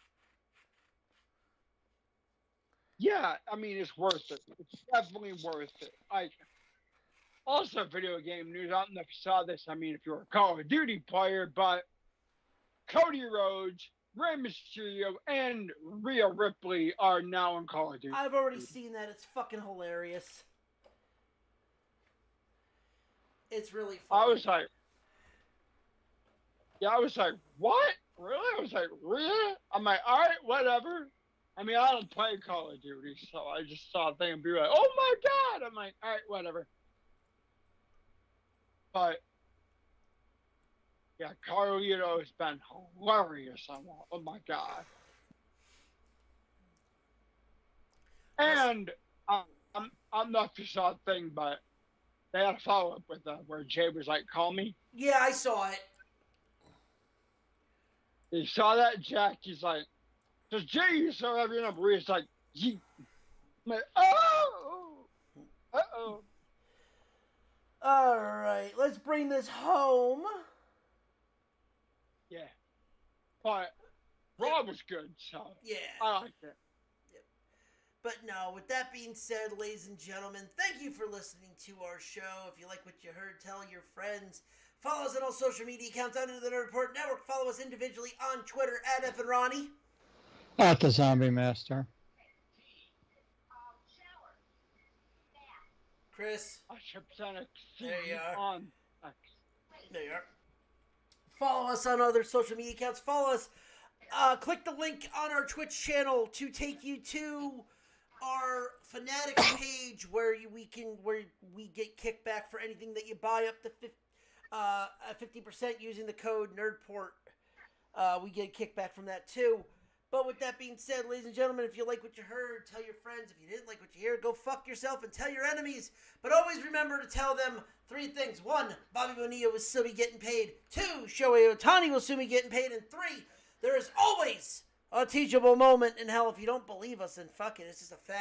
Yeah, I mean, it's worth it. It's definitely worth it. Also, video game news. I don't know if you saw this. I mean, if you're a Call of Duty player, but Cody Rhodes, Rey Mysterio, and Rhea Ripley are now in Call of Duty. I've already seen that. It's fucking hilarious. It's really funny. I was like, what? Really? I was like, Rhea? I'm like, all right, whatever. I mean, I don't play Call of Duty, so I just saw a thing and be like, "Oh my god!" I'm like, "All right, whatever." But yeah, Carlito has been hilarious on that. Oh my god! And I'm not just saw a thing, but they had a follow up with where Jay was like, "Call me." Yeah, I saw it. You saw that, Jack? He's like, "Does Jay you still have your number?" He's like, "Yeah." I'm like, "Oh, uh-oh." All right, let's bring this home. Yeah, but Raw was good, so Yeah. I liked it. But no, with that being said, ladies and gentlemen, thank you for listening to our show. If you like what you heard, tell your friends. Follow us on all social media accounts under the Nerd Report Network. Follow us individually on Twitter at F and Ronnie. At the Zombie Master. Chris. I should send a There you are. on X. There you are. Follow us on other social media accounts. Follow us. Click the link on our Twitch channel to take you to our Fanatics page where we get kickback for anything that you buy up to 50% using the code NERDPORT. We get kickback from that too. But with that being said, ladies and gentlemen, if you like what you heard, tell your friends. If you didn't like what you hear, go fuck yourself and tell your enemies. But always remember to tell them 3 things. 1, Bobby Bonilla will still be getting paid. 2, Shohei Ohtani will soon be getting paid. And 3, there is always a teachable moment in hell. If you don't believe us, then fuck it. It's just a fact.